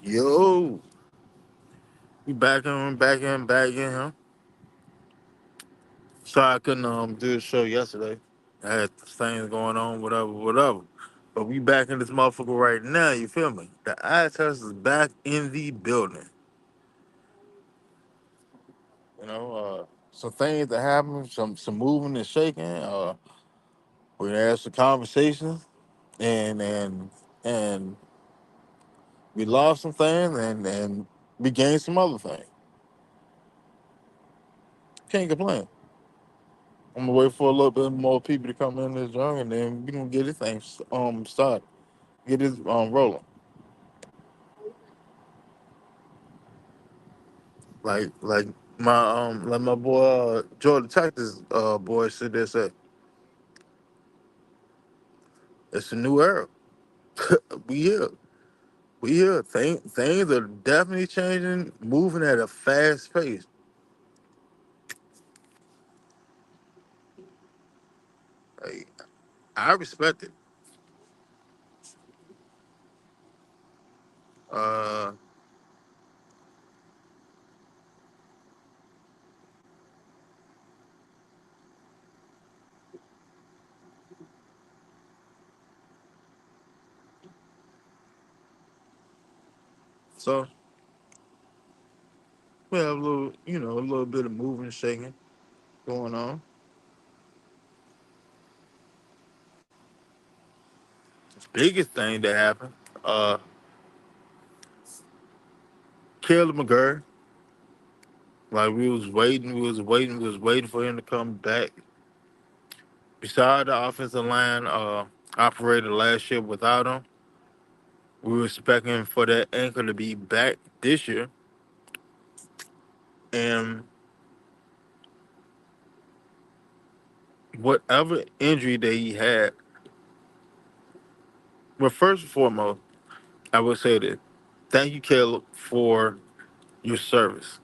Yo, we back in, huh? Sorry I couldn't do the show yesterday. I had things going on, whatever. But we back in this motherfucker right now. You feel me? The eye test is back in the building. You know, some things that happened, some moving and shaking. We had some conversations, and we lost some things, and we gained some other things. Can't complain. I'm gonna wait for a little bit more people to come in this joint, and then we gonna get this thing started, get this rolling. Like my boy Jordan Texas boy said this said it's a new era. we here, we here. Things are definitely changing, moving at a fast pace. Like, I respect it. Uh, so we have a little bit of moving, and shaking going on. Biggest thing that happened, uh, Caleb McGurr. Like we was waiting for him to come back. Beside the offensive line operated last year without him, we were expecting for that anchor to be back this year. And whatever injury that he had, well, first and foremost, I would say that thank you, Caleb, for your service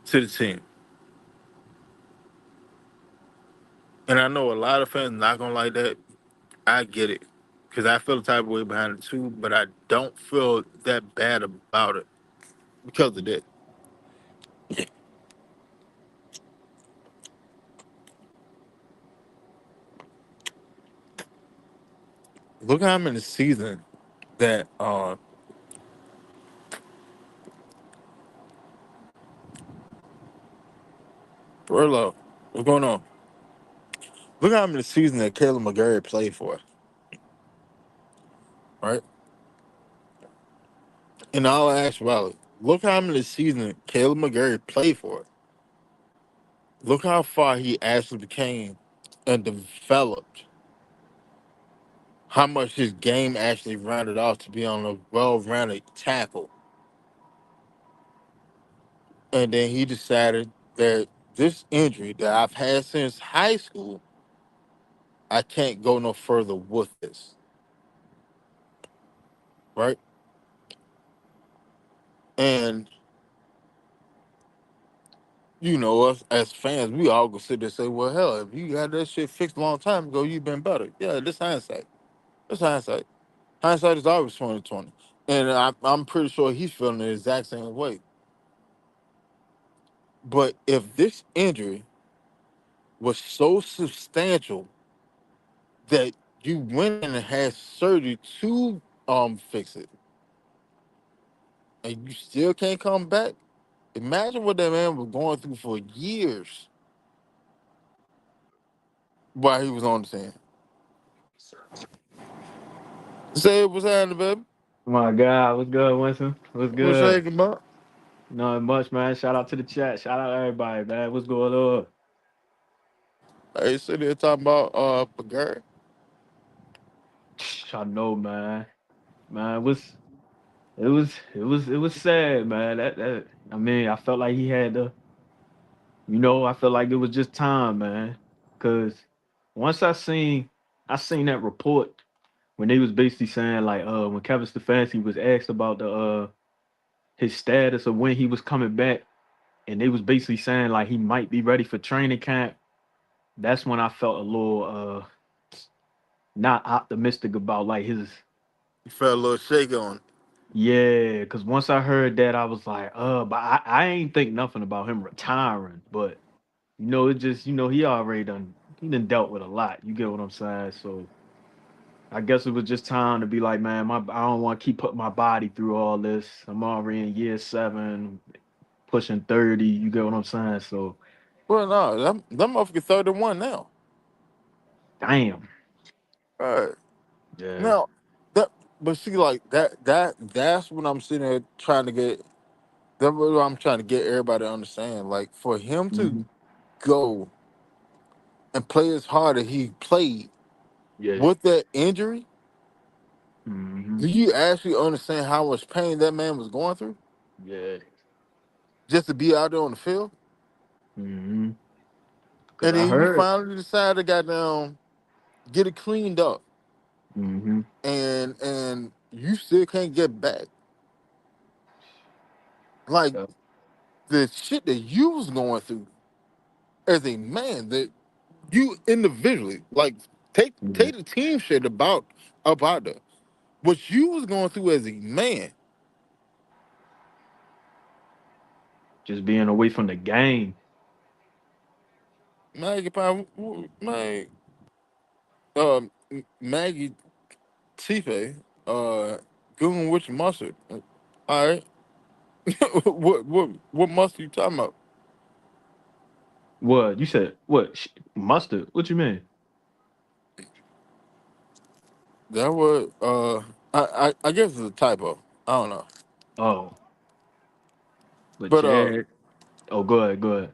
to the team. And I know a lot of fans not gonna like that. I get it. Because I feel the type of way behind it too, but I don't feel that bad about it because of that. Look how many seasons that Burlow, what's going on? Look how many seasons that Caleb McGarry played for, right? In all actuality, look how many seasons Caleb McGarry played for. Look how far he actually became and developed. How much his game actually rounded off to be on a well-rounded tackle, and then he decided that this injury that I've had since high school, I can't go no further with this, right? And us as fans, we all go sit there and say, well, hell, if you got that shit fixed a long time ago, you've been better. Yeah, this hindsight. This hindsight. Hindsight is always 2020. And I'm pretty sure he's feeling the exact same way. But if this injury was so substantial that you went in and had surgery to fix it, and you still can't come back, imagine what that man was going through for years while he was on the team. Say it was happening, baby. My God, what's good, Winston? What's What's good? shaking about? Nothing much, man. Shout out to the chat. Shout out to everybody, man. What's going on? Hey, sitting there talking about Pagari. I know, man. Man, it was sad, man. That I mean, I felt like he had I felt like it was just time, man. Cause once I seen that report when they was basically saying like when Kevin Stefanski was asked about the his status of when he was coming back, and they was basically saying like he might be ready for training camp. That's when I felt a little not optimistic about like his You felt a little shaky on it. Yeah, because once I heard that, I was like, but I ain't think nothing about him retiring. But it just he already done dealt with a lot. You get what I'm saying? So I guess it was just time to be like, man, I don't want to keep putting my body through all this. I'm already in year 7, pushing 30. You get what I'm saying? So Well, no, that motherfucker 31 now. damn. All right. Yeah. Now, that, but see, like that's what I'm sitting there trying to get. That's what I'm trying to get everybody to understand. Like, for him to Hmm. go and play as hard as he played Yeah. with that injury, Hmm. do you actually understand how much pain that man was going through Yeah. just to be out there on the field? Hmm. Because And I then you heard. finally decide to goddamn get it cleaned up, Hmm. and you still can't get back. Like, Yeah. the shit that you was going through as a man, that you individually, like, Yeah. take the team shit about that. What you was going through as a man, Just being away from the game. Maggie Pie, man, Maggie Tife, Goon with your mustard. All right, what mustard you talking about? What you said? What mustard? What you mean? That was I guess it's a typo. I don't know, Oh, but but Jared. Oh, go ahead. Go ahead.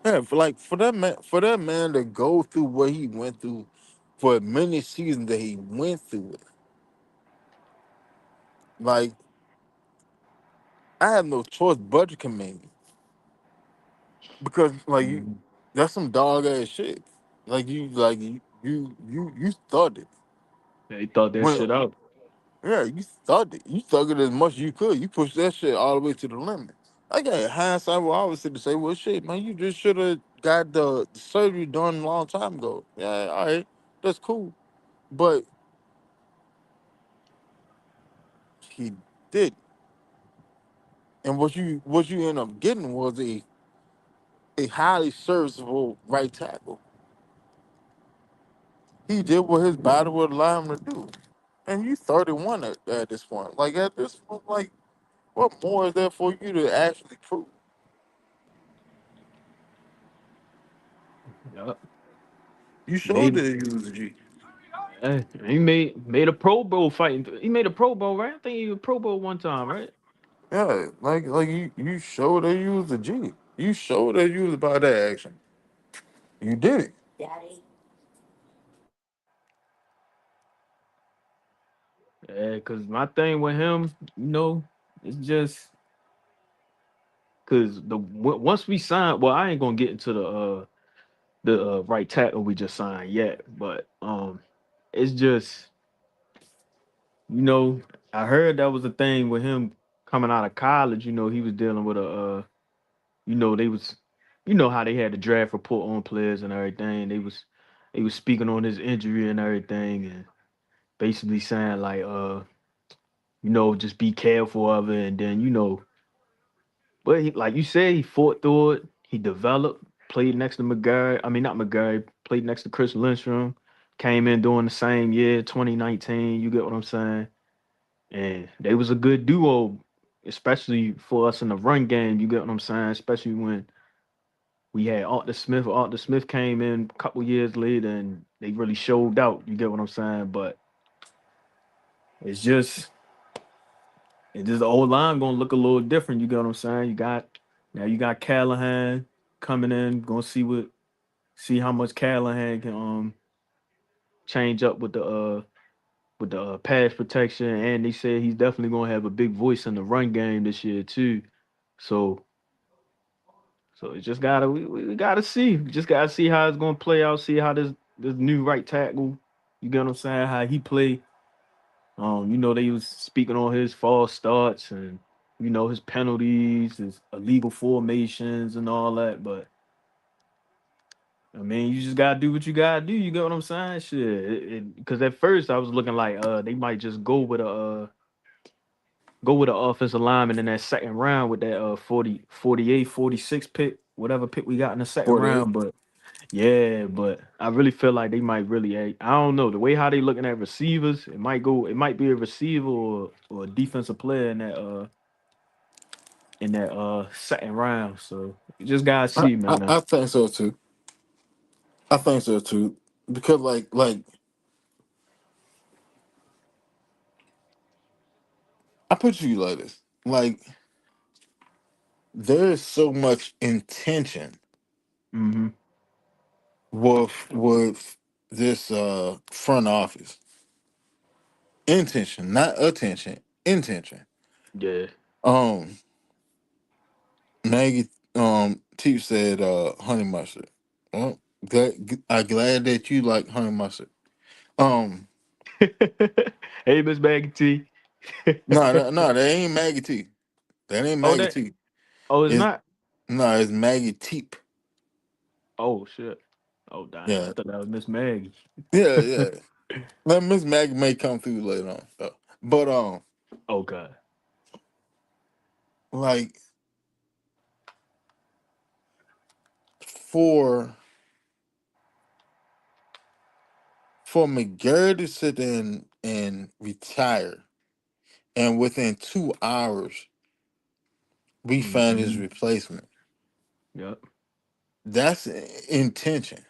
yeah, for that man to go through what he went through for many seasons that he went through it, like, I have no choice but to commend you because, like, Mhm. that's some dog ass shit. Like you thought it. Yeah, he thought that When shit out. Yeah, you thought it. You thug it as much as you could. You pushed that shit all the way to the limit. I got hindsight will always sit to say, well, shit, man, you just should have got the surgery done a long time ago. Yeah, all right, that's cool. But he did, and what you end up getting was a highly serviceable right tackle. He did what his body would allow him to do, and you 31 at this point. Like, at this point, like, what more is there for you to actually prove? Yep. You showed Made that you was a G. he made a Pro Bowl fighting. He made a Pro Bowl, right? I think he was Pro Bowl one time, right? Yeah, like you showed that you was a G. You showed that you was about that action. You did it. Yeah, cause my thing with him, it's just cause once we signed. Well, I ain't gonna get into the right tackle we just signed yet, but it's just you know I heard that was the thing with him coming out of college. He was dealing with they was how they had the draft report on players and everything. They was speaking on his injury and everything, and basically saying like just be careful of it, and then but like you said, he fought through it. He developed, played next to McGarry. I mean, not McGarry, played next to Chris Lindstrom. Came in during the same year, 2019. You get what I'm saying? And they was a good duo, especially for us in the run game. You get what I'm saying? Especially when we had Arthur Smith. Arthur Smith came in a couple years later, and they really showed out. You get what I'm saying? But it's just the old line gonna look a little different. You get what I'm saying? You got Callahan coming in, gonna see how much Callahan can change up with the pass protection, and they said he's definitely gonna have a big voice in the run game this year too. So it's just we gotta see. We just gotta see how it's gonna play out. See how this new right tackle, you get what I'm saying? How he play. They was speaking on his false starts and his penalties, his illegal formations and all that. But I mean, you just gotta do what you gotta do. You get what I'm saying? Shit. Because at first I was looking like they might just go with an offensive lineman in that second round with that 40, 48, 46 pick, whatever pick we got in the second 48. round. But yeah, but I really feel like they might really. I don't know the way how they looking at receivers. It might go. It might be a receiver or a defensive player in that second round. So you just gotta I, see, I, man. I think so too. I think so too. Because like I put you like this. Like there is so much intention Mm-hmm. with this front office. Intention, not attention. Intention. Yeah. Um Maggie Teach said honey mustard. Well, I'm glad that you like honey mustard. Um Hey, Miss Maggie T. no, that ain't Maggie T. That ain't Oh, Maggie that. T. Oh, it's It's not. no, it's Maggie Teep. Oh shit. Oh damn. I Yeah. thought that was Miss Maggie. Yeah. Let Miss Maggie may come through later on. But Okay. like for for McGarry to sit in and retire and within 2 hours we found his Mm-hmm. replacement. Yep. That's intention.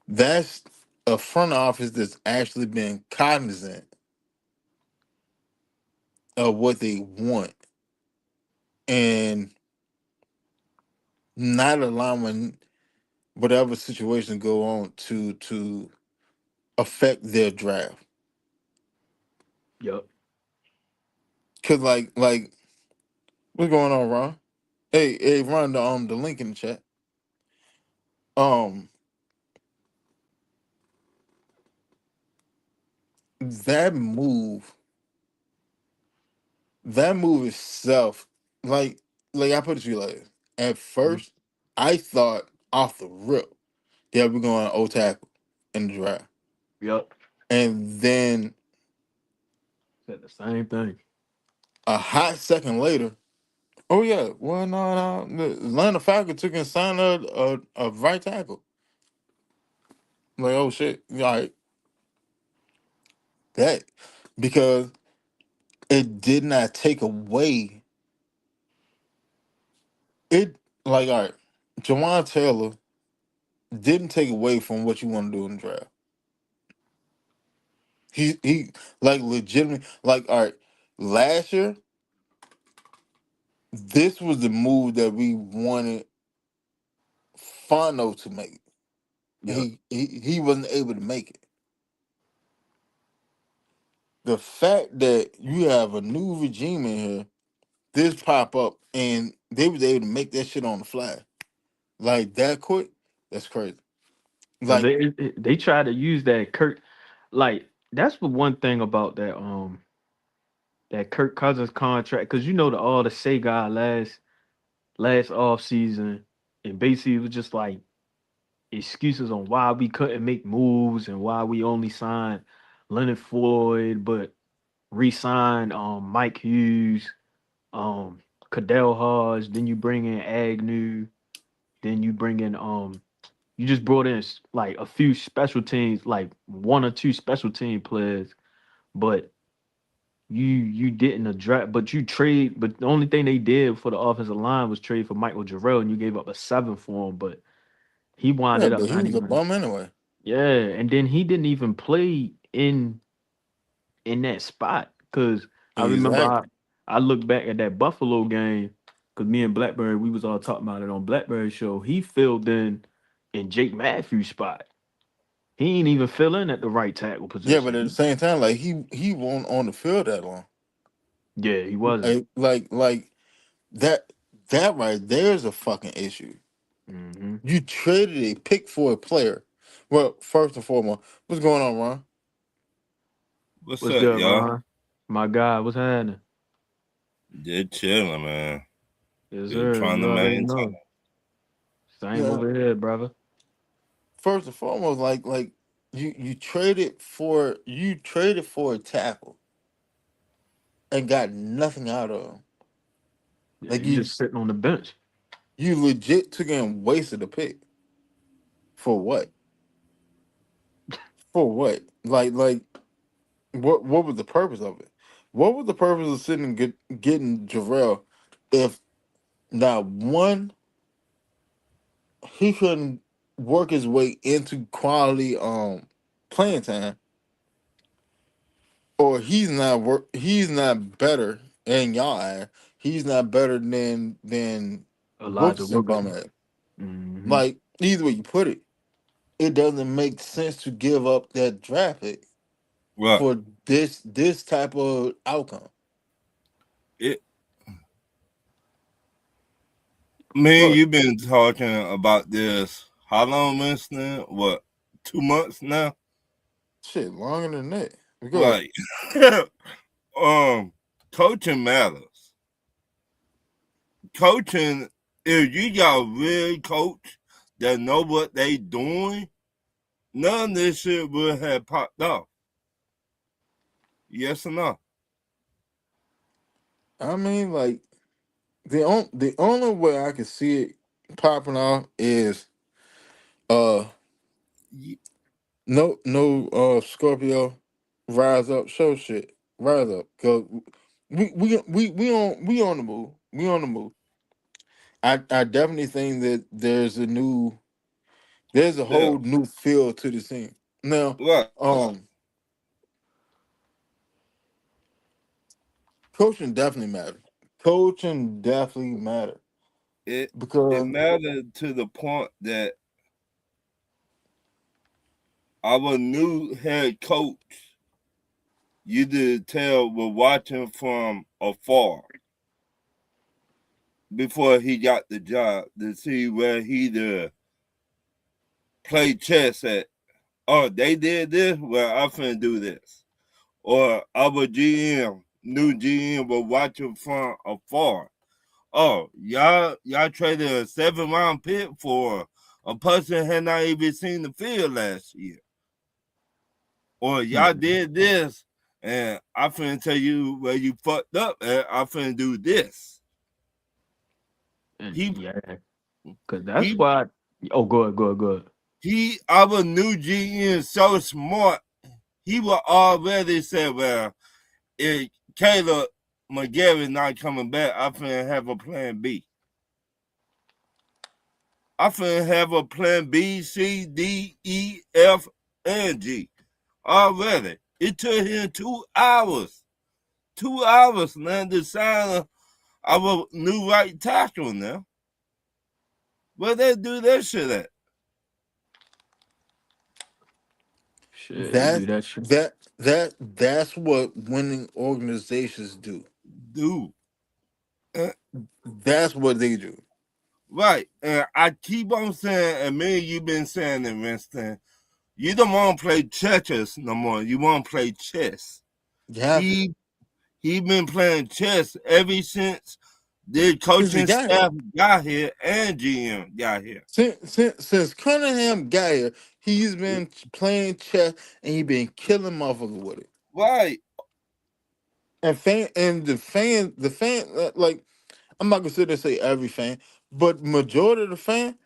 That's a front office that's actually been cognizant of what they want and not allowing whatever situation go on to affect their draft. Yep. Cause like what's going on, Ron? Hey, Ron, the link in the chat. Um, that move, that move itself, like I put it to you like this. At Mhm. first, I thought off the rip that we're going O tackle in the draft, Yep. and then Said the same thing. a hot second later, oh yeah, well no, the Atlanta Falcons took and signed a right tackle. Like oh shit, like that because it did not take away it. Like all right, Jawan Taylor didn't take away from what you want to do in the draft. He like legitimately like all right. Last year, this was the move that we wanted Fano to make. Yep. He wasn't able to make it. The fact that you have a new regime in here, this pop up and they was able to make that shit on the fly like that quick. That's crazy. Cause Like they try to use that Kirk, like that's the one thing about that Kirk Cousins contract. Cause you know the all the say guy last off season, and basically it was just like excuses on why we couldn't make moves and why we only signed Leonard Floyd, but re-signed Mike Hughes, um Cadell Hodge. Then you bring in Agnew. Then you bring in you just brought in like a few special teams, like one or two special team players, but you didn't address, but you trade. But the only thing they did for the offensive line was trade for Michael Jarrell, and you gave up a seven for him. But he yeah, winded up but he not was a even. bum anyway. Yeah, and then he didn't even play in that spot because I remember Exactly. I looked back at that Buffalo game because me and Blackberry we was all talking about it on Blackberry show. He filled in Jake Matthews' spot. He ain't even fill in at the right tackle Yeah, but position. at the same time, like he won't on the field that long. Yeah, he wasn't. Like that that right there's a fucking issue. Hmm. You traded a pick for a player. Well, first and foremost, what's going on, Ron? What's What's up, good, y'all? Ron? My God, what's happening? Just chilling, man. Yes, Just sir. trying You to already maintain. know. Same Yeah, over here, brother. first and foremost, like you traded for a tackle and got nothing out of him. Yeah, Like he just sitting on the bench. you legit took and wasted a pick for what? For what? Like what was the purpose of it? What was the purpose of sitting and getting Jarrell if not one he couldn't work his way into quality playing time, or he's not better in y'all eye. He's not better than Elijah Wilkinson Wilkins. bum at. Mm-hmm. Like either way you put it, it doesn't make sense to give up that draft pick Well, for this type of outcome. it me and Look, you been talking about this. How long, Winston? What? 2 months now? shit, longer than that. Go ahead. Like, um, coaching matters. Coaching, if you got a real coach that know what they doing, none of this shit would have popped off. Yes or no? I mean, like the only way I can see it popping off is uh no Scorpio rise up show shit rise up because we on the move, we on the move. I definitely think that there's a Yeah. whole new feel to the scene now. Right. um Coaching definitely matter. Coaching definitely matter It because mattered to the point that our new head coach, you did tell, was watching from afar before he got the job to see where he'd play chess at. Oh, they did this? Well, I'm finna do this. Or our new GM, was watching from afar. Oh, y'all traded a 7 round pick for a person had not even seen the field last year. Or y'all did this, and I finna tell you where you fucked up, and I finna do this. And He yeah, because that's he why. Oh, good, good, good. our new GM so smart. He will already say, well, if Caleb McGarry not coming back, I finna have a plan B. I finna have a plan B, C, D, E, F, and G already. It took him 2 hours. 2 hours, man, to sign our new right tackle now. Where they do that shit at? Shit, they do that that shit. that's what winning organizations do. Dude. Uh, That's what they do. right. And I keep on saying, and me and you been saying it, Winston, you don't want to play chess no more. You want to play chess. You have to. He been playing chess ever since the Since he coaching got here. staff got here and GM got here. Since Cunningham got here, he's been playing chess and he been killing motherfuckers with it. Right. And the fan like I'm not gonna sit there and say every fan, but majority of the fan,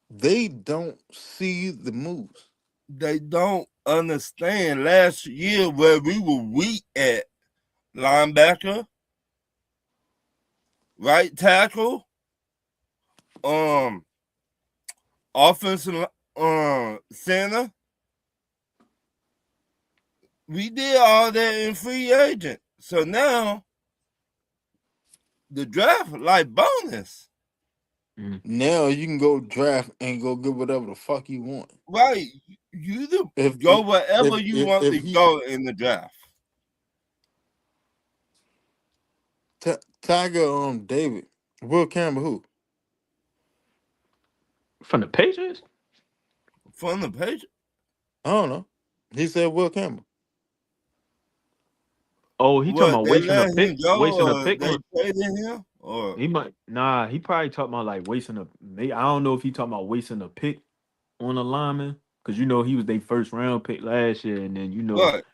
they don't see the moves. They don't understand last year where we were weak at linebacker, right tackle, um, offensive center. We did all that in free agent. So now the draft like bonus. Mm. Now you can go draft and go get whatever the fuck you want. Right. You do If go wherever you want if to he go in the draft. Tiger David Will Campbell who From the Patriots? From the page. I don't know. He said Will Campbell. Oh, he talking What, about they let him go wasting a or pick they on. traded him? Or He might nah. He probably talking about like wasting a. I don't know if he talking about wasting a pick on a lineman because he was their first round pick last year, and then What?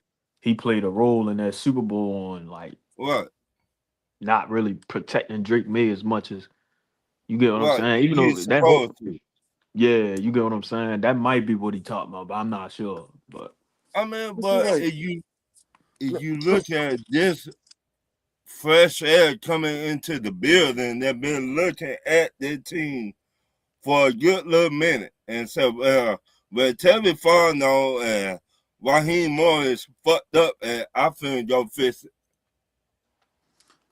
he played a role in that Super Bowl on like What? not really protecting Drake May as much as you get what I'm What? saying. Even though He's that whole supposed to. yeah, you get what I'm saying. That might be what he talking about, but I'm not sure. But I mean, This is but like, if you look at this fresh air coming into the building, they've been looking at their team for a good little minute. And so, but Terry Fonno and Raheem Morris fucked up, and I finna go fix it.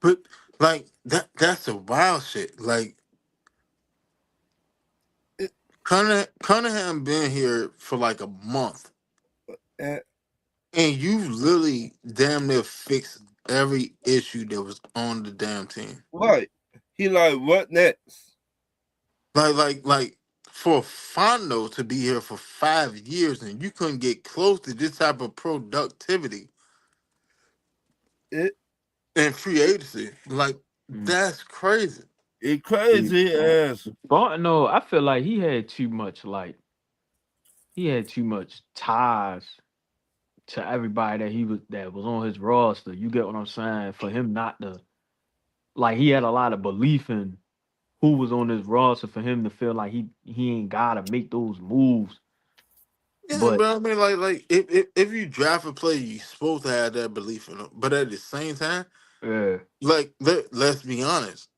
but like that's a wild shit. Like it Cunningham been here for like a month, and, and you literally damn near fixed every issue that was on the damn team. right. He like, what next? Like for Fondo to be here for 5 years and you couldn't get close to this type of productivity It in free agency, like mm, that's crazy. it see, crazy as Fontenot, I feel like he had too much ties to everybody that was on his roster. You get what I'm saying? For him not to like he had a lot of belief in who was on his roster for him to feel like he ain't gotta make those moves. Yeah, But but I mean, like if you draft a player, you're supposed to have that belief in them. But at the same time, yeah, like let's be honest,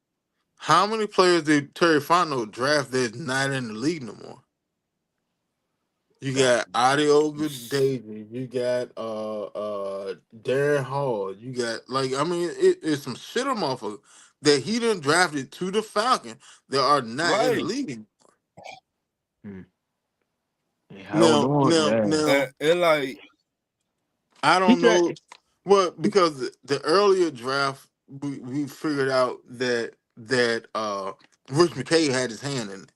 how many players did Terry Fontenot draft that's not in the league no more? You got Adioga Davis, you got Darren Hall, you got like I mean it's some shit motherfucker that he done drafted to the Falcon that are not in the right. league. mm, he held Now, on. now, Yeah, now, And like, I he don't got. know. Well, because the earlier draft, we figured out that Rich McKay had his hand in it.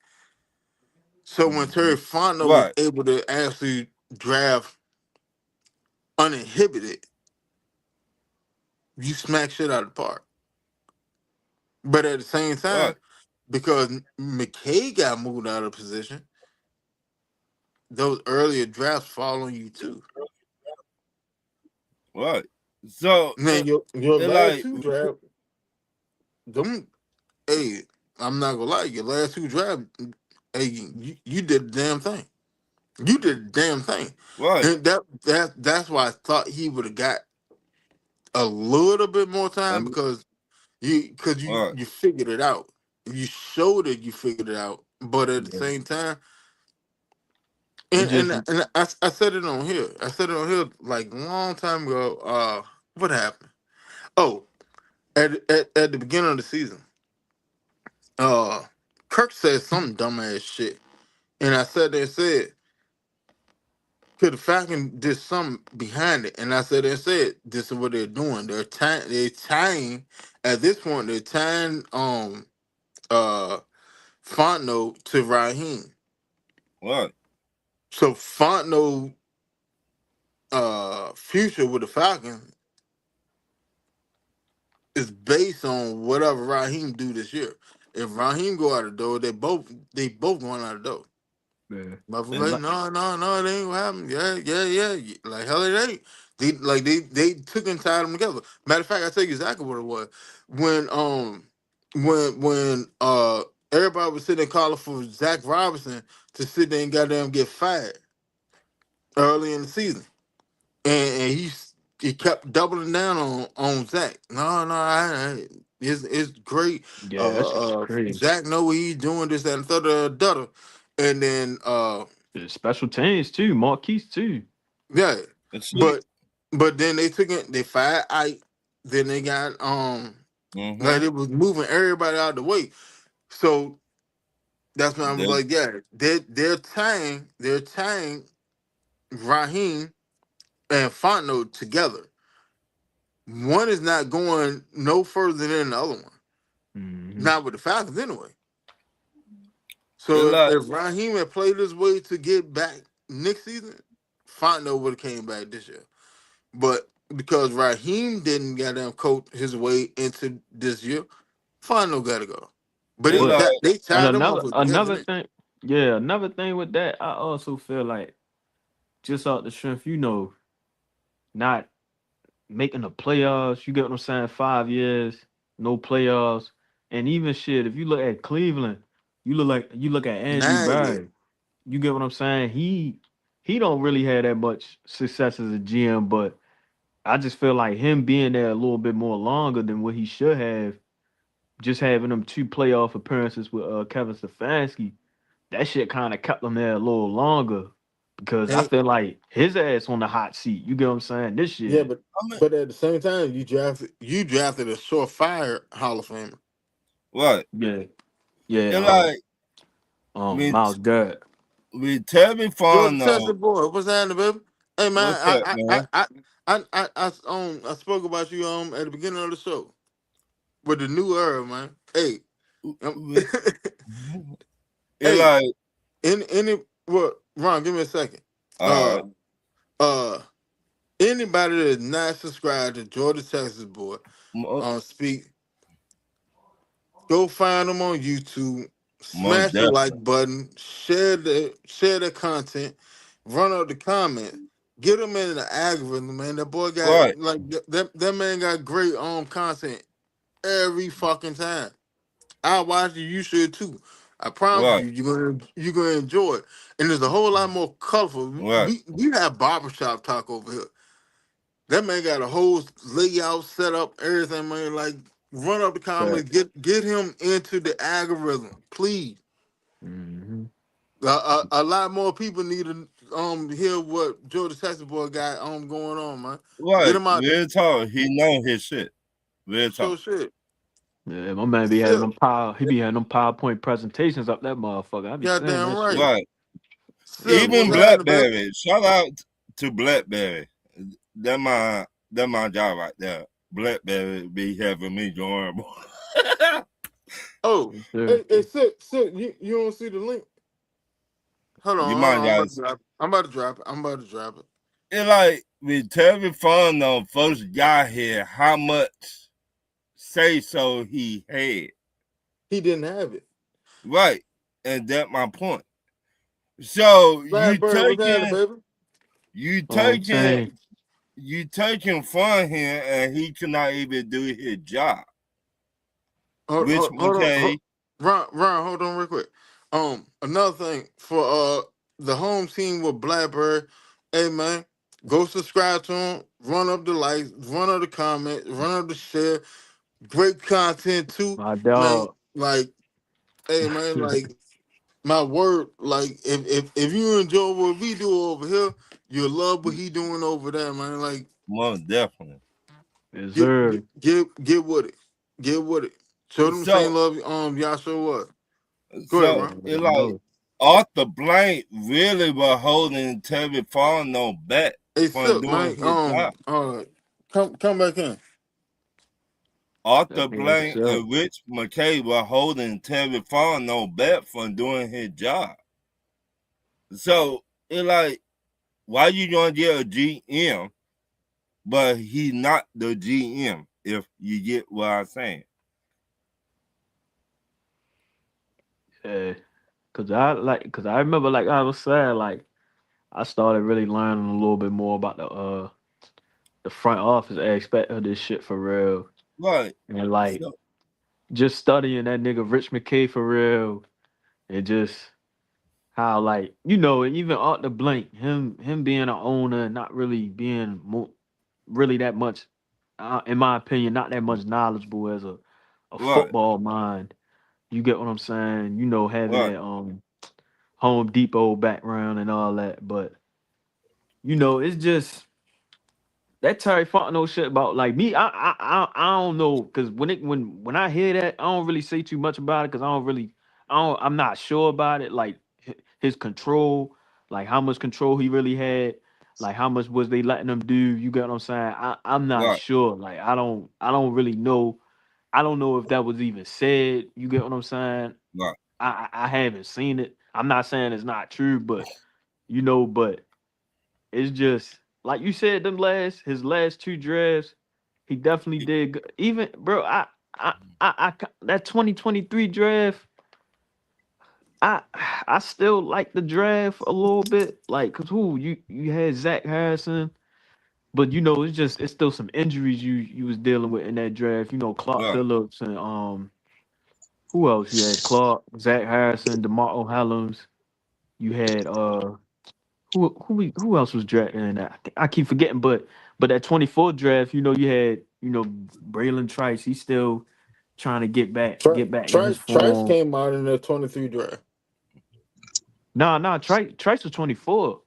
So when Terry Mhm. Fontenot was right, able to actually draft uninhibited, you smack shit out of the park. But at the same time, right, because McKay got moved out of position, those earlier drafts fall on you too. right. So Man, your it last like, two drafts, them hey, I'm not gonna lie, your last two drafts, hey, you did the damn thing. You did the damn thing. right, And that's why I thought he would have got a little bit more time um, because you right. you figured it out. You showed that you figured it out, but at the Yeah. same time, It and just and, and I said it on here. I said it on here like a long time ago. What happened? Oh, at the beginning of the season, uh, Kirk said some dumbass shit, and I sat there and said, "Could the Falcon did something behind it?" And I said and said, "This is what they're doing. They're tying at this point. They're tying uh Fontenot to Raheem. Right. So Fontenot future with the Falcon is based on whatever Raheem do this year. If Raheem go out the door, they both going out the door. yeah. Motherfucker And like, like, no, it ain't what happened. Yeah. Like hell it ain't. They took and tied them together. Matter of fact, I tell you exactly what it was. When everybody was sitting there calling for Zach Robinson to sit there and goddamn get fired early in the season. And he kept doubling down on Zach. No, it's great. yeah, that's just crazy. Zach know what he's doing, this, that, and the other. And then The special teams too, Marquise too. yeah. And see, But then they took it, they fired Ike, then they got like mm-hmm. it was moving everybody out of the way. So that's when I was That, like, yeah, they're tying Raheem and Fontenot together. One is not going no further than the other one. Hmm. Not with the Falcons anyway. it So like, if Raheem had played his way to get back next season, Fontenot would have came back this year. But because Raheem didn't goddamn coach his way into this year, Fontenot got to go. But it But like, they and tied them up another together. another Didn't thing, yeah, another thing with that, I also feel like just out the strength, not making the playoffs. You get what I'm saying? 5 years, no playoffs, and even shit. If you look at Cleveland, you look at Andrew Nagy. Barry. You get what I'm saying? He don't really have that much success as a GM, but I just feel like him being there a little bit more longer than what he should have, just having them two playoff appearances with Kevin Stefanski, that shit kind of kept him there a little longer because I And feel like his ass on the hot seat. You get what I'm saying? This yeah, year. I mean, but at the same time, you drafted a surefire Hall of Famer. right. Yeah. Yeah. And like with Miles Garrett. with Tevin Jordan Farno, Texas boy, what's happening, baby? Hey man, what's up, man? I spoke about you at the beginning of the show with the new era, man. Hey, With, and hey, like, any what? Ron, give me a second. all Uh, right, uh, anybody that is not subscribed to Jordan Texas boy, speak. Go find them on YouTube. most Smash the definitely. like button. Share the content. Run up the comments. Get them in the algorithm, man. That boy got Right, like that man got great content every fucking time. I watch it. You should too. I promise right, you, you're gonna enjoy it. And there's a whole lot more colorful. right, We have barbershop talk over here. That man got a whole layout set up, everything, man. Like, run up the comments, Facts. get him into the algorithm, please. Mm-hmm. A lot more people need to hear what Joe the Texas boy got going on, man. Get right. him out there. Real talk. He know his shit. Real Show talk. shit. Yeah, my man be having Silk. them he be having them PowerPoint presentations up that motherfucker. I be saying Goddamn that right. shit. Right. Silk, what's Even happening, baby? Blackberry. Shout out to Blackberry. That my job right there. Blackberry be having me join. Oh, Yes, sir. hey, Silk, you don't see the link? Hold You on, hold mind on. I'm about to guys? drop it. I'm about to drop it. I'm about to drop it. It like with Terry Fun on first got here, how much say so he had. He didn't have it. Right. And that my point. So Blackbird, what's happening, baby? you I'm taking saying you taking fun here and he cannot even do his job. Hold, Which hold, hold on, okay, Ron, hold on real quick. Another thing for the home team with Blackbird, hey man, go subscribe to him. Run up the likes, run up the comment, run up the share. Great content too, my man. dog. Like, hey man, like my word, like if you enjoy what we do over here, you'll love what he doing over there, man. Like, most definitely. Yes, get sir. get with it, get with it. Show them the So same love. Y'all show what? Go ahead, so Ron. You it already like know. Arthur Blank really was holding Terry Fano back Hey, from Silk, doing man. his job. Come back in. Arthur That nigga Blank self. and Rich McKay were holding Terry Fano back from doing his job. So it like, why you gonna get a GM, but he not the GM? If you get what I'm saying, Yeah. Cause I remember like I was saying, like I started really learning a little bit more about the front office aspect of this shit for real. right? And like So just studying that nigga Rich McKay for real. And just how like even Art the Blank, him being an owner and not really being really that much, in my opinion, not that much knowledgeable as a right, football mind. You get what I'm saying? Having right, that Home Depot background and all that, but it's just that Terry Fontenot shit about like me. I don't know because when I hear that, I don't really say too much about it because I'm not sure about it. Like his control, like how much control he really had, like how much was they letting him do. You get what I'm saying? I'm not right, sure. Like I don't really know. I don't know if that was even said. You get what I'm saying? right. I haven't seen it. I'm not saying it's not true, but but it's just like you said, his last two drafts, he definitely did good. Even bro, that 2023 draft, I I still like the draft a little bit, like cause who you had Zach Harrison, but it's still some injuries you was dealing with in that draft. Clark Right. Phillips and who else you had? Clark, Zach Harrison, DeMar O'Halloms. You had who else was drafted in that? I keep forgetting, but that 24 draft, you had Braylon Trice. He's still trying to get back in his Trice form. came out in the 23 draft. Nah, Trice was 24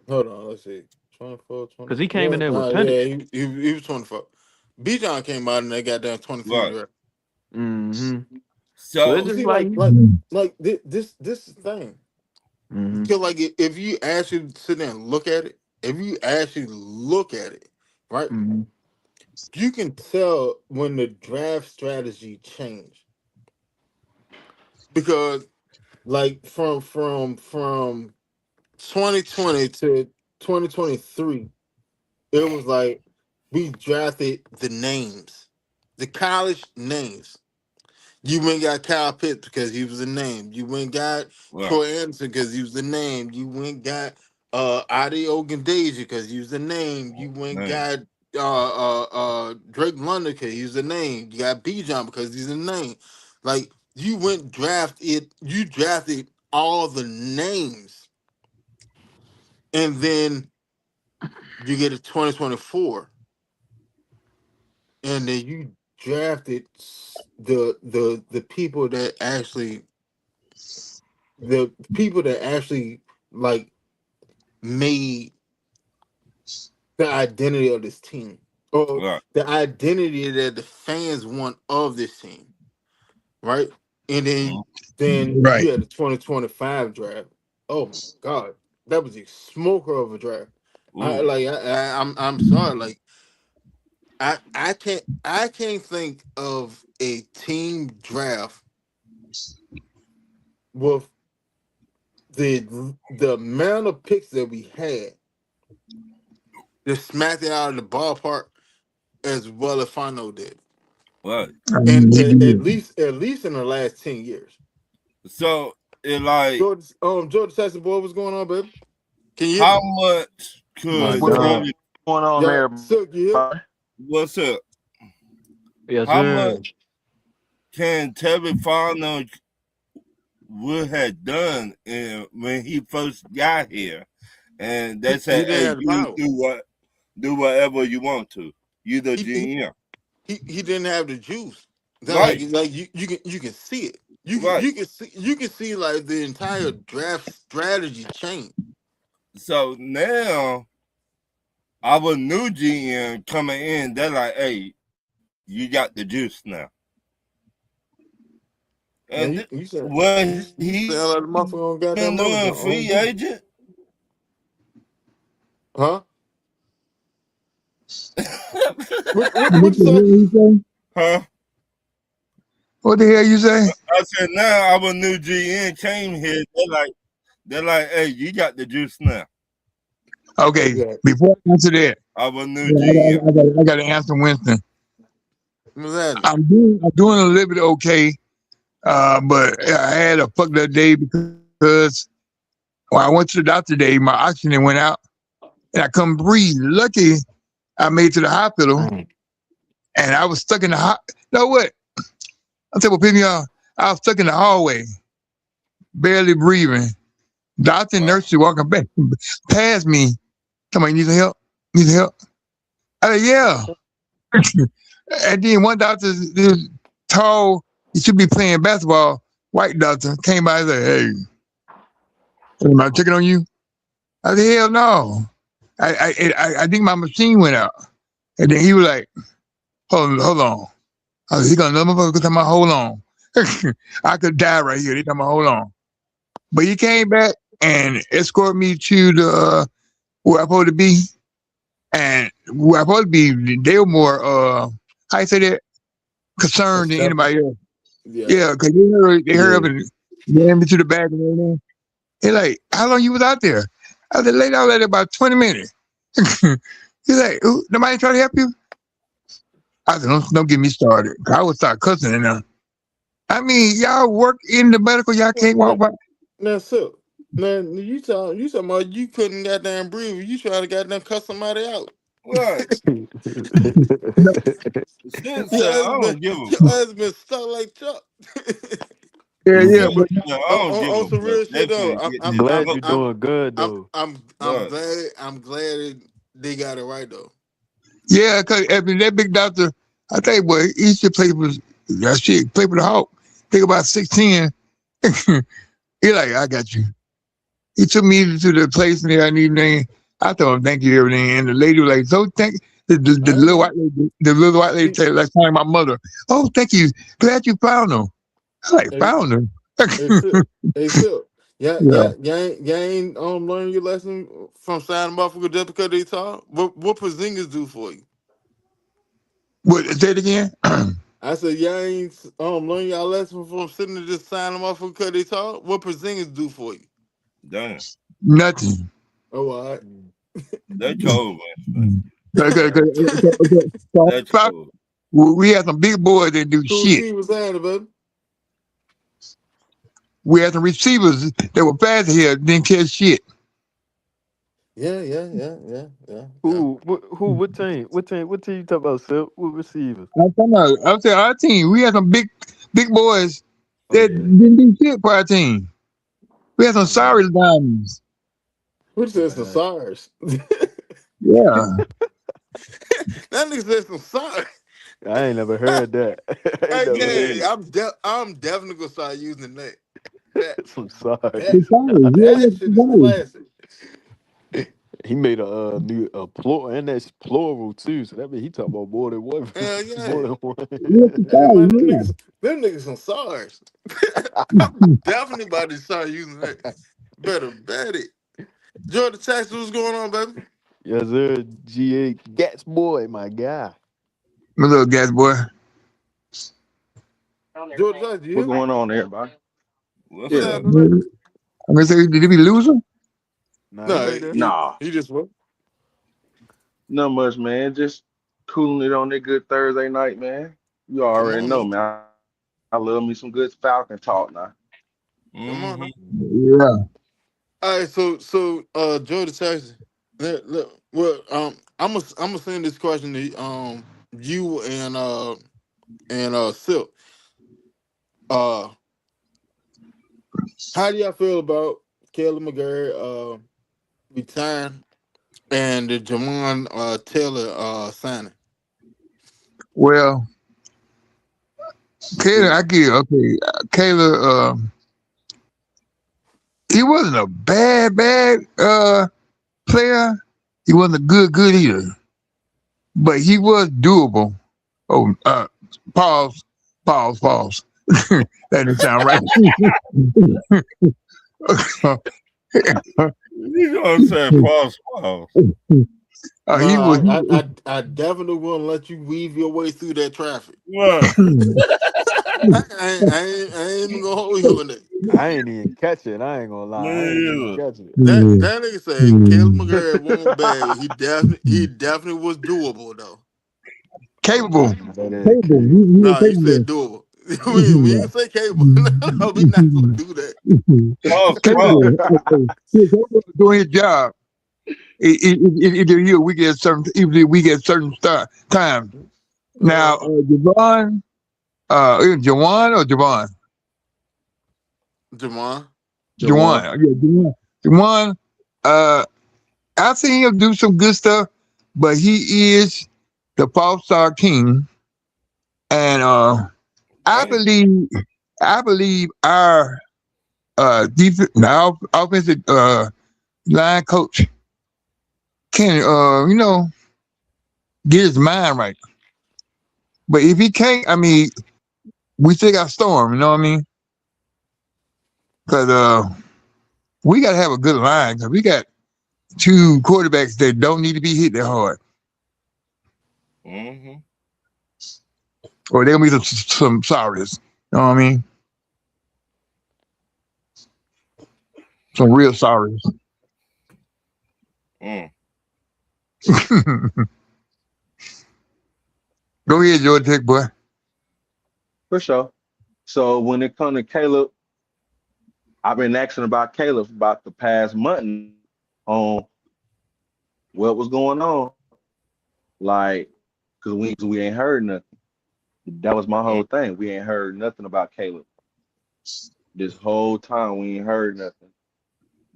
Hold on, let's see. 24, because 20. he came Yeah, in there with nah, yeah, Penix. he was 24. B John came out in that goddamn 23 Right. draft. Mm-hmm. So it's So You just see, like, this is the thing. mm-hmm, Because like if you actually sit there and look at it, if you actually look at it, right, mm-hmm, you can tell when the draft strategy changed. Because like from 2020 to 2023, it was like we drafted the names, the college names. You went and got Kyle Pitts because he was a name. You went and got right. Troy Anderson because he was a name. You went and got Adi Ogundeji because he was a name. You went and Man. got Drake London because he's a name. You got Bijan because he's a name. Like you went you drafted all the names, and then you get a 2024, and then you drafted the people that actually like made the identity of this team or Right. the identity that the fans want of this team, right? And Mhm. then Right. you had the 2025 draft. Oh my god, that was a smoker of a draft. Ooh. I'm sorry, like I can't think of a team draft with the amount of picks that we had just smacked it out of the ballpark as well as Fano did, Right. I and mean, he did. at least in the last 10 years. So it like Jordan Tyson, boy, what's going on, baby? Can you hear how me? much my could What's God, Tevin going on Yeah, there, Silk, you here? bro? what's up? yes How sir. much can Tevin Farno would have done when he first got here? And they He said, didn't hey, have the you power. do whatever you want to. You the He he, GM. he didn't have the juice. Then Right, you can see it. right. You can see like the entire draft strategy change. So now our new GM coming in, they're like, hey, you got the juice now. Man, And you what you he sound like the been motherfucker on doing goddamn free Mojo on agent? Google. Huh? What What you the say? hell you say? Huh? What the hell you say? I said now our new GM came here. They're like, hey, you got the juice now. Okay, Yeah, before I answer that, Our new yeah, GM. I got to answer Winston. what's happening? I'm doing a little bit okay, but I had a fucked up day because when I went to the doctor today, my oxygen went out and I couldn't breathe. Lucky I made it to the hospital Dang. and I was stuck in the You know what? I'll tell you what, y'all. I was stuck in the hallway, barely breathing. Doctor and Wow. nurses walking back past me. Come on, you need some help? Need some help? I said, yeah. And then one doctor, this tall, he should be playing basketball, white doctor, came by and said, hey, am I checking on you? I said, hell no. I think my machine went out. And then he was like, hold on. I said, he gonna another motherfucker talking about hold on. I could die right here. They talking about hold on. But he came back and escorted me to the where I supposed to be. And where I supposed to be, they were more how you say that? Concerned than Acceptable. anybody else. Yeah. Yeah, because they heard up Yeah. and ran me to the back and everything. They like, how long you was out there? I said, laid out there about 20 minutes. He's like, nobody try to help you? I said, don't get me started. I would start cussing and I mean, y'all work in the medical. Y'all can't Now, walk by. now, so now you talking about you couldn't goddamn breathe. You trying to goddamn cuss somebody out. Right. No, The shit Your said, I ass been don't give a your fuck. ass been stuck like Chuck. yeah, The yeah, shit but said, I on, don't on, give on a some fuck. real They shit though. finna get I'm this glad fuck. you're doing good though. Right. I'm glad they got it right though. yeah, cause I mean that big doctor, I tell you what, he should play for that shit, play for the Hawk. Think about 16. He like, I got you. He took me to the place and I need name. I told him thank you everything, and the lady was like, so thank the I ain't little know. white lady, the little white lady like calling my mother. Oh, thank you, glad you found him. I like Hey, found him. hey, Silk. Hey, Silk. Yeah, Yeah. yeah, you ain't learn your lesson from signing motherfucker just because they talk. What Porzingis do for you? What? Say it again. I said, y'all ain't learn y'all lesson from sitting there just signing motherfucker because they talk. What Porzingis do for you? Damn. Nothing. Oh, all right. They told me. Okay, They told. we had some big boys that do Cool shit. C was saying it, baby. We had some receivers that were fast here, didn't catch shit. Yeah. Who? What team? What team? What team you talking about, Silk? What receivers? I'm saying our team, we had some big boys Oh that yeah. didn't do shit for our team. We had some Man, sorry diamonds. Who said some man. SARS? Yeah. That nigga said some SARS. I ain't never heard that. I ain't never Okay, heard Yeah. I'm definitely gonna start using that. That some sorry. that The sorry. that Yeah, shit the is sorry. classic. He made a new plural, and that's plural too. So that means he talking about more than one, Hell yeah. more than one. Yeah, the Hey sorry, man, yeah. them niggas some SARS. I'm definitely about to start using that. Better bet it. Georgia Texas, what's going on, baby? Yes, sir. GA Gats boy, my guy. My little gas boy. Georgia Texas, What's you? going on, everybody? What's What's Yeah. up? happening, baby? I'm gonna say, did he lose him? Nah, he No, right there. Nah, he just what? not much, man. Just cooling it on that good Thursday night, man. You Come already on, know, man. man. I love me some good Falcon talk now. Come on, Mm-hmm. man. Yeah. All right, so Georgia Texas. Look, well, I'm gonna send this question to you and Silk. Uh, how do y'all feel about Caleb McGurry retiring and the Jamon Taylor signing? Well, Kayla, I get it. Okay. Kayla, he wasn't a bad player. He wasn't a good either. But he was doable. Oh, pause, pause. That didn't sound right. You gonna say pause, pause. No, He was. I definitely won't let you weave your way through that traffic. Right. I ain't even gonna hold you on that. I ain't even catch it. I ain't gonna lie. I ain't even Me catch it. That nigga said Caleb McGurry won't bad. He definitely was doable though. Oh yeah, Capable. nah, that is Capable. crazy. He was No, you said doable. We ain't say cable. No, we not gonna do that. pause, pause. capable. Okay. He was capable of doing his job. If we get certain time. Now, Uh, Javon, Jawan or Javon? Jamon. Jawan. Jawan. Yeah, Jawan. Jawan, uh, I've seen him do some good stuff, but he is the false star king. And I Damn. believe I believe our our offensive line coach can get his mind right. But if he can't, I mean, we still got Storm. You know what I mean? Because we got to have a good line. Because we got two quarterbacks that don't need to be hit that hard, Mm-hmm. or they'll be some sorries. You know what I mean? Some real sorries. Mm. Go ahead, George Tech boy. For sure. So when it comes to Caleb, I've been asking about Caleb for about the past month now on what was going on. Like, cause we ain't heard nothing. That was my whole thing. We ain't heard nothing about Caleb. This whole time we ain't heard nothing.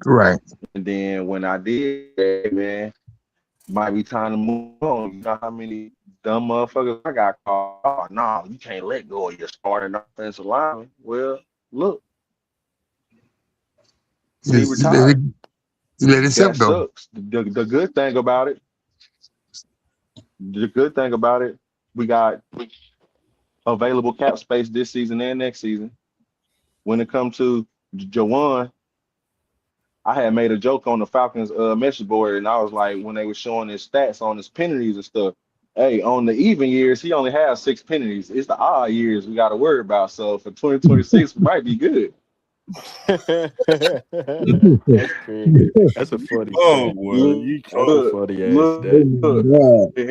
Right. And then when I did, hey, man, might be time to move on. You know how many dumb motherfuckers I got called? Oh, no, you can't let go of your starting offensive lineman. Well, look, he Just retired. let That himself go. sucks. The good thing about it, the good thing about it, we got available cap space this season and next season. When it comes to Jawan, I had made a joke on the Falcons message board, and I was like, when they were showing his stats on his penalties and stuff, hey, on the even years, he only has 6 penalties. It's the odd years we got to worry about. So for 2026, we might be good. That's crazy. That's a funny Oh stat. well, you That's a cold. Look, funny ass look, stat. Oh my look. God. You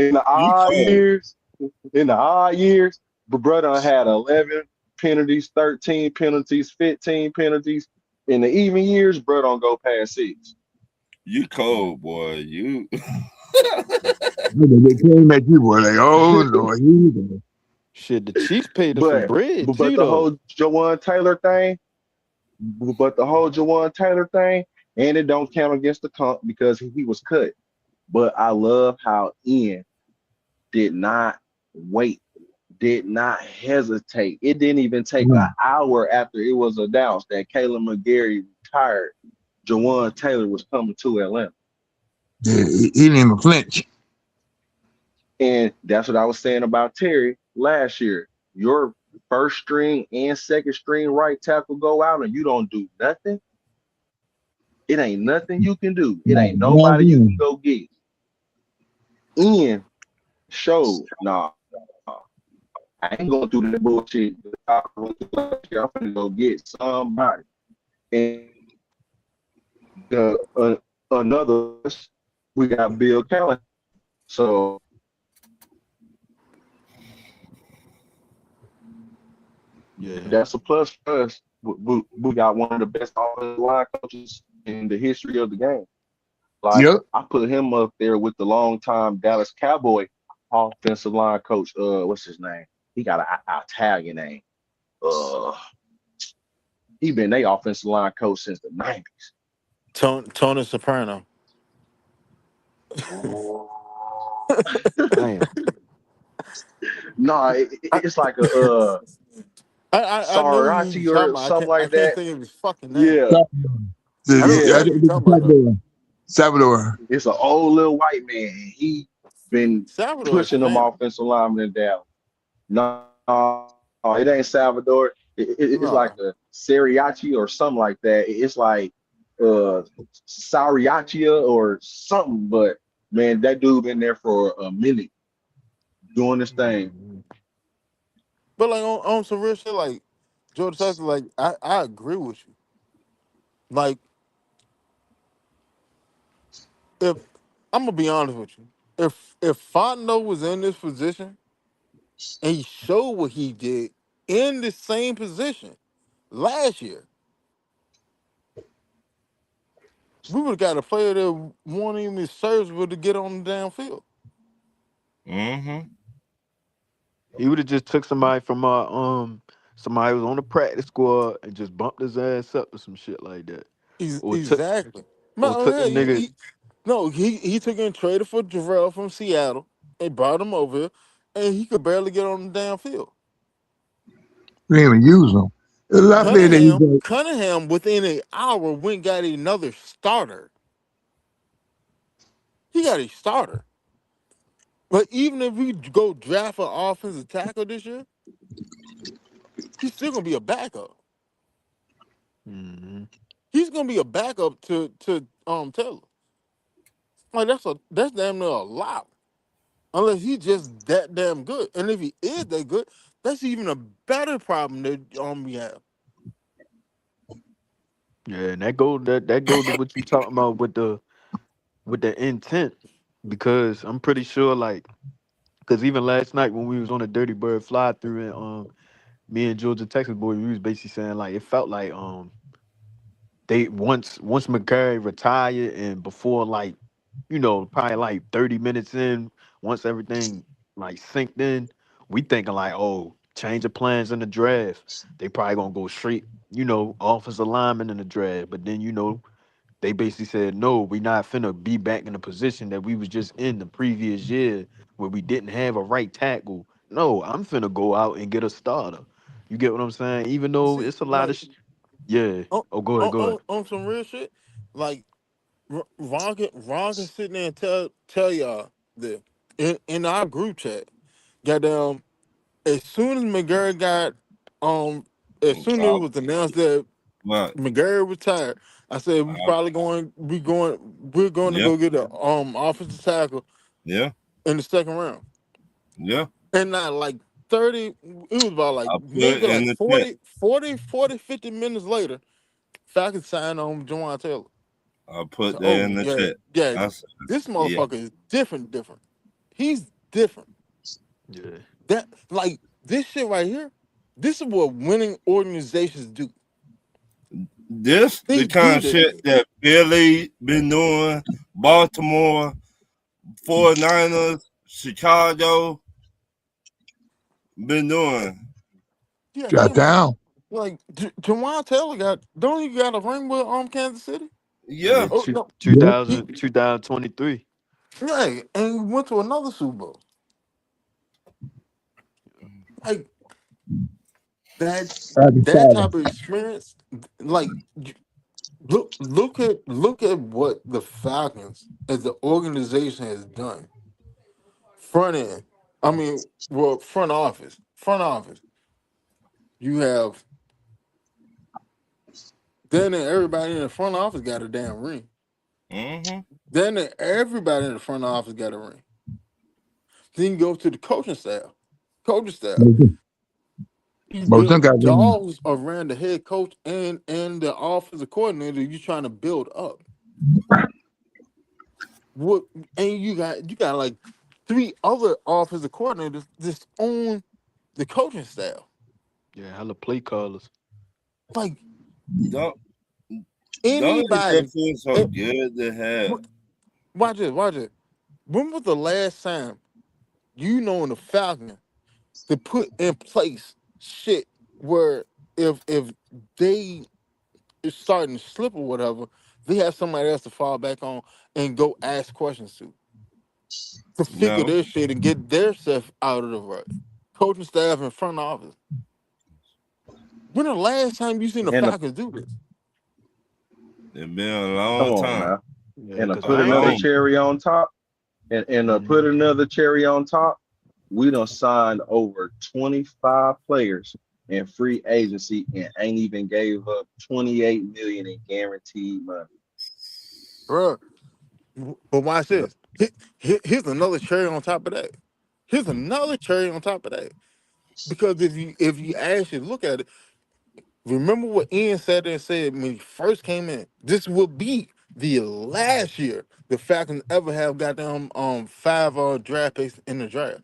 cold. In the odd years, brother had 11 penalties, 13 penalties, 15 penalties. In the even years, bro don't go past six. You cold, boy. You They came at you, boy. Like, oh Lord, here you go. Shit, the Chiefs paid us some but bread but too, the though. whole Jawan Taylor thing, but the whole Jawan Taylor thing, and it don't count against the comp because he was cut. But I love how Ian did not wait, did not hesitate. It didn't even take an No, hour after it was announced that Kayla McGarry retired. Jawan Taylor was coming to Atlanta. he didn't even flinch. And that's what I was saying about Terry last year. Your first string and second string right tackle go out and you don't do nothing. It ain't nothing you can do. It No, ain't not nobody you can again. go get. Ian showed, nah, I ain't going through that bullshit. I'm gonna go get somebody. And another, we got Bill Callahan. So Yeah. that's a plus for us. We got one of the best offensive line coaches in the history of the game. Like Yep. I put him up there with the longtime Dallas Cowboy offensive line coach. What's his name? He got an Italian name. Uh, he been their offensive line coach since the '90s. Tony Soprano. Damn. No, I, it's like a I know who Sarachi you're talking or about. something I like can't that. think of his fucking name. Yeah, Salvador. I know yeah. exactly what you're talking about though. Salvador. It's an old little white man. He been Salvador is pushing them Spanish. offensive linemen down. No, it ain't Salvador. It's like No. a Sariachi or something like that. It's like Sariachia or something. But man, that dude been there for a minute doing this thing. But like on some real shit, like George Texas, like I agree with you. Like if I'm gonna be honest with you, if Fontenot was in this position and he showed what he did in the same position last year, we would have got a player that won't even serviceable to get on the damn field. mm-hmm. He would have just took somebody from somebody who was on the practice squad and just bumped his ass up or some shit like that. Or took Exactly. or No, took a hell, nigga. no, he took and traded for Jarrell from Seattle and brought him over here, and he could barely get on the damn field. We didn't even use him. There's a lot of players that he got. Cunningham within an hour went and got another starter. He got a starter. But even if we go draft an offensive tackle this year, he's still gonna be a backup. Mhm. He's gonna be a backup to Taylor. Like that's damn near a lot. Unless he's just that damn good. And if he is that good, that's even a better problem that we have. Yeah, and that go to what you talking about with the intent, because I'm pretty sure, like, because even last night when we was on a Dirty Bird fly through, me and Georgia Texas boy, we was basically saying like it felt like they once McCurry retired and before like probably like 30 minutes in, once everything like synced in, we thinking like, oh, change of plans in the draft. They probably gonna go straight, offensive lineman in the draft. But then they basically said, no, we not finna be back in the position that we was just in the previous year where we didn't have a right tackle. No, I'm finna go out and get a starter. You get what I'm saying? Even though See, it's a lot of like yeah. on, Oh, go ahead, go ahead. on some real shit, like Ron can sit there and tell y'all that in our group chat, goddamn, as soon as McGurry got as soon as it was announced that Right. McGurry retired, I said we're going to Yeah. go get a offensive tackle Yeah. in the second round. Yeah. And not like 30, it was about like I put it maybe in like the chat. 50 minutes later, Falcons signed on Jawan Taylor. I put So, that oh in the yeah, chat. yeah, I said, this yeah. motherfucker is different. He's different. Yeah. That like this shit right here, this is what winning organizations do. This They the kind do of this shit shit. that Billy been doing, Baltimore, 49ers, Chicago been doing. Yeah, think Drop about it. down. Like Jawan Taylor don't he got a ring with Kansas City? Yeah, Yeah. Oh no, Yeah. 2023. yeah, and he went to another Super Bowl. Like that Roger that Sala. type of experience, like look at what the Falcons as the organization has done. Front end, I mean, well, front office. You have then everybody in the front office got a damn ring. Mm-hmm. Then everybody in the front office got a ring. Then you go to the coaching staff. Coaching staff. You Most of them build got rings. dolls around the head coach and the offensive coordinator you're trying to build up. What and you got like three other offensive coordinators just on the coaching staff. Yeah, hella play callers. Like Don't don't it anybody, just feel so eh, good to have? watch it. When was the last time in the Falcon to put in place shit where if they is starting to slip or whatever, they have somebody else to fall back on and go ask questions to figure No. their shit and get their stuff out of the rut. Coaching staff and front office. When the last time you seen the And Falcons do this? It's been a come long on time. now. Yeah, And to because A put I ain't another think. long. cherry on top, and to put Mhm. another cherry on top, we done signed over 25 players in free agency and ain't even gave up 28 million in guaranteed money. Bruh. But watch Yep. this. Here's another cherry on top of that. Here's another cherry on top of that. Because if you actually look at it, remember what Ian said and said when he first came in. This will be the last year the Falcons ever have got them five draft picks in the draft.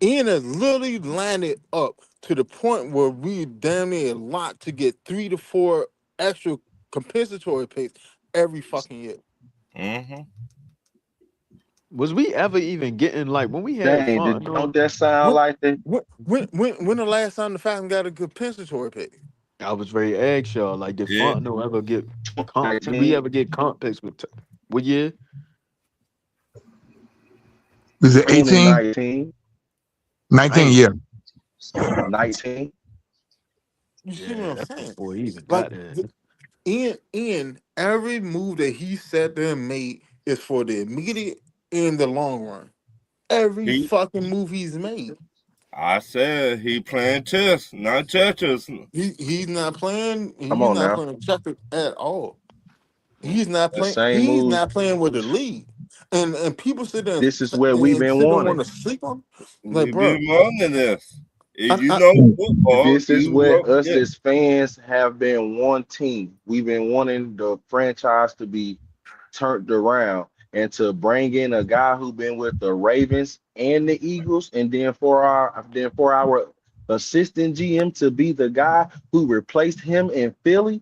Ian has literally lined it up to the point where we damn near locked to get 3 to 4 extra compensatory picks every fucking year. Mm-hmm. Was we ever even getting like when we had Dang, fun? don't that sound When like the when the last time the Falcons got a compensatory pick? I was very eggshell. Like, did Yeah. Fontenot ever get comp? Did we 2019? ever get comp picks with? What year? Was it 18? 2019, 19, Damn. yeah. 19. You see what Yeah, I'm that's saying? before he even Like got there. Ian, every move that he sat there and made is for the immediate and the long run. Every He fucking move he's made. I said he playing chess, not Tetris. He's not playing. Come He's on not now. playing checkers at all. He's not The playing. same He's move. not playing with the league. And people sit there This is what we've and been sit there and wanting. want to sleep on. Like, We bro, been running this. If you I know football, This is you what won't us forget. as fans have been wanting. We've been wanting the franchise to be turned around and to bring in a guy who been with the Ravens and the Eagles, and then for our assistant GM to be the guy who replaced him in Philly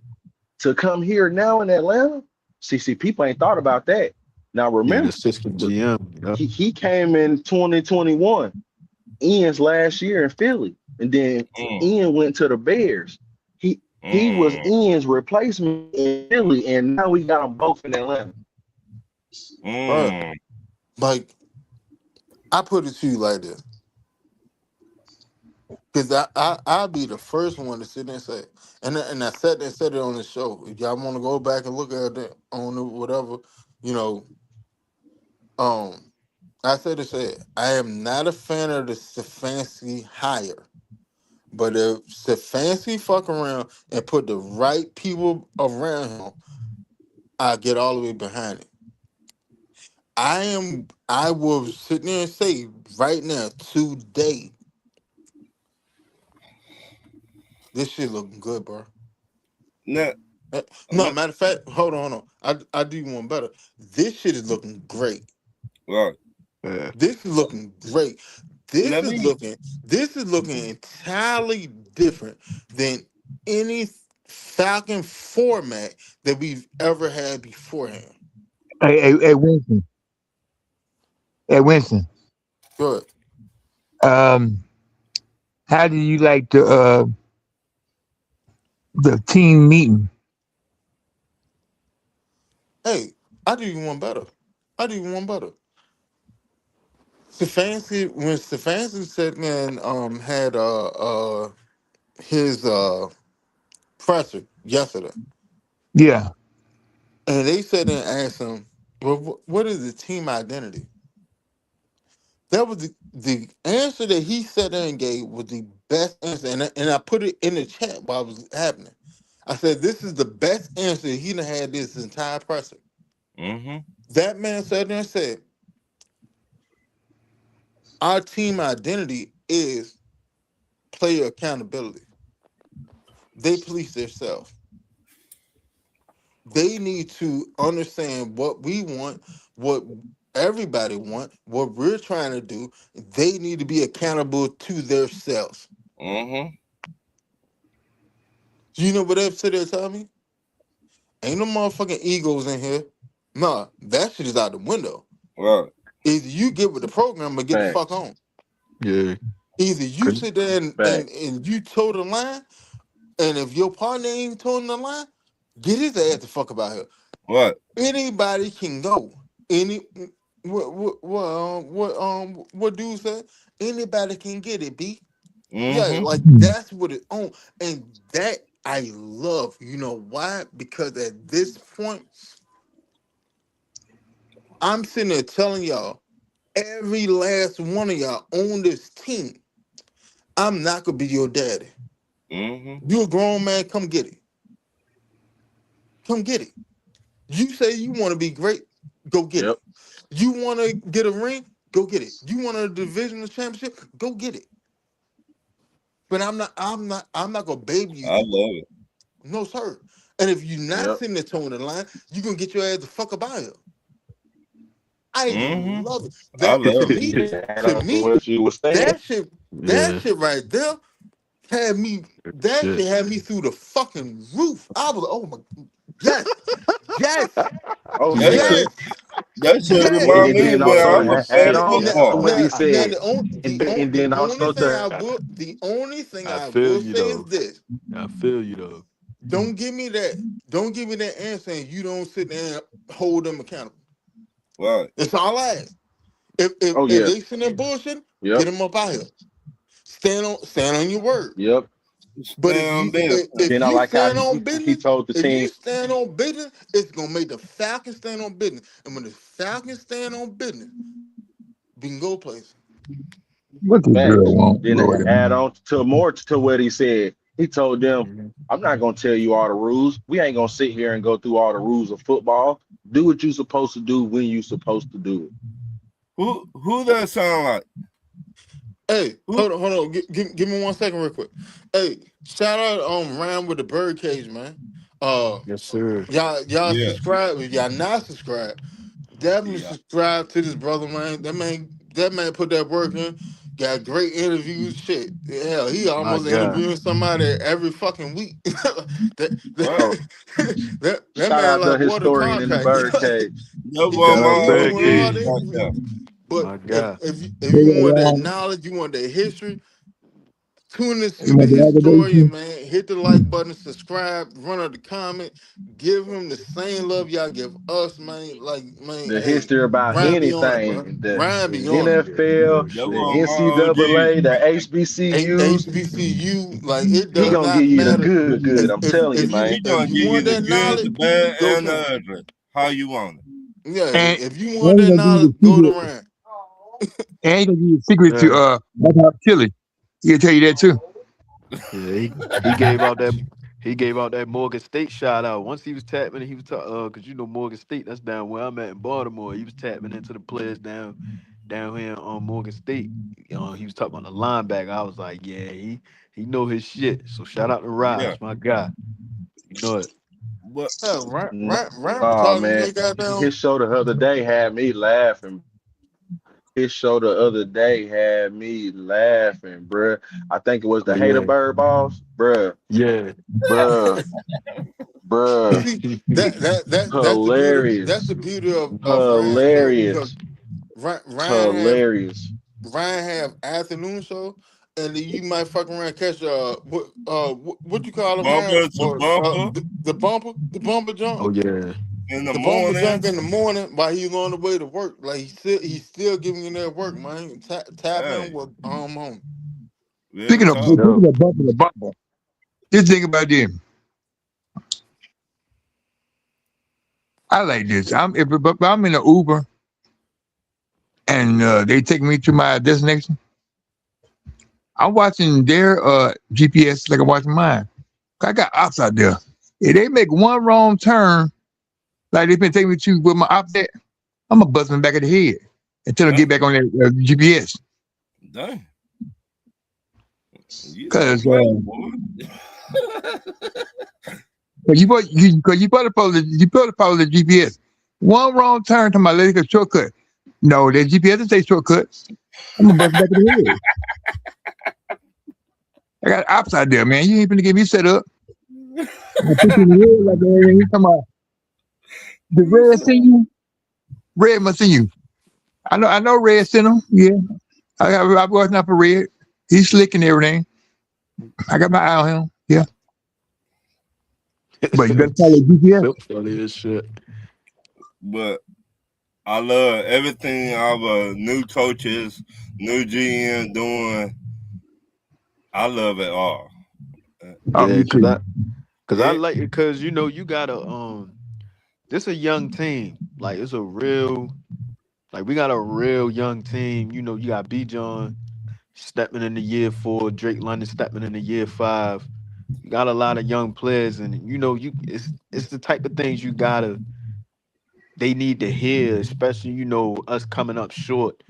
to come here now in Atlanta. See, people ain't thought about that. Now Yeah, the remember, assistant GM. Yep. he came in 2021, Ian's last year in Philly, and then Mm, Ian went to the Bears. He was mm, Ian's replacement in Philly, and now we got them both in Atlanta. Right. mm. Like, I put it to you like this. Because I'll be the first one to sit there and say, and I said and said it on the show. If y'all want to go back and look at it on the whatever, you know, um, I said it said I am not a fan of the Stefanski hire, but if Stefanski fuck around and put the right people around him, I get all the way behind it. I will sit there and say right now today, this shit looking good, bro. Now, No, let, matter of fact, hold on. I do one better. This shit is looking great. right. Yeah. This is looking great. Let me This is looking entirely different than any Falcon format that we've ever had beforehand. Hey, Winston. Hey, Winston. Good. Um, how do you like the team meeting? Hey, I do you one better. I do you one better. Stefanski when Stefanski sat there and had his presser yesterday. Yeah, And they said and asked him, well, what is the team identity? That was the answer that he said and gave was the best answer. And I put it in the chat while it was happening. I said, this is the best answer he done had this entire person. mm-hmm. That man said there and said, our team identity is player accountability. They police themselves. They need to understand what we want, what everybody want, what we're trying to do. They need to be accountable to themselves. Mm-hmm. You know what they said there tell me? Ain't no motherfucking egos in here. Nah, that shit is out the window. Right. Either you get with the program or get the fuck Facts, on. Yeah. Either you 'Cause- sit there facts. and you toe the line, and if your partner ain't toeing the line, get his ass the fuck about here. Right. Anybody can go. Any what dude said? Anybody can get it, B. Yeah, Mm-hmm. like hmm, that's what it on. And that I love. You know why? Because at this point, I'm sitting there telling y'all, every last one of y'all on this team, I'm not gonna be your daddy. Mm-hmm. You a grown man, come get it. Come get it. You say you want to be great, go get it. Yep, You want to get a ring, go get it. You want a divisional championship, go get it. But I'm not gonna baby you I through it. love it. No, sir. And if you're not yep. sitting there towing the line, you're gonna get your ass the fuck about here. I Mm-hmm. love it. I That love it. Add to on to me, what you were saying. that shit, that yeah. shit right there had me. That Shit. shit had me through the fucking roof. I was, oh my, yes, yes, Oh That yeah, should yes, that should yes. and, remind and me then when I also was add playing on Now, to football. what he now said, the and then only also thing to the only thing I I feel will you say is though. this: I feel you though. don't give me that. Don't give me that answer, and you don't sit there and hold them accountable. Right. That's all I ask. If yeah, they sitting there bullshit, get yep, them up out here. Stand on your word. yep. But Stay on if Then I you like how stand on he business, told the if you team, stand on business, it's gonna make the Falcons stand on business. And when the Falcons stand on business, we can go places. what the girl facts. want, Then Lord? add on to more to what he said. He told them, Mhm. "I'm not gonna tell you all the rules. We ain't gonna sit here and go through all the rules of football. Do what you supposed to do when you supposed to do it." who that sound like? Hey, Who hold on. Give me 1 second, real quick. Hey, shout out Ram with the birdcage, man. Uh, Yes, sir. y'all yeah. subscribe. If y'all not subscribed, definitely Yeah. subscribe to this brother, man. That man put that work in. got great interviews. Shit, hell, he My almost God. interviewing somebody every fucking week. Right. Oh, That shout man out the like water historian in the contract. birdcage. That He was doing Shout out he doing all Birdcage. the my right interviews. there. But My God. if you want that knowledge, you want that history, tune into the the historian, aggravation. man. Hit the like button, subscribe, run up the comment, give him the same love y'all give us, man. Like, man, The hey, history about Ryan be on it, bro. anything, Ryan the be on it. Yeah, NFL, real That the shit. was my OG. NCAA, the HBCUs. HBCU, like it He does gonna give not you the matter. good, good. I'm telling you, If man. He if gonna you give you want the that good, knowledge, the bad, go and to the him. ugly. How you want it? Yeah, And if you want and he that gonna give knowledge, you the go to secret. Ryan. And he gonna give you the secret to Yeah. White House chili. He'll tell you that too. Yeah, he gave out that Morgan State shout out. Once he was tapping, he was cause you know Morgan State, that's down where I'm at in Baltimore. He was tapping into the players down here on Morgan State. He was talking about the linebacker. I was like, yeah, he know his shit. So shout out to Yeah. Raj, my guy. You know it. But Yeah, Ryan be Oh talking man, that goddamn. his show the other day had me laughing. His show the other day had me laughing, bruh. I think it was Oh the Hater yeah. Bird Balls, bruh, Yeah. bruh, But bruh. see, that's the beauty. That's the Hilarious, beauty of Ryan show because hilarious, Ryan have hilarious. Ryan have afternoon show, and then you might fuck around and catch what you call them, Ryan? bumper to Or bumper the bumper jump. Oh yeah. in the The bumper morning. junk in the morning while he's on the way to work. Like he's still giving you that work, man. Tap Hey, in with on. real Speaking of talk. Yo. bumper, just think about this. I like this. But I'm in an Uber and they take me to my destination. I'm watching their GPS like I'm watching mine. I got ops out there. If they make one wrong turn, like they've been taking me to with my ops at, I'm gonna bust them back of the head until I get Dang, back on their GPS. dang. You don't Cause play, boy. cause you better follow the GPS. One wrong turn to my leg a shortcut. No, that GPS doesn't say shortcut. I'm gonna bust back of the head. I got ops out there, man. You ain't gonna get me set up. I put you in the red like that. He talking about the red seen you. Red must see you. I know Red sent him. Yeah. I'm watching out for Red. He's slick and everything. I got my eye on him. Yeah. But you better follow GPS. So funny as shit. But I love everything our new coaches, new GM doing. I love it all. Uh, Oh, Yeah, me cause too. I It, like it because you know you gotta this a young team. Like it's a real like we got a real young team. You know, you got B John stepping in the year 4, Drake London stepping in the year 5. You got a lot of young players and you know you it's the type of things you gotta they need to hear, especially, you know, us coming up short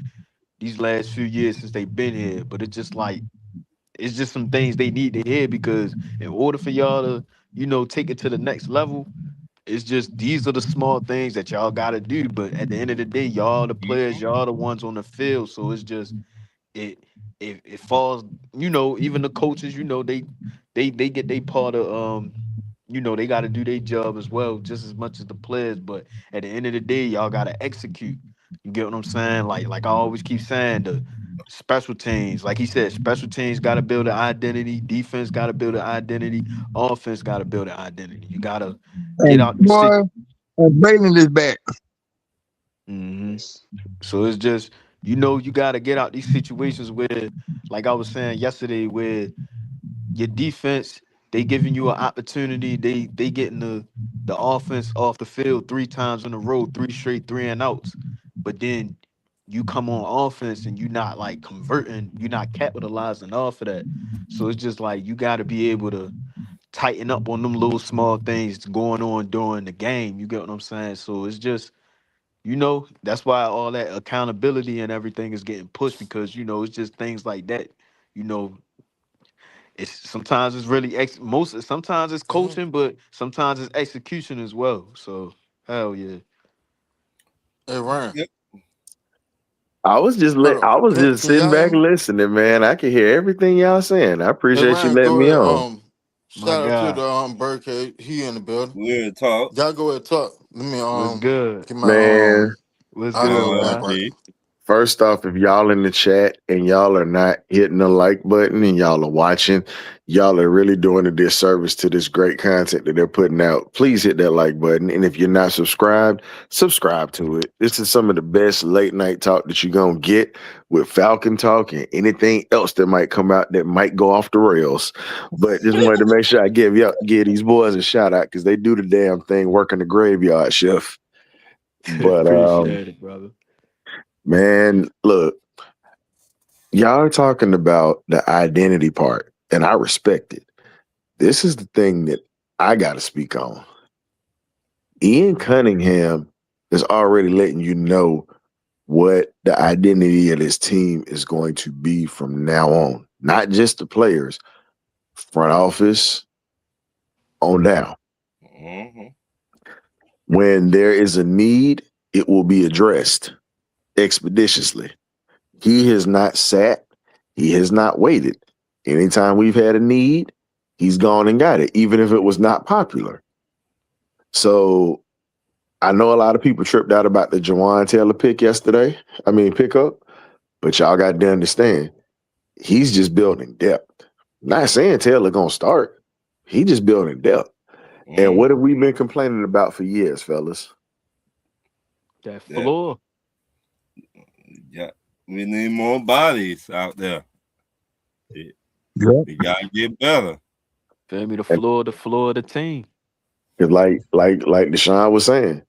these last few years since they've been here. But it's just like it's just some things they need to hear because in order for y'all to, you know, take it to the next level, it's just these are the small things that y'all gotta do. But at the end of the day, y'all the players, y'all the ones on the field. So it's just it it falls, you know, even the coaches, you know, they get their part of you know, they gotta do their job as well, just as much as the players. But at the end of the day, y'all gotta execute. You get what I'm saying? Like I always keep saying, the special teams, like he said, special teams gotta build an identity, defense gotta build an identity, offense gotta build an identity. You gotta get And out the boy, shit. and Braylon is back. hmm So it's just, you know, you got to get out these situations where, like I was saying yesterday, where your defense, they giving you an opportunity, they getting the offense off the field 3 times in a row, 3 straight 3-and-outs, but then you come on offense and you're not like converting, you're not capitalizing off of that. So it's just like you got to be able to tighten up on them little small things going on during the game. You get what I'm saying? So it's just, you know, that's why all that accountability and everything is getting pushed because, you know, it's just things like that. You know, it's sometimes it's really sometimes it's Mhm. coaching, but sometimes it's execution as well. So hell yeah. Hey Ryan, yep. Hold on. I was just Can sitting y'all hear back me? listening, man. I can hear everything y'all saying. I Hey appreciate you Ryan, letting go me ahead. on. My Shout out to God, the Birdcage. He in the building. We'll talk. Y'all go ahead talk. Let me what's good? get my Man, What's audio good, mic man? right. LG. first off, if y'all in the chat and y'all are not hitting the like button and y'all are watching, y'all are really doing a disservice to this great content that they're putting out. Please hit that like button. And if you're not subscribed, subscribe to it. This is some of the best late night talk that you're going to get with Falcon Talk and anything else that might come out that might go off the rails. But just wanted to make sure I give these boys a shout out because they do the damn thing working the graveyard shift. But Appreciate it, brother. man, look, y'all are talking about the identity part, and I respect it. This is the thing that I got to speak on. Ian Cunningham is already letting you know what the identity of this team is going to be from now on. Not just the players, front office on down. Mm-hmm. When there is a need, it will be addressed expeditiously. He has not sat, he has not waited. Anytime we've had a need, he's gone and got it, even if it was not popular. So I know a lot of people tripped out about the Jawan Taylor pickup, but y'all got to understand, he's just building depth. Not saying Taylor gonna start. He just building depth. And what have Mm-hmm. we been complaining about for years, fellas? That That floor. yeah, we need more bodies out there. It, Yep. we gotta get better. Feel me? And The floor of the team. 'cause like Deshaun was saying,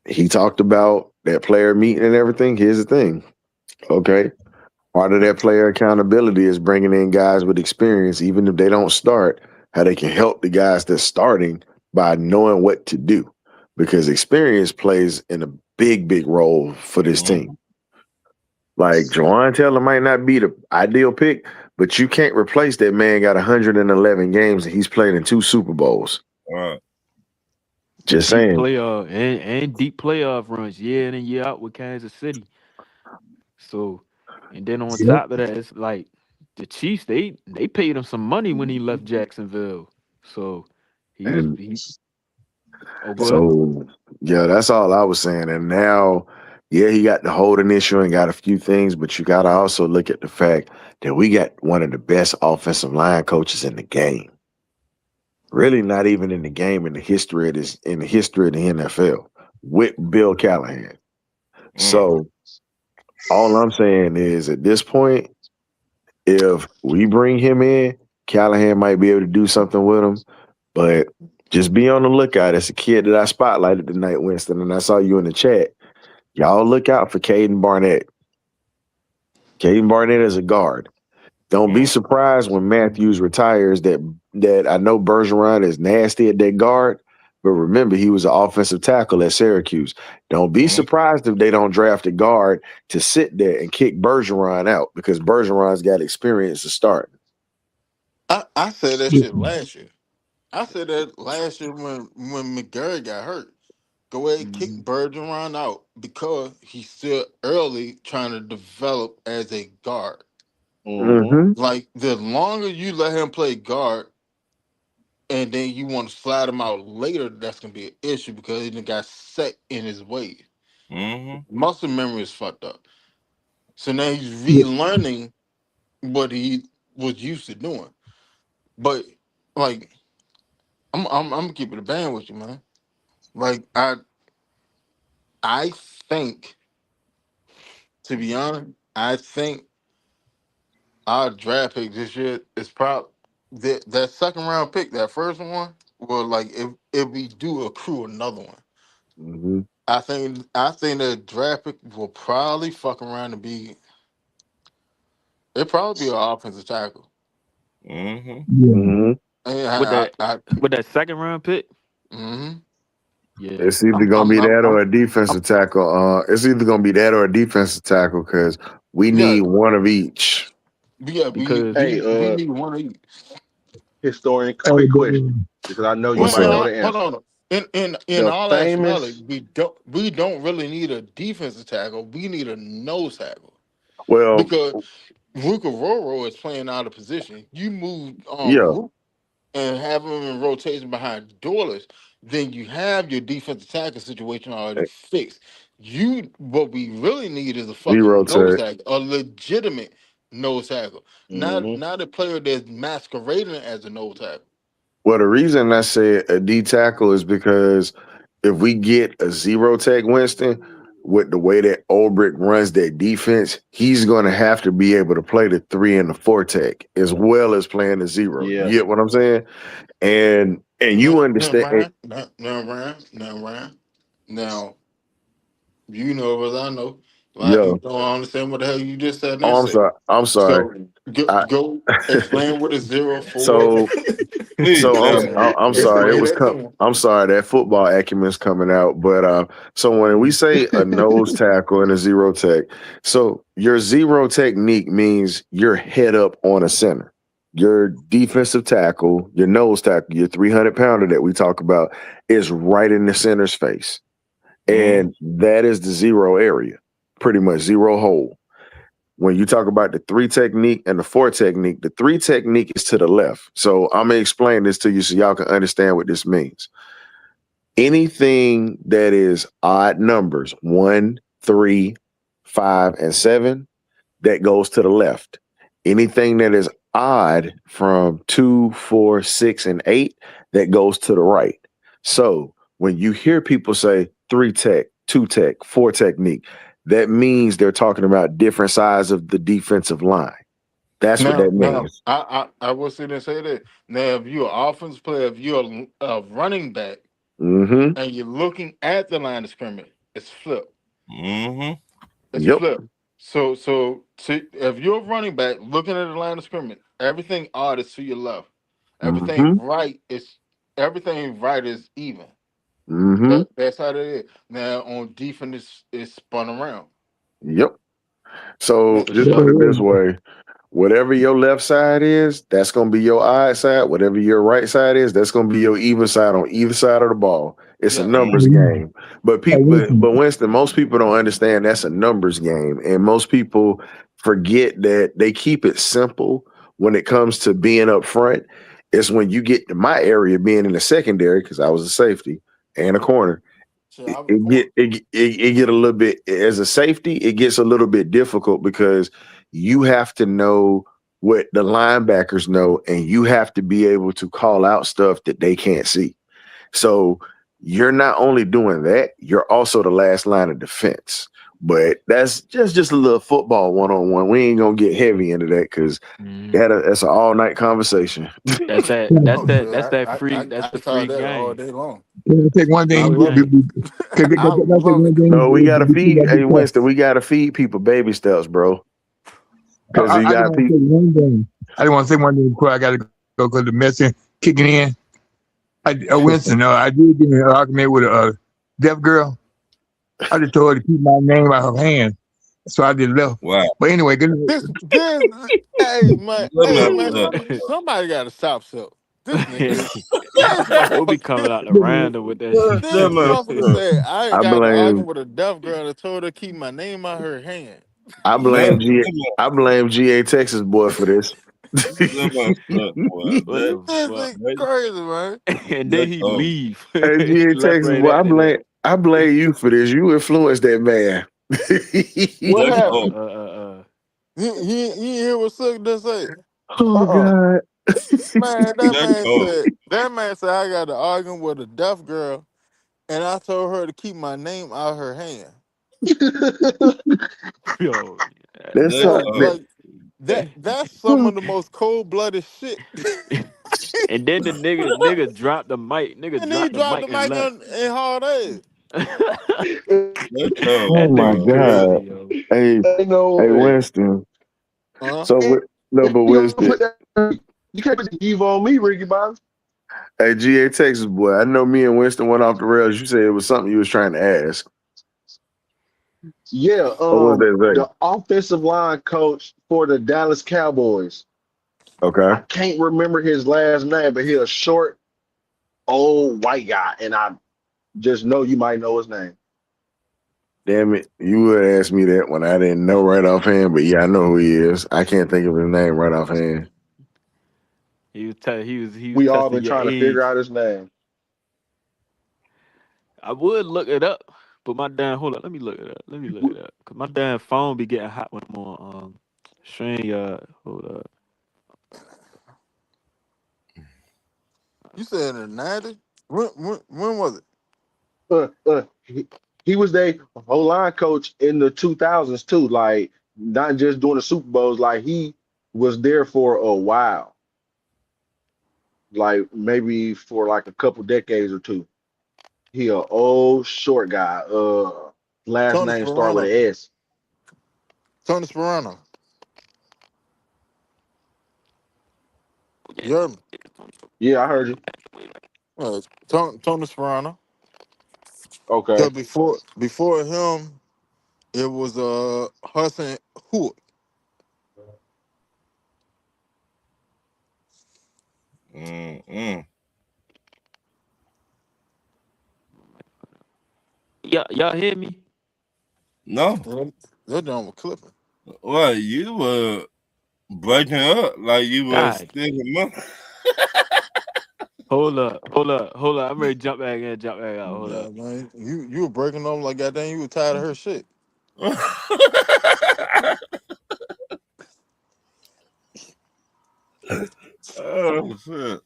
he talked about that player meeting and everything. Here's the thing, okay? Part of that player accountability is bringing in guys with experience, even if they don't start, how they can help the guys that's starting by knowing what to do. Because experience plays in a big role for this team. Mm-hmm. Like Jawan Taylor might not be the ideal pick, but you can't replace that man got 111 games and he's played in two Super Bowls. All right. Just Deep saying. playoff and deep playoff runs year in and year out with Kansas City. So, and then on Yep. top of that, it's like the Chiefs. They paid him some money when he left Jacksonville. So And he. Oh, go ahead. so, yeah, that's all I was saying. And now, yeah, he got the holding issue and got a few things, but you got to also look at the fact that we got one of the best offensive line coaches in the game. Really, not even in the game in the history of the NFL with Bill Callahan. Mm. So all I'm saying is, at this point, if we bring him in, Callahan might be able to do something with him. But just be on the lookout. It's a kid that I spotlighted tonight, Winston, and I saw you in the chat. Y'all look out for Caden Barnett. Caden Barnett is a guard. Don't be Mm. surprised when Matthews retires that I know Bergeron is nasty at that guard, but remember he was an offensive tackle at Syracuse. Don't be Mm. surprised if they don't draft a guard to sit there and kick Bergeron out because Bergeron's got experience to start. I said that shit last year. I said that last year when McGurry got hurt. Go ahead, kick Mhm. Bergeron out because he's still early trying to develop as a guard. Mm-hmm. Mm-hmm. Like the longer you let him play guard, and then you want to slide him out later, that's gonna be an issue because he done got set in his way. Mm-hmm. Muscle memory is fucked up. So now he's Yeah. relearning what he was used to doing. But like I'm gonna keep it a band with you, man. Like I think, to be honest, I think our draft pick this year is probably that second round pick, that first one. Well, like if we do accrue another one, Mm-hmm. I think the draft pick will probably fuck around and be it probably be an offensive tackle. Mm-hmm. Yeah. Mm-hmm. And With that second round pick. mm-hmm. Yeah. It's either gonna be that or a defensive tackle. It's either gonna be that or a defensive tackle because we Yeah, need one of each. yeah, Because Hey, we need one of each. historian, Hey, quick question, man. because I know you Wait, What's might know up? the hold answer. on. In The all actuality, famous, we don't really need a defensive tackle. We need a nose tackle Well, because Ruka Roro is playing out of position. You move yeah, Rook and have him in rotation behind Doyless, then you have your defensive tackle situation already fixed. What we really need is a zero fucking nose tech. tackle, a legitimate nose tackle, not hmm not a player that's masquerading as a nose tackle. Well, the reason I said a D tackle is because if we get a zero tech Winston, with the way that Ulbrich runs that defense, he's going to have to be able to play the three and the four tech as well as playing the zero. You yeah, get what I'm saying? And Now, you now, understand. Ryan, Ryan. Now, you know as I know. A lot of Yeah. people don't understand what the hell you just said there. Oh, I'm Say sorry. I'm sorry. so. Go, I, go explain what a 0-4. so Please, So I'm God. I'm I'm sorry. It Explain was that to him. I'm sorry that football acumen's coming out. But so when we say a nose tackle and a zero tech, so your zero technique means you're head up on a center. Your defensive tackle, your nose tackle, your 300-pounder that we talk about is right in the center's face, Mhm. and that is the zero area, pretty much zero hole. When you talk about the three technique and the four technique, the three technique is to the left. So I'm gonna explain this to you so y'all can understand what this means. Anything that is odd numbers, 1, 3, 5, and 7, that goes to the left. Anything that is odd from 2, 4, 6, and 8, that goes to the right. So when you hear people say three tech, two tech, four technique, that means they're talking about different sides of the defensive line. That's what that Now, means. I will sit and say that. Now, if you're an offense player, if you're a running back, Mm-hmm. and you're looking at the line of scrimmage, it's flipped. Mm-hmm. It's Yep. flipped. So if you're a running back looking at the line of scrimmage, everything odd is to your left. Mm-hmm. Everything right is even. Mm-hmm. That's how it is. Now on defense, it's spun around. Yep. So For just Yeah, put sure. it this yeah. way. Whatever your left side is, that's going to be your odd side. Whatever your right side is, that's going to be your even side on either side of the ball. It's a Yeah. numbers Hey, game. But people, listen. but Winston, most people don't understand that's a numbers game, and most people forget that they keep it simple when it comes to being up front. It's when you get to my area, being in the secondary, because I was a safety and a corner. So I It, was a it corner. get it get a little bit as a safety. It gets a little bit difficult because you have to know what the linebackers know, and you have to be able to call out stuff that they can't see. So you're not only doing that, you're also the last line of defense. But that's just a little football 1-on-1. We ain't gonna get heavy into that because Mhm. that's an all night conversation. That's that. Can That's Oh that. shit! That's that free. I That's the saw free that all game. day long. I take one I Free thing? love it. game. Can I I take love one it. No, we gotta feed. Hey thing? Winston, we gotta feed people baby steps, bro. Because you I just got want to people. say one thing. I just want to say one thing before I got to go because the message kicking in. Winston, I did get in an argument with a deaf girl. I just told her to keep my name out of her hands, so I just left. Wow. But anyway, good night. This, You're messed up. somebody got to stop. So this nigga, this We'll be motherfucker, coming out the random with that shit. You're this messed motherfucker up. said I ain't I got to argue blame with a deaf girl that told her to keep my name out her hand. I That, blame G I blame GA Texas boy for this. you're messed up, boy. What the This fuck? thing crazy, man. And then That's he over. leave. Hey, He GA left Texas right boy, after that. I blame you for this. You influenced that man. What That's Uh, happened? over. uh, uh, He hear what Suck just say. Oh God. Man, That's over. that man said I got to argue with a deaf girl, and I told her to keep my name out her hand. yo, That's That's Like, something over. that like that's some of the most cold blooded shit. and then the nigga dropped the mic. Nigga And he dropped the dropped mic the and mic left. on in hard ass. That's over, oh That my nigga boy. crazy, God. yo. Hey, Ain't no hey way. Winston. Huh? So And no, but you don't Winston. put that. You can't put the Eve on me, Ricky Bobby. Hey, GA Texas boy. I know me and Winston went off the rails. You said it was something you was trying to ask. Yeah, What was that the offensive line coach for the Dallas Cowboys. say? Okay. I can't remember his last name, but he's a short, old white guy, and Just know you might know his name. Damn it, you would ask me that when I didn't know right offhand, but yeah, I know who he is. I can't think of his name right offhand. He was We all testing been your trying to figure age. out his name. I would look it up, but my damn hold up. Let me look it up. Let me look W- it up. Cause my damn phone be getting hot when I'm on StreamYard. Hold up. You said in the 90s? When was it? he was their whole line coach in the 2000s too. Like not just doing the Super Bowls. Like he was there for a while. Like maybe for like a couple decades or two. He a old short guy. Last Tony name start with an Sperano. S. Tony Sperano. Yeah, You heard me? Yeah, I heard you. Tony Sperano. Okay. Cause before him, it was Hudson Hood. Mm-mm. y'all hear me? No. That done was clipping. Well, you were breaking up like you were God, still a month. hold up. I'm ready to jump back in, jump back out. Hold Yeah, up. man. You were breaking up like goddamn. You were tired of her shit. Oh shit.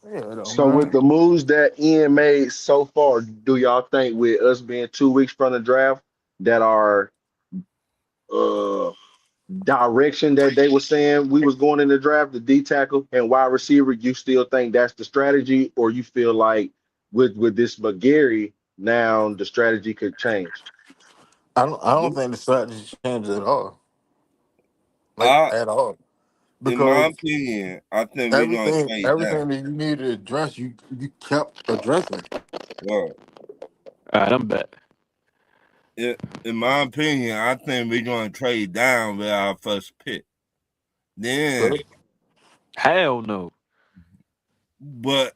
Yeah, though, So with man. the moves that Ian made so far, do y'all think with us being 2 weeks from the draft that our uh direction that they were saying we was going in the draft, the D tackle and wide receiver, you still think that's the strategy, or you feel like with this McGarry now the strategy could change? I don't think the strategy changed at all. Like I, at all. in my Because opinion, I think we're gonna everything trade down. everything that you needed to address, you kept addressing. Well, All right, I'm back. it, in my opinion, I think we're gonna trade down with our first pick. Then, Good. Hell no. but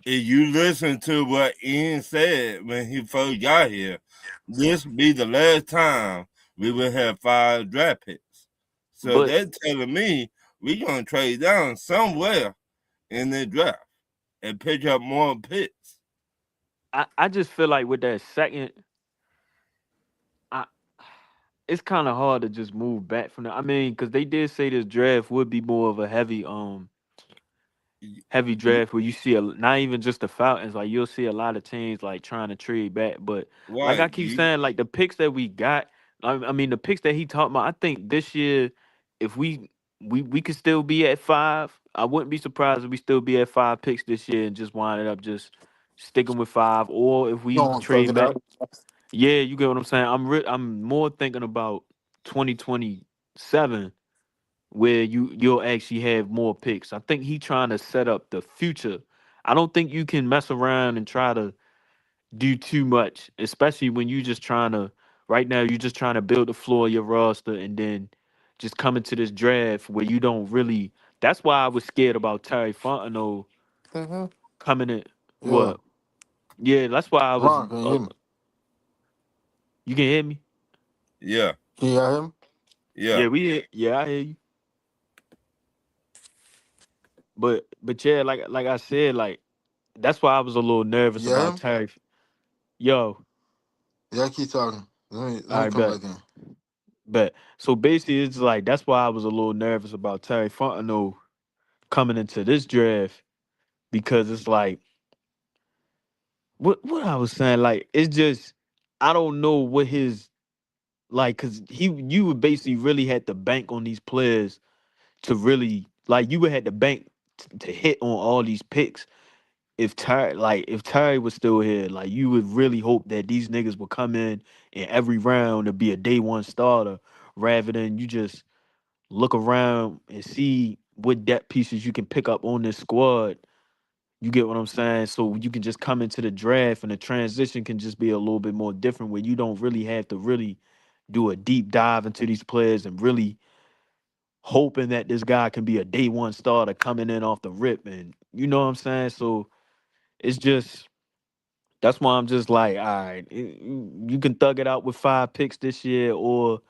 if you listen to what Ian said when he first got here, this be the last time we will have 5 draft picks. So But they're telling me we're gonna trade down somewhere in the draft and pick up more picks. I just feel like with that second, I it's kind of hard to just move back from that. I mean, because they did say this draft would be more of a heavy draft where you see not even just the Falcons, like you'll see a lot of teams like trying to trade back. But like I Right. keep saying, like the picks that we got, I mean the picks that he talked about, I think this year, if we could still be at 5, I wouldn't be surprised if we still be at 5 picks this year and just wind it up just sticking with 5, or if You we gonna suck trade it back. out. Yeah, you get what I'm saying. I'm more thinking about 2027 where you'll actually have more picks. I think he trying to set up the future. I don't think you can mess around and try to do too much, especially when you just trying to right now you're just trying to build the floor of your roster and then just come into this draft where you don't really that's why I was scared about Terry Fontenot Mhm. coming in. Yeah. What? Yeah, that's why I was Ron, can you hear me? you can hear me? Yeah. Can you hear him? Yeah. Yeah, yeah, I hear you. But yeah, like I said, like that's why I was a little nervous You hear about him? Terry. Yo, Yeah, keep talking. Let me I come bet. back in. But so basically, it's like that's why I was a little nervous about Terry Fontenot coming into this draft because it's like what I was saying. Like it's just I don't know what his like because you would basically really had to bank on these players to really like you would have to bank to hit on all these picks. If Terry was still here, like you would really hope that these niggas would come in every round to be a day one starter rather than you just look around and see what depth pieces you can pick up on this squad. You get what I'm saying? So you can just come into the draft and the transition can just be a little bit more different where you don't really have to really do a deep dive into these players and really hoping that this guy can be a day one starter coming in off the rip and you know what I'm saying? So it's just That's why I'm just like, all right, you can thug it out with 5 picks this year, or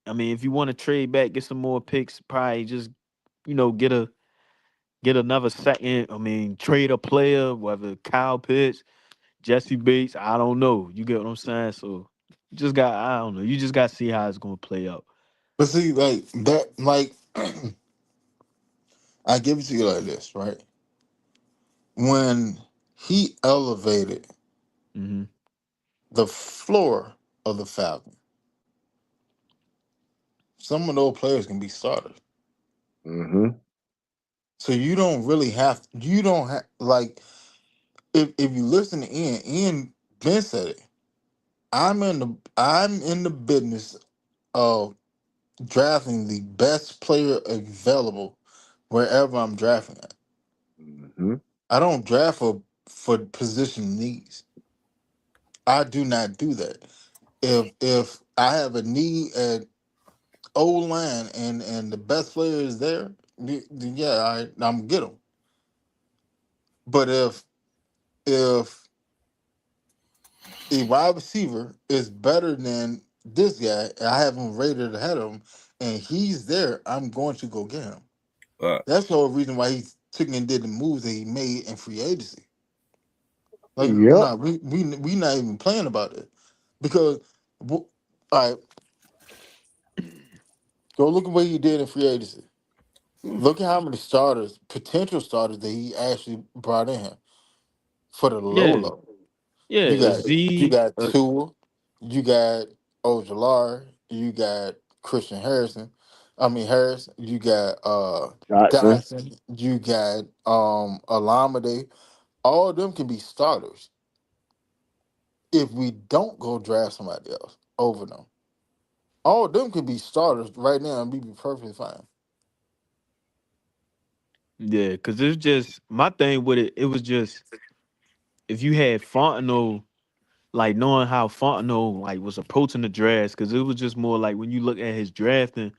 I mean, if you want to trade back, get some more picks, probably just get another second. I mean, trade a player, whether Kyle Pitts, Jesse Bates, I don't know. You get what I'm saying? So you just got, I don't know. You just got to see how it's gonna play out. But see, like that, like I give it to you like this, right? When he elevated Hmm. the floor of the Falcon, some of those players can be starters. Mm-hmm. So you don't have like if you listen to Ian Ben said it. I'm in the business of drafting the best player available wherever I'm drafting at. Mm-hmm. I don't draft for position needs. I do not do that. If I have a need at O line and the best player is there, then yeah, I'm get them. But if a wide receiver is better than this guy, and I have him rated ahead of him, and he's there, I'm going to go get him. Right. That's the whole reason why he took and did the moves that he made in free agency. Like, Yep. nah, we not even playing about it because, all right, go look at what he did in free agency. Look at how many starters, potential starters, that he actually brought in here for the low Yeah, low. yeah. You A got you Z, got Tua, you got Ojalar, you got Christian Harrison. I mean Harris. You got Johnson. Dotson. You got Alameda. All of them can be starters if we don't go draft somebody else over them. All of them can be starters right now and we be perfectly fine. yeah. Because it's just my thing with it. It was just if you had Fontenot, like knowing how Fontenot like was approaching the draft, because it was just more like when you look at his drafting,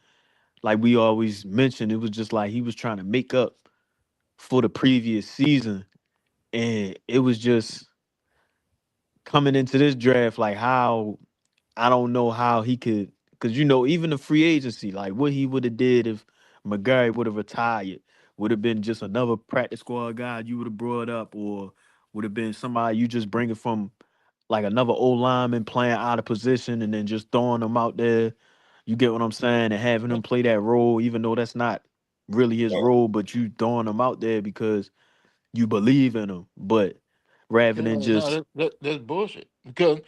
like we always mentioned, it was just like he was trying to make up for the previous season, and it was just coming into this draft like how I don't know how he could, because even the free agency, like what he would have did if McGarry would have retired, would have been just another practice squad guy you would have brought up, or would have been somebody you just bring it from like another old lineman playing out of position and then just throwing them out there. You get what I'm saying, and having him play that role, even though that's not really his Right. role, but you throwing him out there because you believe in him. But rather than Yeah, no, just that's bullshit. Because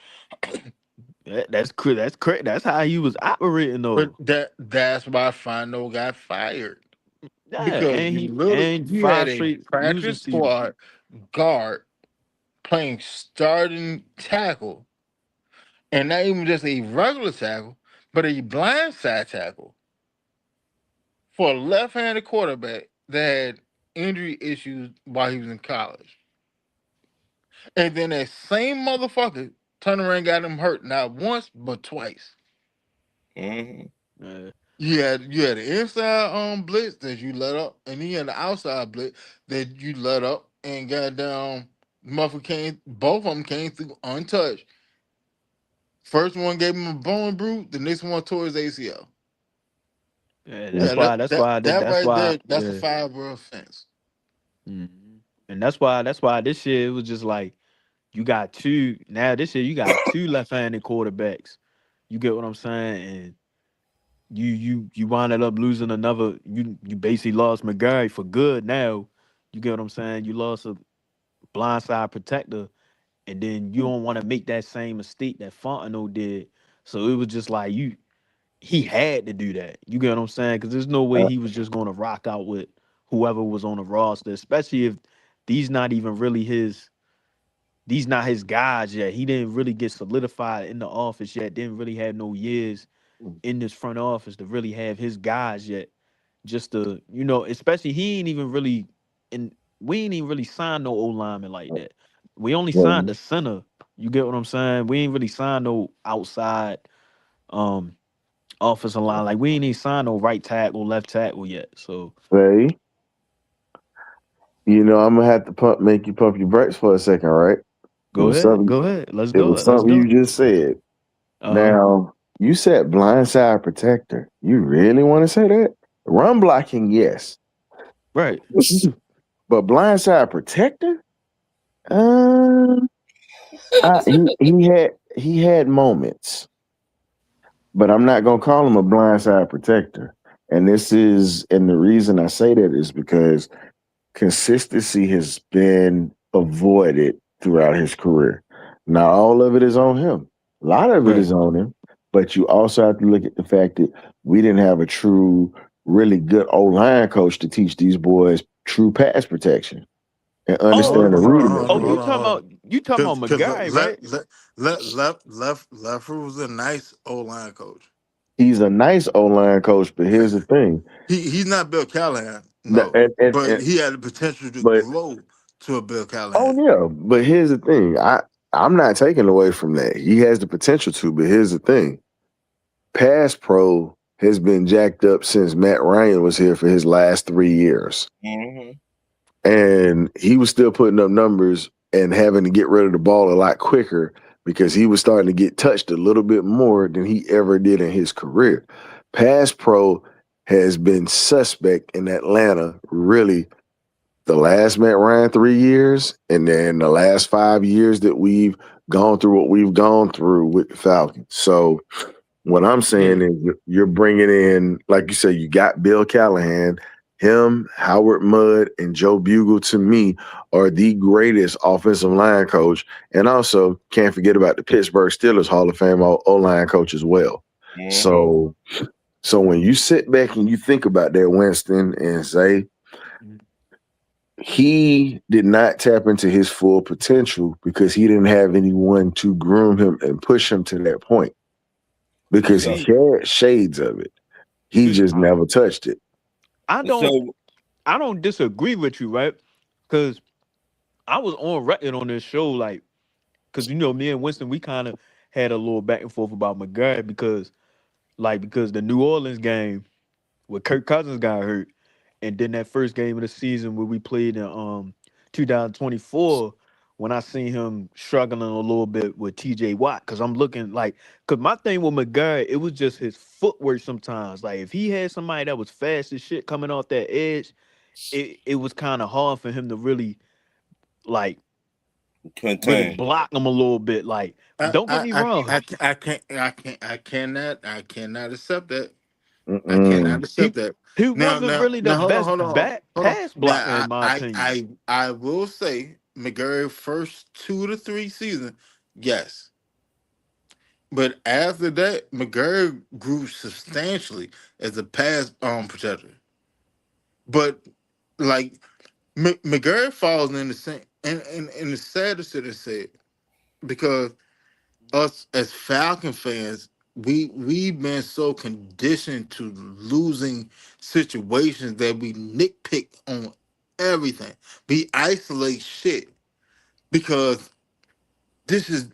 that's how he was operating but though. that's why Fano got fired. Yeah, Because and you he literally and you had five a straight losing practice seasons. squad guard playing starting tackle, and not even just a regular tackle, but a blind side tackle for a left-handed quarterback that had injury issues while he was in college. And then that same motherfucker turned around and got him hurt not once but twice. Mm-hmm. Uh, You had the inside blitz that you let up, and then you had the outside blitz that you let up, and goddamn motherfucker came. Both of them came through untouched. First one gave him a bone bruise. The next one tore his ACL. yeah, Yeah, that's why. That's why. that That's right why. there. That's a Yeah. 5 world offense. Mhm. And that's why. That's why this year it was just like you got two. Now this year you got two left-handed quarterbacks. You get what I'm saying? And you winded up losing another. You basically lost McGarry for good. Now you get what I'm saying? You lost a blindside protector, and then you don't want to make that same mistake that Fontenot did. So it was just like he had to do that. You get what I'm saying? Because there's no way Uh, he was just going to rock out with whoever was on the roster, especially if these not even really his. These not his guys yet. He didn't really get solidified in the office yet. Didn't really have no years in this front office to really have his guys yet. Just to, especially he ain't even really and we ain't even really signed no old lineman like that. We only signed the well, center. You get what I'm saying? We ain't really signed no outside um offensive line. Like we ain't even signed no right tackle, left tackle yet. So say, I'm gonna have to make you pump your brakes for a second, right? It Go was ahead. something. Go ahead. Let's It go. was Let's something go. you just said. Uh-huh. Now you said blindside protector. You really want to say that? Run blocking, yes, Right. but blindside protector. Um, he had moments, but I'm not gonna call him a blindside protector. And the reason I say that is because consistency has been avoided throughout his career. Not all of it is on him. A lot of it Right. is on him, but you also have to look at the fact that we didn't have a true, really good O line coach to teach these boys true pass protection and Oh, understand the reading oh, methods. you talking about Because McGuy, right? Leffler was a nice O line coach. He's a nice O line coach, but here's the thing. He's not Bill Callahan, The- no, and, and, but and, he had the potential to but grow to a Bill oh Callahan. yeah, but here's the thing. I'm not taking away from that. He has the potential to, but here's the thing. Pass pro has been jacked up since Matt Ryan was here for his last 3 years. Mm-hmm. And he was still putting up numbers and having to get rid of the ball a lot quicker because he was starting to get touched a little bit more than he ever did in his career. Pass pro has been suspect in Atlanta, really, the last Matt Ryan 3 years, and then the last 5 years that we've gone through what we've gone through with the Falcons. So what I'm saying Yeah. is you're bringing in, like you said, you got Bill Callahan, him, Howard Mudd, and Joe Bugle to me are the greatest offensive line coach. And also can't forget about the Pittsburgh Steelers Hall of Fame O-line coach as well. Mm-hmm. So when you sit back and you think about that, Winston, and say he did not tap into his full potential because he didn't have anyone to groom him and push him to that point because he So, See, had shades of it. He see, just never touched it. I don't so I don't disagree with you, right? Because I was on record on this show, like, because me and Winston, we kind of had a little back and forth about McGuire because the New Orleans game where Kirk Cousins got hurt, and then that first game of the season where we played in 2024, when I seen him struggling a little bit with TJ Watt, because I'm looking like, because my thing with McGuire, it was just his footwork sometimes. Like if he had somebody that was fast as shit coming off that edge, it was kind of hard for him to like really contain. block him a little bit. Like, don't get me wrong, I cannot accept that. I cannot Mm-mm. accept that. he wasn't really the Hold on, best hold on, back hold on. pass blocker in Now, my opinion. I will say McGurry first 2 to 3 seasons, yes, but after that, McGurry grew substantially as a pass protector. But like McGurry falls in the same, and it's sad to sit and say it because us as Falcon fans, we've been so conditioned to losing situations that we nitpick on everything. We isolate shit because this is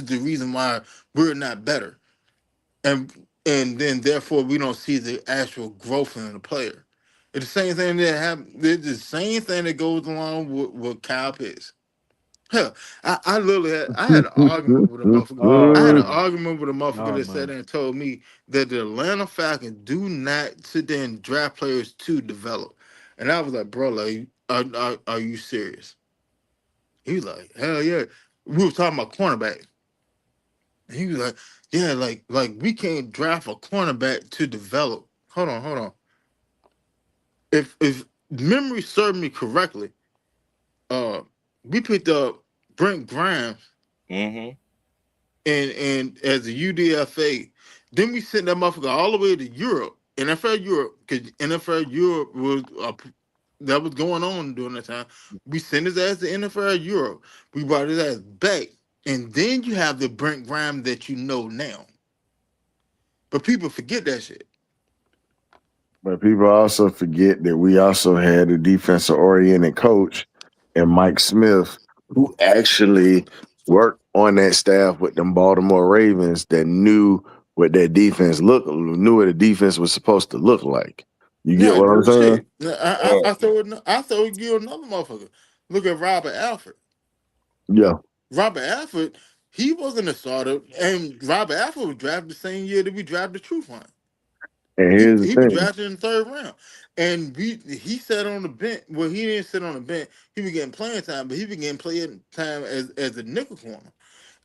the reason why we're not better. And then therefore we don't see the actual growth in the player. It's the same thing that happened. It's the same thing that goes along with Kyle Pitts. Hell, I literally had an argument with a motherfucker. Oh I had an man. argument with a motherfucker Oh that sat man. there and told me that the Atlanta Falcons do not sit there and draft players to develop. And I was like, bro, like, are you serious? He was like, hell yeah. We were talking about cornerback. And he was like, yeah, like we can't draft a cornerback to develop. Hold on. If memory served me correctly, uh, we picked up Brent Grimes Mm-hmm. and as a UDFA, then we sent that motherfucker all the way to Europe, NFL Europe, because NFL Europe was that was going on during that time. We sent his ass to NFL Europe. We brought his ass back, and then you have the Brent Grime that you know now. But people forget that shit. But people also forget that we also had a defensive oriented coach and Mike Smith, who actually worked on that staff with them Baltimore Ravens that knew what that defense knew what the defense was supposed to look like. You get Yeah, what I'm real saying? shit. I throw you another motherfucker. Look at Robert Alford. Yeah. Robert Alford, he wasn't a starter, and Robert Alford was drafted the same year that we drafted Trufant. And He here's the he was thing. drafted in the third round, and he sat on the bench. Well, he didn't sit on the bench. He was getting playing time, but he began playing time as a nickel corner,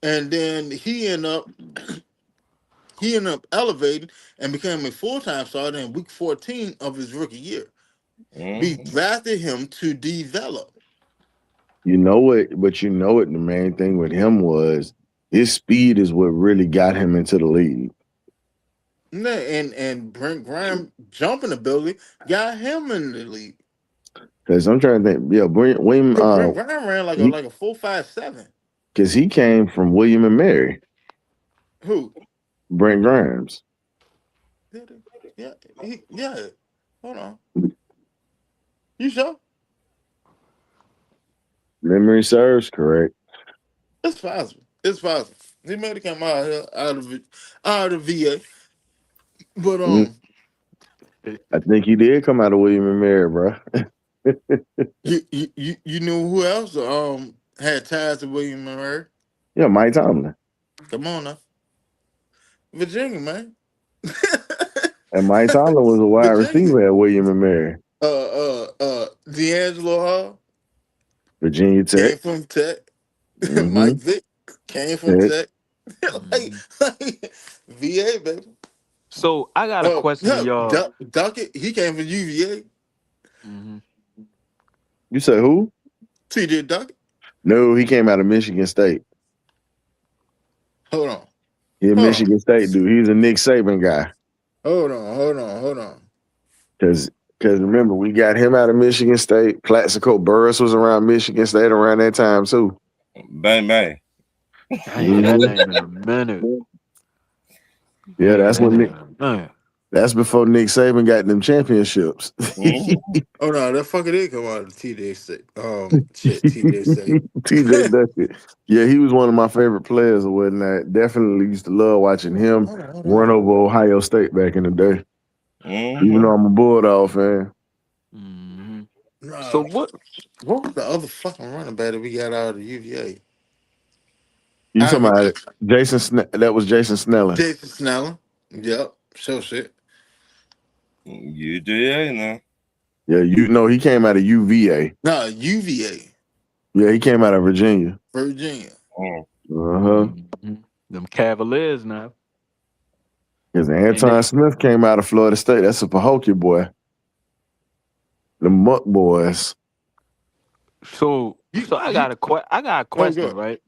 and then he ended up elevating and became a full time starter in week 14 of his rookie year. We Mm-hmm. drafted him to develop. You know it, but you know it. The main thing with him was his speed is what really got him into the league. And Brent Graham jumping ability got him in the league. Because I'm trying to think. Yeah, William. Cause Brent Graham ran like a He like a 4.57. because he came from William and Mary, Who? Brent Grimes. Did he? Yeah, yeah. Hold on. You sure? Memory serves correct. It's possible. It's possible. He might have come out here out of VA. But Mm, I think he did come out of William and Mary, bro. you knew who else had ties to William and Mary? Yeah, Mike Tomlin. Come on now. Virginia, man. And Mike Tomlin was a wide Virginia. receiver at William and Mary. D'Angelo Hall Virginia came Tech. from Tech. Mm-hmm. Mike Vick came from Tech. Tech. like, Mhm. like VA, baby. So I got a question to No, y'all. Duckett, he came from UVA. Mhm. You said who? TJ Duckett. No, he came out of Michigan State. Hold on. He a Hold on. Michigan State dude. He's a Nick Saban guy. Hold on. Because remember, we got him out of Michigan State. Plaxico Burris was around Michigan State around that time too. Bang bang. I ain't hear that Mm-hmm. name in a minute. I Yeah, ain't hear that's that when name Nick. in a minute. That's before Nick Saban got them championships. Mm-hmm. Oh no, that fucker did come out of TJ State. Shit, TJ State. TJ Duckett. Yeah, he was one of my favorite players or whatnot. Definitely used to love watching him run Hold on. over Ohio State back in the day. Even Mm-hmm. though I'm a Bulldog fan. Hmm. So No, what? what was the other fucking running back that we got out of UVA? You I talking remember about that was Jason Snelling. Jason Snellen. Yep, so shit. You do now. Yeah, you know he came out of UVA. No, UVA, Yeah, he came out of Virginia. Virginia. Mm. Uh-huh. Mhm. Them Cavaliers now. Because And Anton it, Smith came out of Florida State. That's a Pahokee boy. The Muck boys. so You. I got a Oh, question, good. right?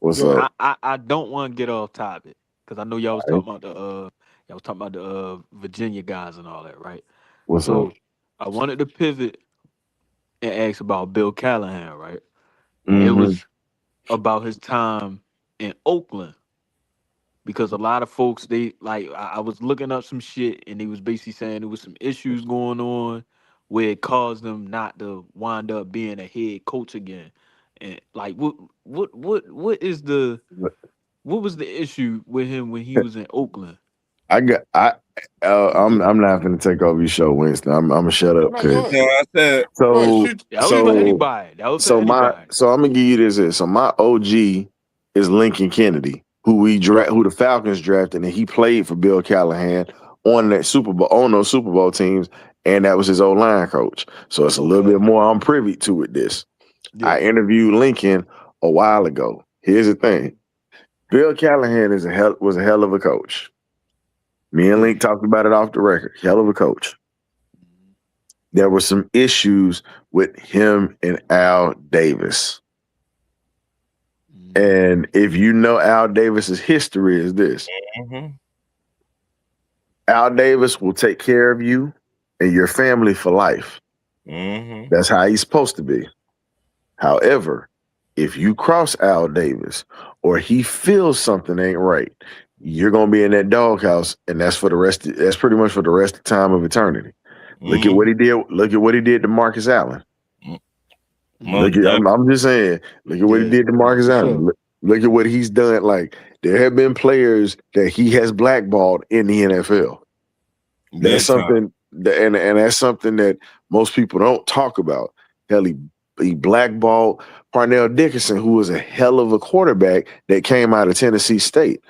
What's Go And ahead. up? I don't want to get off topic because I know y'all was All right. talking about the y'all was talking about the Virginia guys and all that, right? What's up? So I wanted to pivot and ask about Bill Callahan, right? And it Mm-hmm. was about his time in Oakland because a lot of folks they like I was looking up some shit and they was basically saying there was some issues going on where it caused them not to wind up being a head coach again. And like what is the what was the issue with him when he was in Oakland? I got I I'm not gonna take over your show, Winston. I'm gonna shut Oh up no, go because ahead. Yeah, I said, Go ahead. so Shoot, That was shoot for your shit. so anybody. That was for so anybody. I'm gonna give you this. So my OG is Lincoln Kennedy, who the Falcons drafted, and he played for Bill Callahan on those Super Bowl teams, and that was his old line coach. So it's a little Okay. bit more I'm privy to with this. I Yeah. interviewed Lincoln a while ago. Here's the thing: Bill Callahan was a hell of a coach. Me and Yeah. Link talked about it off the record. Hell of a coach. There were some issues with him and Al Davis. Mhm. And if you know Al Davis's history is this. mm-hmm. Al Davis will take care of you and your family for life. Mm-hmm. That's how he's supposed to be. However, if you cross Al Davis or he feels something ain't right, you're gonna be in that doghouse, and that's pretty much for the rest of the time of eternity. Look at what he Mm-hmm. did. Look at what he did to Marcus Allen. Most Mhm. I'm just saying. Look at what he Yeah. did to No, Marcus for sure. Allen. Look at what he's done. Like there have been players that he has blackballed in the NFL. That's big time. something, and that's something that most people don't talk about. Hell, he blackballed Parnell Dickinson, who was a hell of a quarterback that came out of Tennessee State.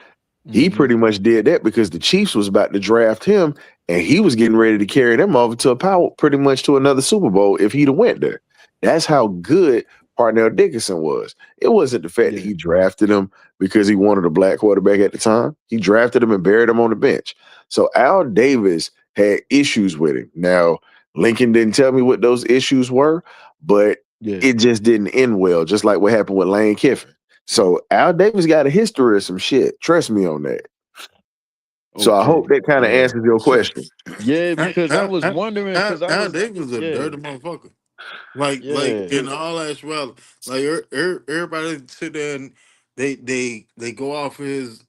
He Mm-hmm. pretty much did that because the Chiefs was about to draft him, and he was getting ready to carry them over to a power, pretty much to another Super Bowl if he'd have went there. That's how good Parnell Dickinson was. It wasn't the fact that Yeah. he drafted him because he wanted a black quarterback at the time. He drafted him and buried him on the bench. So Al Davis had issues with him. Now, Lincoln didn't tell me what those issues were, but Yeah. it just didn't end well, just like what happened with Lane Kiffin. So Al Davis got a history of some shit. Trust me on that. So I hope Okay. that kind of Yeah. answers your question. Yeah, because I was wondering, because I Al was, Davis was a yeah, dirty motherfucker. Like yeah, in all actuality, like everybody sit there and they go off his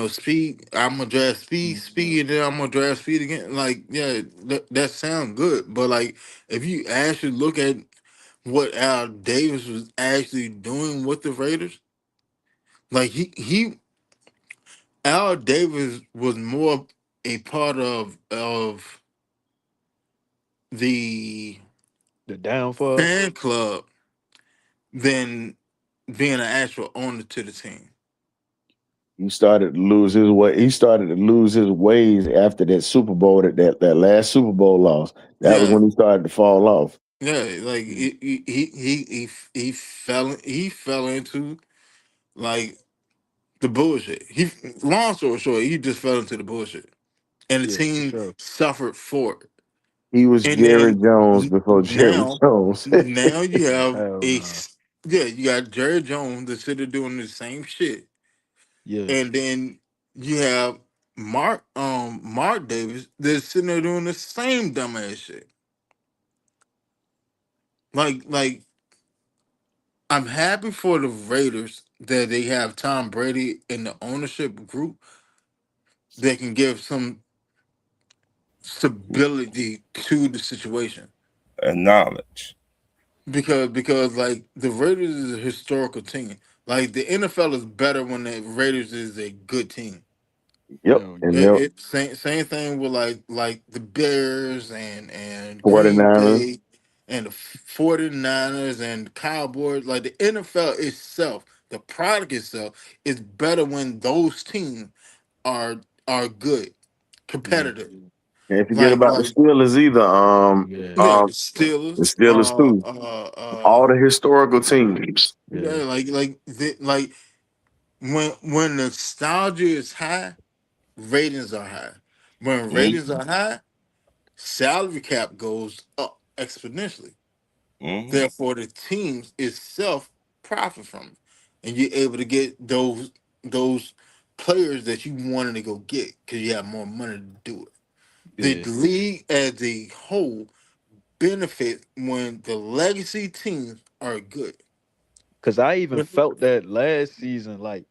speed. I'm gonna draft speed, and then I'm gonna draft speed again. Like yeah, that sounds good, but like if you actually look at what Al Davis was actually doing with the Raiders, like he Al Davis was more a part of the the downfall. fan club than being an actual owner to the team. He started to lose his way. He started to lose his ways after that Super Bowl, that last Super Bowl loss. That was Yeah, when he started to fall off. yeah. Like Mm. he fell into like the bullshit. He long story short, he just fell into the bullshit, and the Yeah, for team sure. suffered for it. He was And Jerry then Jones before Jerry now, Jones. now you have Hell no. yeah, you got Jerry Jones that's sitting there doing the same shit, Yeah, and then you have Mark Davis that's sitting there doing the same dumbass shit. Like I'm happy for the Raiders that they have Tom Brady in the ownership group that can give some stability to the situation. and knowledge. Because like the Raiders is a historical team. Like the NFL is better when the Raiders is a good team. Yep, hell and yeah. they're Same thing with like the Bears and Green 49ers. Bay and the 49ers and Cowboys. Like the NFL itself, the product itself is better when those teams are are good, Yeah, competitive. Can't forget Like about the like Steelers either. yeah, yeah, the The Steelers. Steelers too. All the historical teams. yeah. Yeah, like when nostalgia is high, ratings are high. When ratings Mm-hmm. are high, salary cap goes up exponentially. Mm-hmm. Therefore, the teams itself profit from it, and you're able to get those players that you wanted to go get because you have more money to do it. Yeah. The league as a whole benefit when the legacy teams are good. Cause I even When- felt that last season, like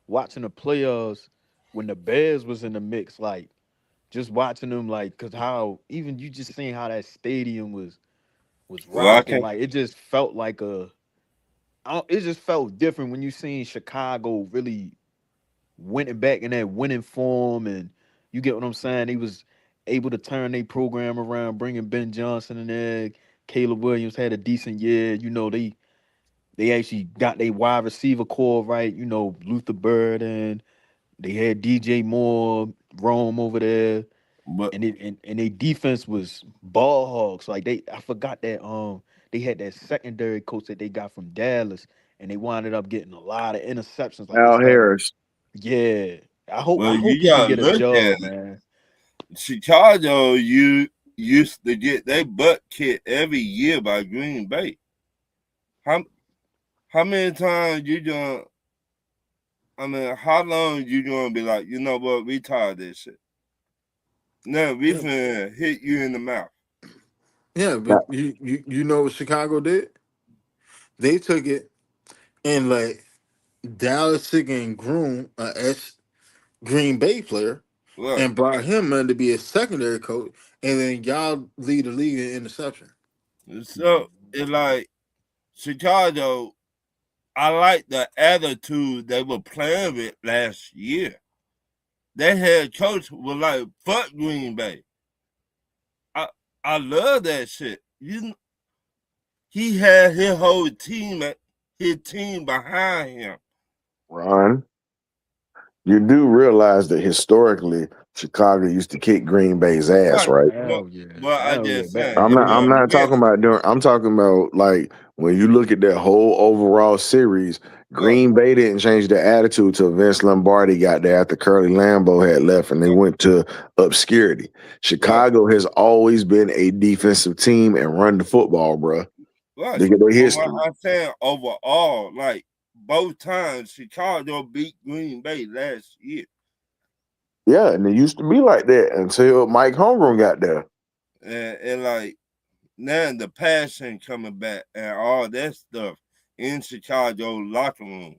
watching the playoffs when the Bears was in the mix, like just watching them, like, cause how even you just seeing how that stadium was Well, I rocking, can't. like it just felt like it just felt different when you seen Chicago really went back in that winning form, and you get what I'm saying. They was able to turn their program around, bringing Ben Johnson in there. Caleb Williams had a decent year. They actually got their wide receiver core right. Luther Bird, and they had DJ Moore, Rome over there, But and their defense was ball hogs. Like I forgot that they had that secondary coach that they got from Dallas, and they wound up getting a lot of interceptions. Like they Al started, Harris. yeah. I hope well, I hope you he can gotta get a look at job, it. man. Chicago, you used to get their butt kicked every year by Green Bay. How how many times you gonna? I mean, how long you gonna be like, you know what? We tired of this shit. No, we yeah, finna hit you in the mouth. yeah, Now, but you know what Chicago did? They took it and like Dallas took and groom a ex Green Bay player Right. and brought him in to be a secondary coach, and then y'all lead the league in interception. So it's like Chicago. I like the attitude they were playing with last year. Their head coach was like, "Fuck Green Bay." I I love that shit. he had his team behind him. Ron, you do realize that historically Chicago used to kick Green Bay's ass, Right. right? But Hell yeah. but I Hell yeah. just Back saying in the it day. I'm was not talking against about doing. I'm talking about like when you look at that whole overall series. look, Green Bay didn't change their attitude till Vince Lombardi got there after Curly Lambeau had left, and they went to obscurity. right, Chicago has always been a defensive team and run the football, bro. right. Look at their But what history. I'm saying overall, like both times Chicago beat Green Bay last year. Yeah, and it used to be like that until Mike Holmgren got there. And like now the passion coming back and all that stuff in Chicago locker room.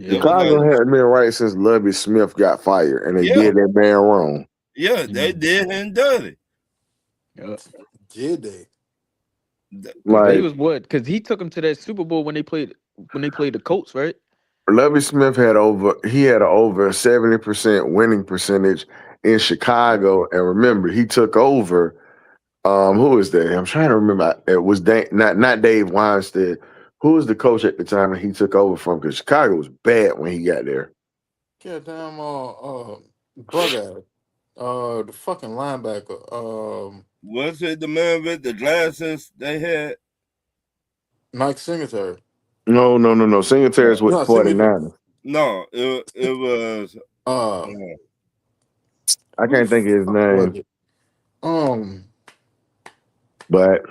It Yeah. was like, Chicago hadn't been right since Lovie Smith got fired, and they yeah, did that man wrong. yeah, they Mm. did and dirty. Yeah. Did they? Cause they Like was what? Cause he took them to that Super Bowl when they played the Colts, right? Lovie Smith had over 70% winning percentage in Chicago, and remember he took over. Who was that? I'm trying to remember. It was not Dave Weinstein. Who was the coach at the time that he took over from? Because Chicago was bad when he got there. Goddamn, bug ass. The fucking linebacker. Was it the man with the glasses they had? Mike Singletary. No. Singletary's with the No, Singletary. 49ers. No, it was Uh, I who the can't think of his fuck was name, it? Um, but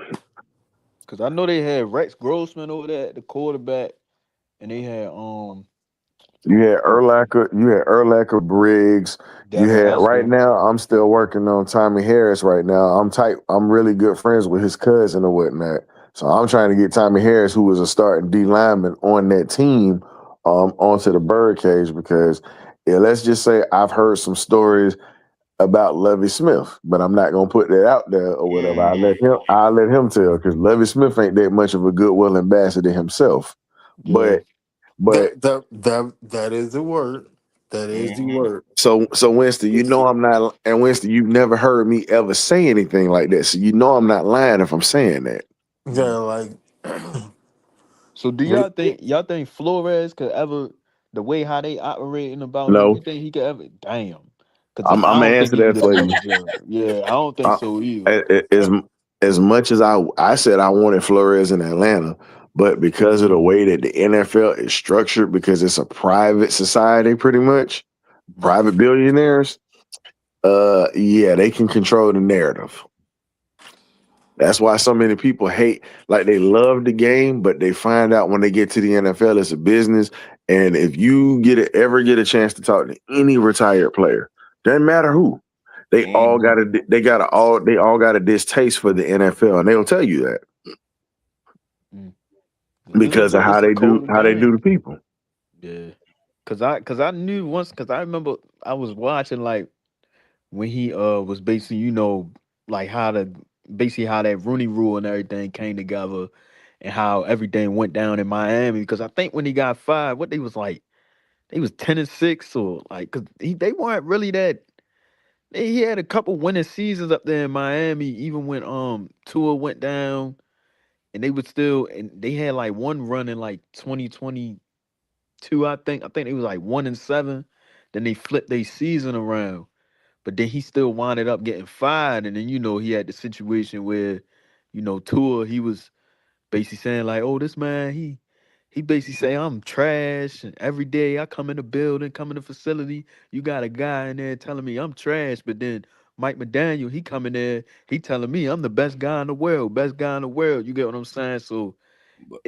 Cause I know they had Rex Grossman over there at the quarterback, and they had oh, You had Erlacher, Briggs. You Devin had right Hester. now. I'm still working on Tommy Harris right now. I'm really good friends with his cousin and whatnot. So I'm trying to get Tommy Harris, who was a starting D lineman on that team, onto the birdcage because yeah, let's just say I've heard some stories about Lovey Smith, but I'm not gonna put that out there or whatever. I'll let him tell because Lovey Smith ain't that much of a goodwill ambassador himself. Yeah. But but that is the word. That is the mm-hmm. word. so Winston, you know I'm not, and Winston, you've never heard me ever say anything like that, so you know I'm not lying if I'm saying that. Yeah, Mm. like So do they, y'all think Flores could ever the way how they operating about him? No, You think he could ever? Damn. Cause I'm I gonna don't think answer he can that get for over you. his job. Yeah, I don't think I, so either. as much as I said I wanted Flores in Atlanta, but because of the way that the NFL is structured, because it's a private society, pretty much yeah, private billionaires, yeah, they can control the narrative. That's why so many people hate, like they love the game, but they find out when they get to the NFL, it's a business. And if you ever get a chance to talk to any retired player, doesn't matter who, Mm-hmm. they all got a distaste for the NFL, and they'll tell you that Mm. because of It's a colder how they do game. the people. Yeah. Cause I knew once cause I remember I was watching like when he was basically, like how that Rooney rule and everything came together and how everything went down in Miami. Because I think when he got fired, what they was 10-6 or like cause they weren't really that he had a couple winning seasons up there in Miami, even when Tua went down and they would still and they had like one run in like 2022, I think. I think it was like 1-7. Then they flipped their season around. But then he still winded up getting fired. And then, he had the situation where, Tua, he was basically saying, like, oh, this man, he basically say I'm trash. And every day I come in the building, come in the facility, you got a guy in there telling me I'm trash. But then Mike McDaniel, he coming there, he telling me I'm the best guy in the world, best guy in the world. You get what I'm saying? So But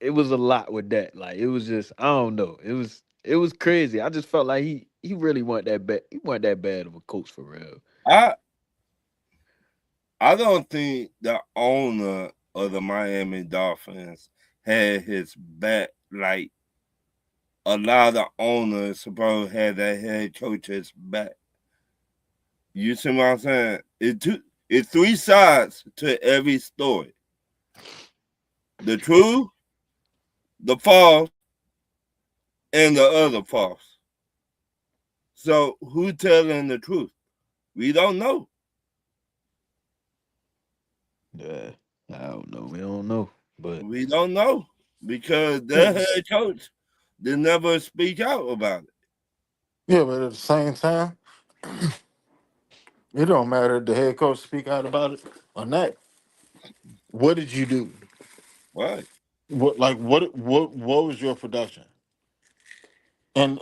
it was a lot with that. Like it was just I don't know. It was crazy. I just felt like he really wasn't that bad. He wasn't that bad of a coach for real. I I don't think the owner of the Miami Dolphins had his back like a lot of owners supposed to have that head coach's back. You see what I'm saying? It's three sides to every story. The truth, the false, and the other false. So who telling the truth? We don't know. Yeah. I don't know. We don't know, but We don't know because their Yes. head coach did never speak out about it. Yeah, but at the same time, it don't matter if the head coach speak out about it or not. What did you do? Right. What was your production? And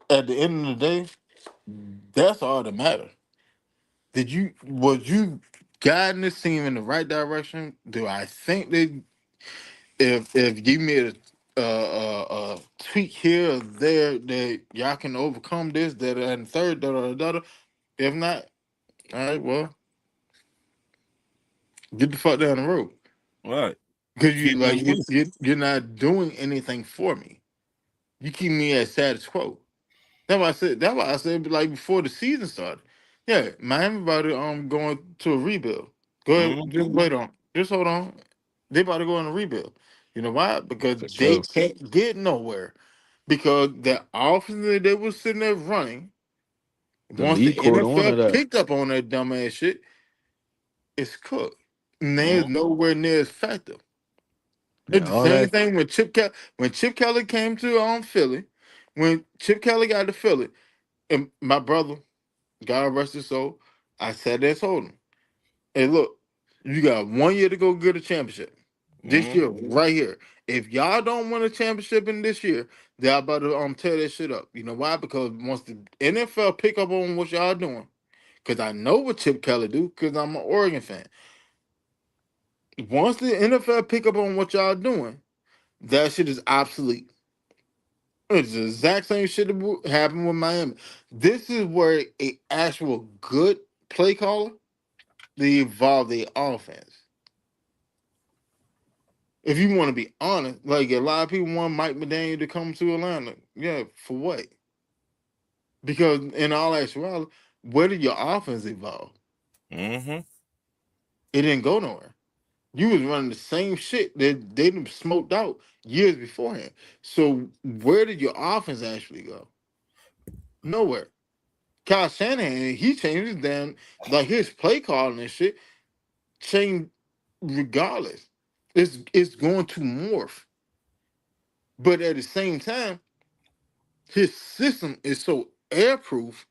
at the end of the day, that's all that matters. Was you guiding this team in the right direction? Do I think that if you made a tweak here or there that y'all can overcome this, that, and third, da da da da. If not, all right, well, get the fuck down the road Right. because you Keep it like moving. you're not doing anything for me. You keep me at status quo. That's why I said. That's why I said like before the season started. Yeah, Miami about to going to a rebuild. Go ahead, Mm-hmm. just wait on. Just hold on. They about to go on a rebuild. You know why? Because for they sure. can't get nowhere. Because the offense that they was sitting there running, The once the league caught on to NFL that. picked up on that dumbass shit, it's cooked. And they're Mm-hmm. nowhere near as effective. Yeah, It's the all same that. thing when Chip Kelly came to Philly, when Chip Kelly got to Philly, and my brother, God rest his soul, I said this, told him, hey, look, you got 1 year to go get a championship. This year, Mm-hmm. right here. If y'all don't win a championship in this year, they're about to tear that shit up. You know why? Because once the NFL pick up on what y'all doing, because I know what Chip Kelly do, because I'm an Oregon fan. Once the NFL pick up on what y'all doing, that shit is obsolete. It's the exact same shit that happened with Miami. This is where a actual good play caller they evolve the offense. If you want to be honest, like a lot of people want Mike McDaniel to come to Atlanta. Yeah, for what? Because in all actuality, where did your offense evolve? Mm-hmm. It didn't go nowhere. You was running the same shit that they done smoked out years beforehand. So where did your offense actually go? Nowhere. Kyle Shanahan, he changed his damn like his play calling and shit changed regardless. It's going to morph. But at the same time, his system is so airproof,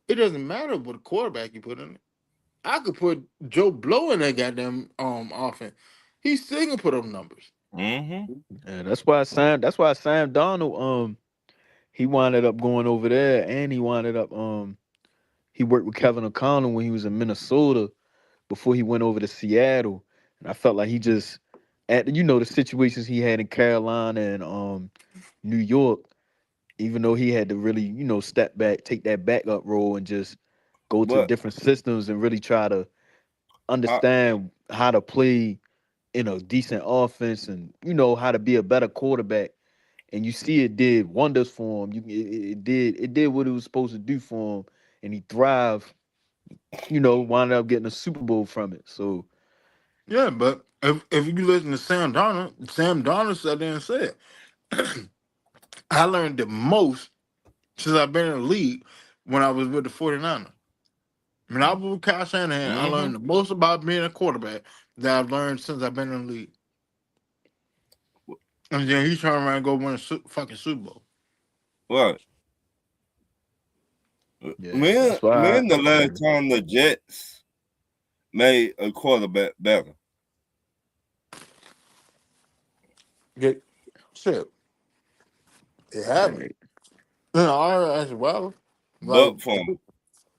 it doesn't matter what quarterback you put in it. I could put Joe Blow in that goddamn offense. He's still gonna put up numbers. Mm-hmm. Yeah, that's why Sam. That's why Sam Donald. He winded up going over there, and he winded up. He worked with Kevin O'Connell when he was in Minnesota before he went over to Seattle, and I felt like he just, at the situations he had in Carolina and New York, even though he had to really step back, take that backup role, and just go to But different systems and really try to I understand how to play in a decent offense and how to be a better quarterback. And you see it did wonders for him. It did what it was supposed to do for him, and he thrived. Wound up getting a Super Bowl from it. So Yeah, but if you listen to Sam Donald sat there and said, I learned the most since I've been in the league when I was with the 49ers. When I was with Kyle Shanahan, I mm-hmm. learned the most about being a quarterback that I've learned since I've been in the league. And then he's trying around and go win a fucking Super Bowl. Right. yeah, When that's why. when the last time the Jets made a quarterback better? Get shit. It happened. Right. You know, I as well. Like But from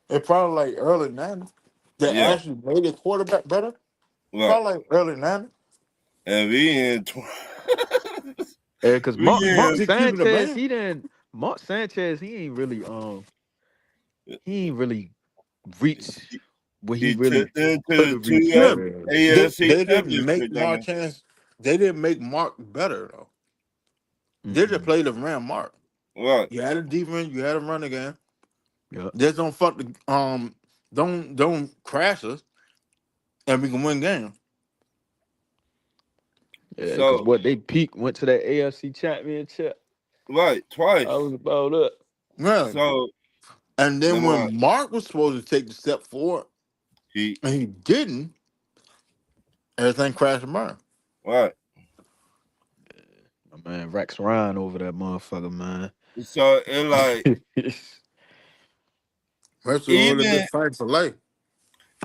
it probably like early 90s. That yeah, actually made a quarterback better. right. Probably like early 90s. And we in Yeah, because we Mark in Just keeping the Sanchez, band. he didn't. Mark Sanchez, he ain't really reached what he he really took them could to have reached. Yeah, two Yeah. AFC they didn't make championship Mark games. Chance. They didn't make Mark better though. They just Mm-mm. played around Mark. Right. You had a defense, you had a run again. Yeah. Just don't fuck the don't crash us and we can win games. Yeah, because So what they peaked went to that AFC Championship. right, That was twice. about it. Yeah. So And then number one, when Mark was supposed to take the step forward he and he didn't, everything crashed and burned. Right. My man Rex Ryan over that motherfucker, man. So it like Rest was really been even fighting for life.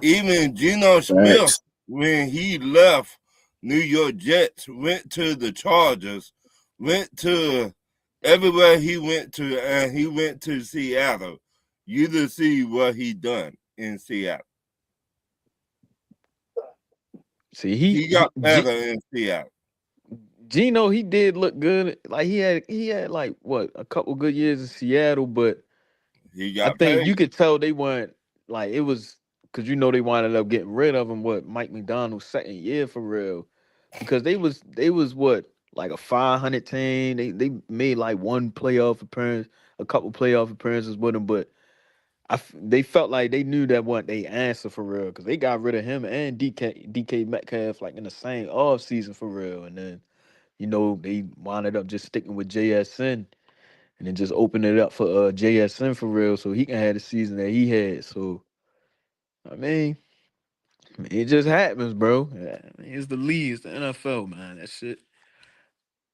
even Geno Smith, Facts. when he left New York Jets, went to the Chargers, went to everywhere he went to, and he went to Seattle. You to see what he done in Seattle. See, He got better in Seattle. Gino, he did look good. Like he had like what a couple good years in Seattle, but He I got think paid. you could tell they weren't like it was because they wound up getting rid of him. What Mike McDonald's second year for real because they was what like a 500 team. They made like one playoff appearance, a couple playoff appearances with him, but they felt like they knew that what they answer for real because they got rid of him and DK Metcalf like in the same off season for real, and then they wound up just sticking with JSN and then just open it up for JSN for real, so he can have the season that he had. So I mean, it just happens, bro. Yeah, I mean, it's the league, it's the NFL, man. That shit.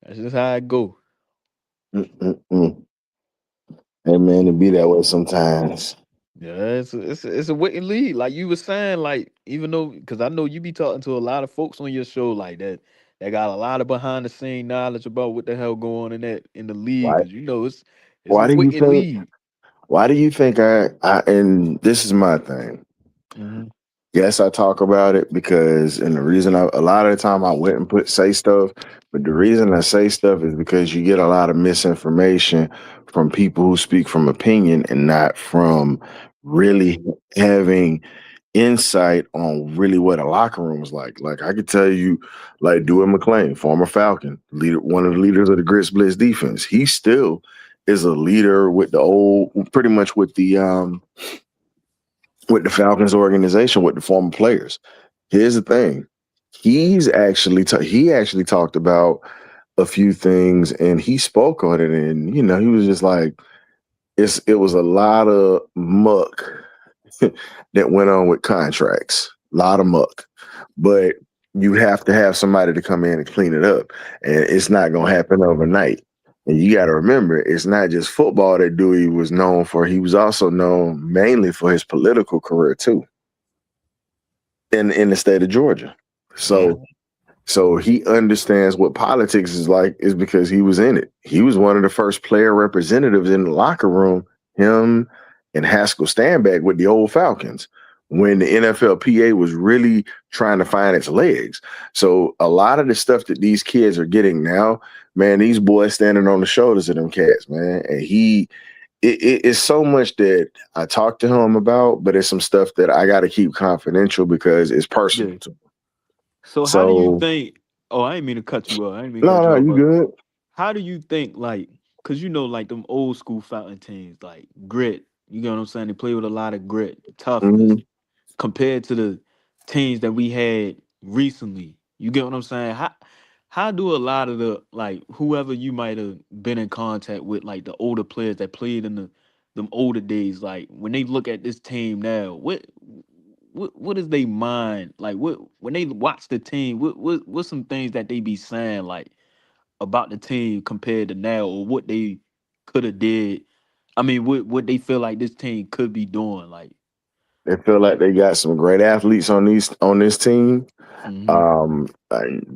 That's just how it go. Mm-mm-mm. Hey man, it be that way sometimes. Yeah, it's a wicked league. Like you were saying, like even though because I know you be talking to a lot of folks on your show like that. That got a lot of behind the scene knowledge about what the hell going on in the league. Why? Cause it's a Why do you wicked think? league. Why do you think I? And this is my thing. Hmm. Yes, I talk about it because, and the reason a lot of the time I went and say stuff, but the reason I say stuff is because you get a lot of misinformation from people who speak from opinion and not from really having insight on really what a locker room is like. Like I could tell you, like Dewey McClain, former Falcon, leader, one of the leaders of the Grits Blitz defense. He still is a leader with the old, pretty much with the Falcons organization, with the former players. Here's the thing: he actually talked about a few things, and he spoke on it, and he was just like, it was a lot of muck that went on with contracts, a lot of muck, but you have to have somebody to come in and clean it up, and it's not going to Right. happen overnight. And you got to remember, it's not just football that Dewey was known for. He was also known mainly for his political career too, in the state of Georgia. So Mhm. so he understands what politics is like is because he was in it. He was one of the first player representatives in the locker room, him and Haskell Standback with the old Falcons when the NFLPA was really trying to find its legs. So a lot of the stuff that these kids are getting now, man, these boys standing on the shoulders of them cats, man. And it's so much that I talk to him about, but it's some stuff that I got to keep confidential because it's personal Yeah. to me. So how do you So think? Oh, I didn't mean to cut you off. I didn't mean to no, cut no, you off. you But good. how do you think, like, cause like them old school fountain teams, like grit. You get what I'm saying? They play with a lot of grit, toughness, Mhm. compared to the teams that we had recently. You get what I'm saying? How do a lot of the like whoever you might have been in contact with, like the older players that played in them older days, like when they look at this team now, what is they mind like? What when they watch the team, what's some things that they be saying like about the team compared to now, or what they could have did? I mean, what they feel like this team could be doing, like. They feel like they got some great athletes on this team. Hmm.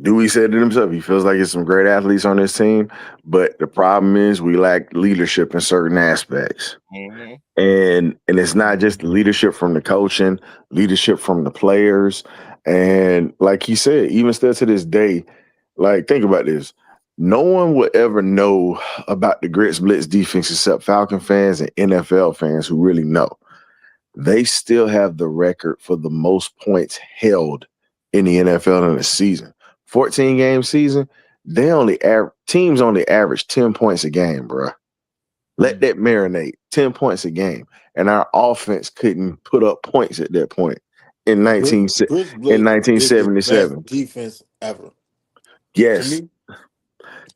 Dewey said it himself. He feels like it's some great athletes on this team, but the problem is we lack leadership in certain aspects. Mm-hmm. And it's not just the leadership from the coaching, leadership from the players. And like he said, even still to this day, like think about this. No one will ever know about the Grits Blitz defense except Falcon fans and NFL fans who really know. They still have the record for the most points held in the NFL in a season. 14 game season, teams only average 10 points a game, bro. Let that marinate. 10 points a game. And our offense couldn't put up points at that point in Chris in Blitz is the best 1977. defense ever to Yes, me.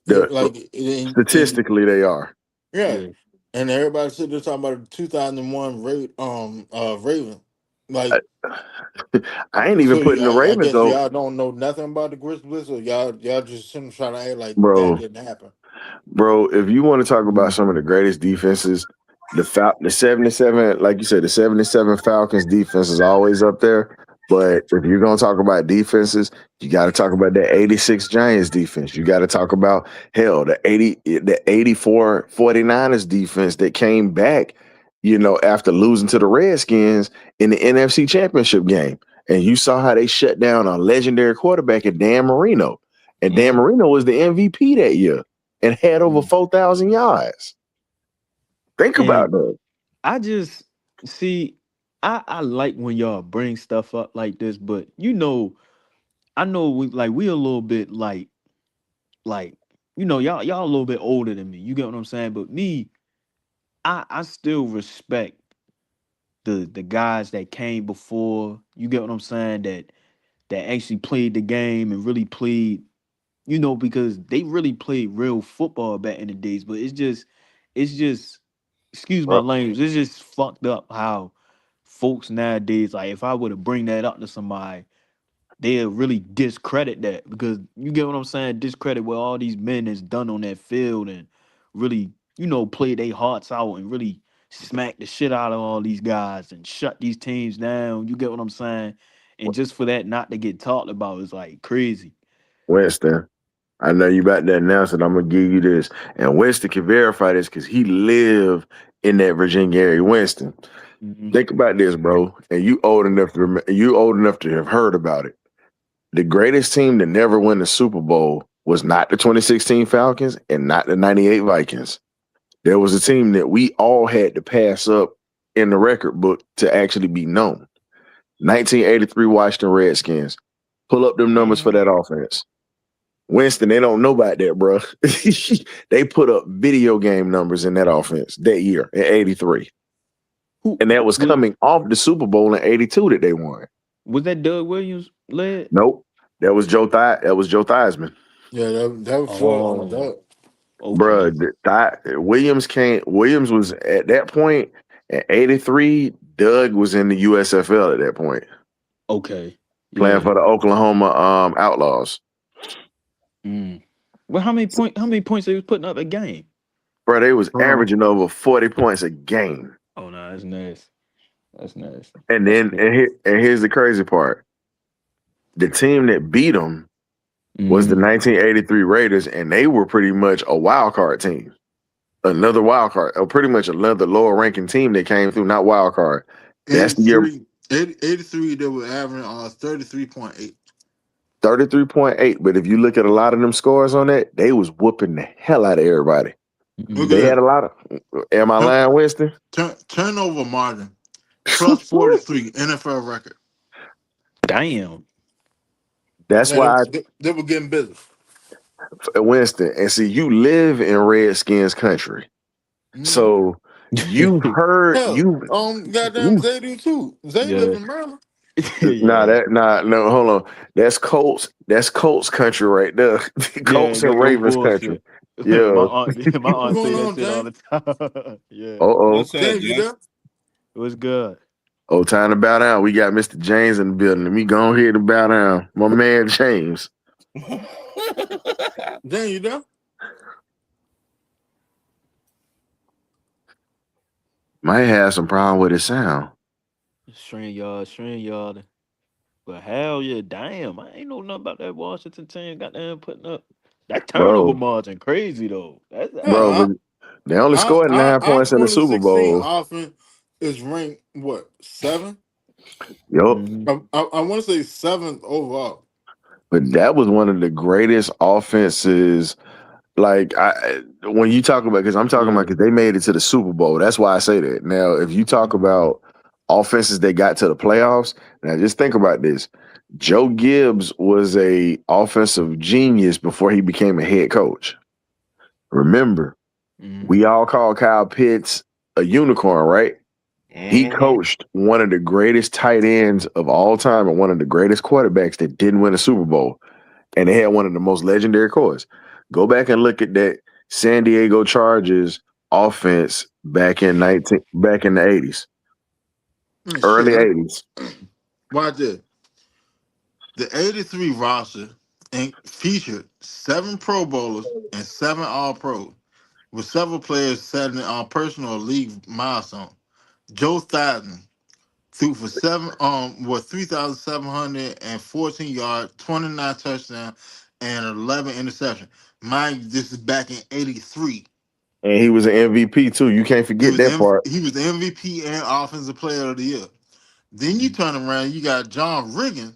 the statistically they are. Yeah, Yeah. and everybody sitting there talking about the 2001 Raven. Like, I, I ain't even so putting the I Ravens guess over, y'all don't know nothing about the Grizzlies, or y'all just sitting trying to act like that bro. didn't happen. Bro, if you want to talk about Mm. some of the greatest defenses, the 77, like you said, the 77 Falcons defense is always up there. But if you're gonna talk about defenses, you got to talk about the 86 Giants defense. You got to talk about hell, the 84 49ers defense that came back, after losing to the Redskins in the NFC Championship game. And you saw how they shut down a legendary quarterback in Dan Marino. And Dan Mm. Marino was the MVP that year and had over Mm. 4,000 yards. Think And about that. I just see, I like when y'all bring stuff up like this, but I know we a little bit like y'all a little bit older than me. You get what I'm saying? But me, I still respect the guys that came before. You get what I'm saying? That actually played the game and really played, because they really played real football back in the days. But it's just excuse my Bro, language. It's just fucked up how folks nowadays, like if I were to bring that up to somebody, they'll really discredit that, because you get what I'm saying, discredit what all these men has done on that field and really, play their hearts out and really smack the shit out of all these guys and shut these teams down. You get what I'm saying? And just for that not to get talked about is like crazy. Winston, I know you about to announce it. I'm going to give you this. And Winston can verify this because he lived in that Virginia area. Winston, Mhm. think about this, bro. And you old enough to have heard about it. The greatest team to never win the Super Bowl was not the 2016 Falcons and not the 98 Vikings. There was a team that we all had to pass up in the record book to actually be known. 1983 Washington Redskins. Pull up them numbers for Mm. that offense. Winston, they don't know about that, bro. They put up video game numbers in that offense that year in 83. Who And that was was coming off the Super Bowl in 82 that they won. was that Doug Williams led? Nope. That was Joe Theismann. Yeah, that was for Oh, that. okay. Bruh, Williams was at that point at 83. Doug was in the USFL at that point, Okay. playing Yeah. for the Oklahoma Outlaws. Mm. Well, how many points they was putting up a game? Bro, they was Uh, averaging over 40 points a game. Oh no, that's nasty. That's nasty. And That's then crazy. here's the crazy part. The team that beat them was the Mm-hmm. 1983 Raiders, and they were pretty much a wild card team. Another wild card, or pretty much another lower ranking team that came through, not wild card. That's the year 83, they were averaging 33.8. 33.8. But if you look at a lot of them scores on that, they was whooping the hell out of everybody. Look Mm-hmm. at They had that. a lot of. Am I Turn, lying, Winston? turnover margin plus 43 NFL record. Damn. That's Yeah, why, they were getting business. Winston. And see, you live in Redskins country, Mm. so you heard Hell, you. goddamn Ooh, Zay do too. Zay live Yeah. in Maryland. Yeah. no, hold on. That's Colts. That's Colts country right there. Yeah. Colts and No Ravens country. bullshit. my Yeah. aunt, my What's aunt say going that on, shit all the James? time. Yeah. Uh oh. What's up, James, you Jay? there? It was good. Oh, time to bow down. We got Mr. James in the building. Let me go ahead and bow down. My man James. James, you there? Might have some problem with his sound. Strain y'all. But hell yeah, damn. I ain't know nothing about that Washington team. Goddamn putting up that turnover Bro, margin. Crazy though. bro, Yeah, but they only scored 9 points in the Super 2016 Bowl. offense is ranked what, seven? Yup. Mm-hmm. I want to say seventh overall. But that was one of the greatest offenses. Like when you talk about, because I'm talking about, Yeah. because they made it to the Super Bowl. That's why I say that. Now, if you talk about offenses that got to the playoffs, now just think about this. Joe Gibbs was a offensive genius before he became a head coach. Remember, Mm-hmm. we all call Kyle Pitts a unicorn, right? He Mm-hmm. coached one of the greatest tight ends of all time and one of the greatest quarterbacks that didn't win a Super Bowl. And they had one of the most legendary cores. Go back and look at that San Diego Chargers offense back in the 80s. Shit. Early 80s. Watch this. The 83 roster featured 7 Pro Bowlers and 7 All-Pros, with several players setting personal or league milestone. Joe Theismann threw for 3,714 yards, 29 touchdowns, and 11 interceptions. Mind you, this is back in '83. And he was an MVP too. You can't forget that part. He was the MVP and Offensive Player of the Year. Then you turn around, you got John Riggins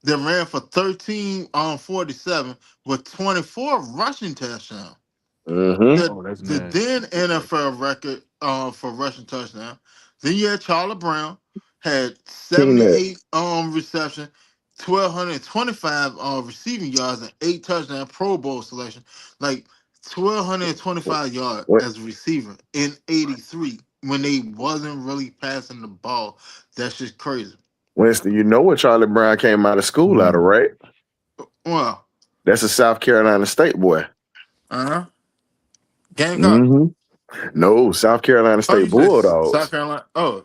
that ran for 13 on 47 with 24 rushing touchdowns. Mm-hmm. The Oh, that's the nasty. then NFL record for rushing touchdown. Then you had Charlie Brown had Seen that. 78 reception, 1,225 receiving yards, and 8 touchdown Pro Bowl selection. Like 1,225 yards What as a receiver in '83 when they wasn't really passing the ball. That's just crazy. Winston, you know what Charlie Brown came out of school out of, Mm. right? Well, That's a South Carolina State boy. uh-huh. Gamecock. Mm-hmm. No, South Carolina Oh, State you said South Bulldogs. Carolina. Oh,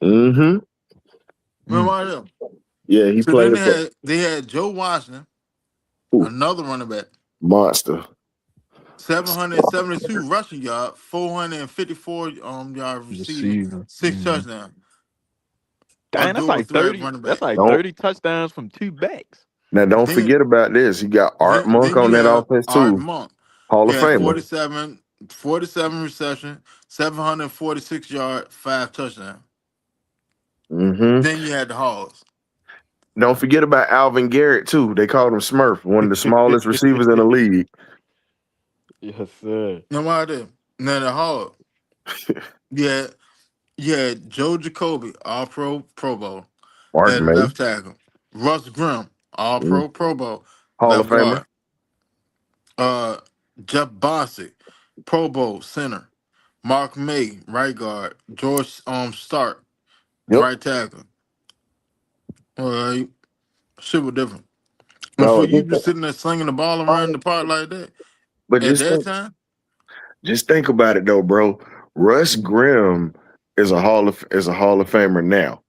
Mm-hmm. man, Mm. why them? Yeah, he So then played for they had Joe Washington, ooh, another running back, monster. 772 rushing yard, 454 yard receiving, Receiver. 6 touchdowns. A Dang, that's dual like threat 30. running That's back. like Don't 30 touchdowns from two backs. now don't Then forget about this. You got Art Monk then on you that have offense Art too. Monk. Hall He of had Famer. 47 reception, 746 yard, 5 touchdowns. Mm-hmm. Then you had the Hogs. Don't forget about Alvin Garrett too. They called him Smurf, one of the smallest receivers in the league. Yes, sir. No matter. Now the Hogs. Yeah, yeah, Joe Jacoby, All Pro Bowl Mark at May, left tackle. Russ Grimm, All mm, Pro Bowl, Hall of left Famer. guard. Uh, Jeff Bossick, Pro Bowl center. Mark May, right guard. George Stark, Yep. right tackle. Uh, Shit was different. And for No, you just sitting there slinging the ball around the park like that but at that time, just think about it though, bro. Russ mm-hmm. Grimm is a Hall of Famer now.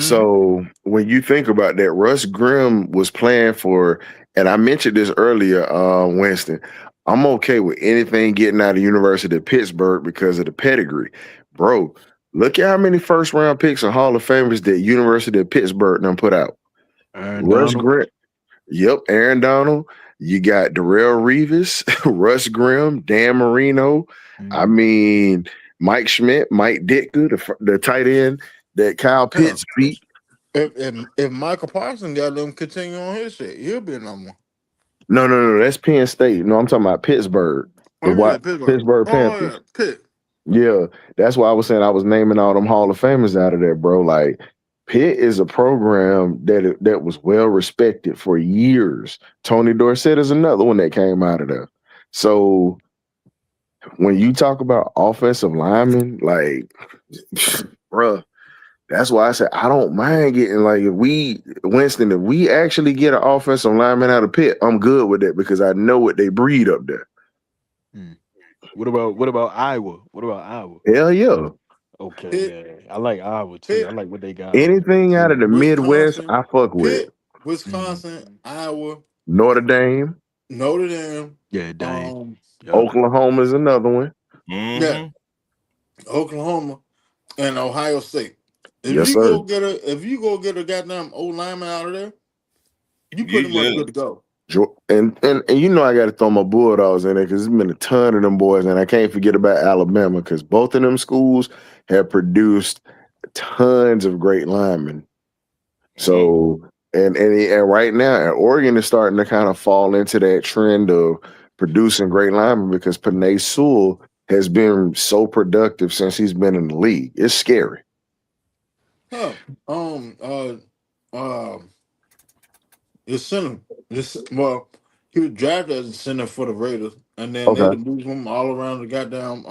So when you think about that, Russ Grimm was playing for, and I mentioned this earlier, Winston. I'm okay with anything getting out of University of Pittsburgh because of the pedigree, bro. Look at how many first round picks and Hall of Famers that University of Pittsburgh done put out. Aaron Russ Donald. Grimm, yep, Aaron Donald. You got Darrell Reeves, Russ Grimm, Dan Marino. I Mm. mean, Mike Schmidt, Mike Ditka, the tight end that Kyle yeah. Pitts beat. If Michael Parsons got them continue on his shit, he'll be a number one. No. That's Penn State. No, I'm talking about Pittsburgh. The Oh yeah, what? Pittsburgh. Pittsburgh Oh yeah, Panthers. Pitt. Yeah, that's why I was saying I was naming all them Hall of Famers out of there, bro. Like Pitt is a program that was well respected for years. Tony Dorsett is another one that came out of there. So when you talk about offensive linemen, like, bruh, that's why I said I don't mind getting like if we actually get an offensive lineman out of Pitt, I'm good with that because I know what they breed up there. Mm. What about Iowa? What about Iowa? Hell yeah. Okay, Pitt, yeah. I like Iowa too. I Pitt, like what they got over there Anything out too. of the Midwest, Wisconsin, I fuck with. Pitt, Mm. Wisconsin, Iowa, Notre Dame, Notre Dame, Yeah, Dane. um, Yep. Oklahoma is another one. yeah, Mm-hmm. Oklahoma, and Ohio State. Yes, sir. If you go get a goddamn old lineman out of there, you pretty You much good. good to go. And you know I got to throw my Bulldogs in there because there's been a ton of them boys, and I can't forget about Alabama because both of them schools have produced tons of great linemen. Mm-hmm. So and right now, and Oregon is starting to kind of fall into that trend of producing great linemen because Panay Sewell has been so productive since he's been in the league. It's scary. Huh. Um. Uh. Um. The center. He was drafted as a center for the Raiders, and then they Okay. moved him all around the goddamn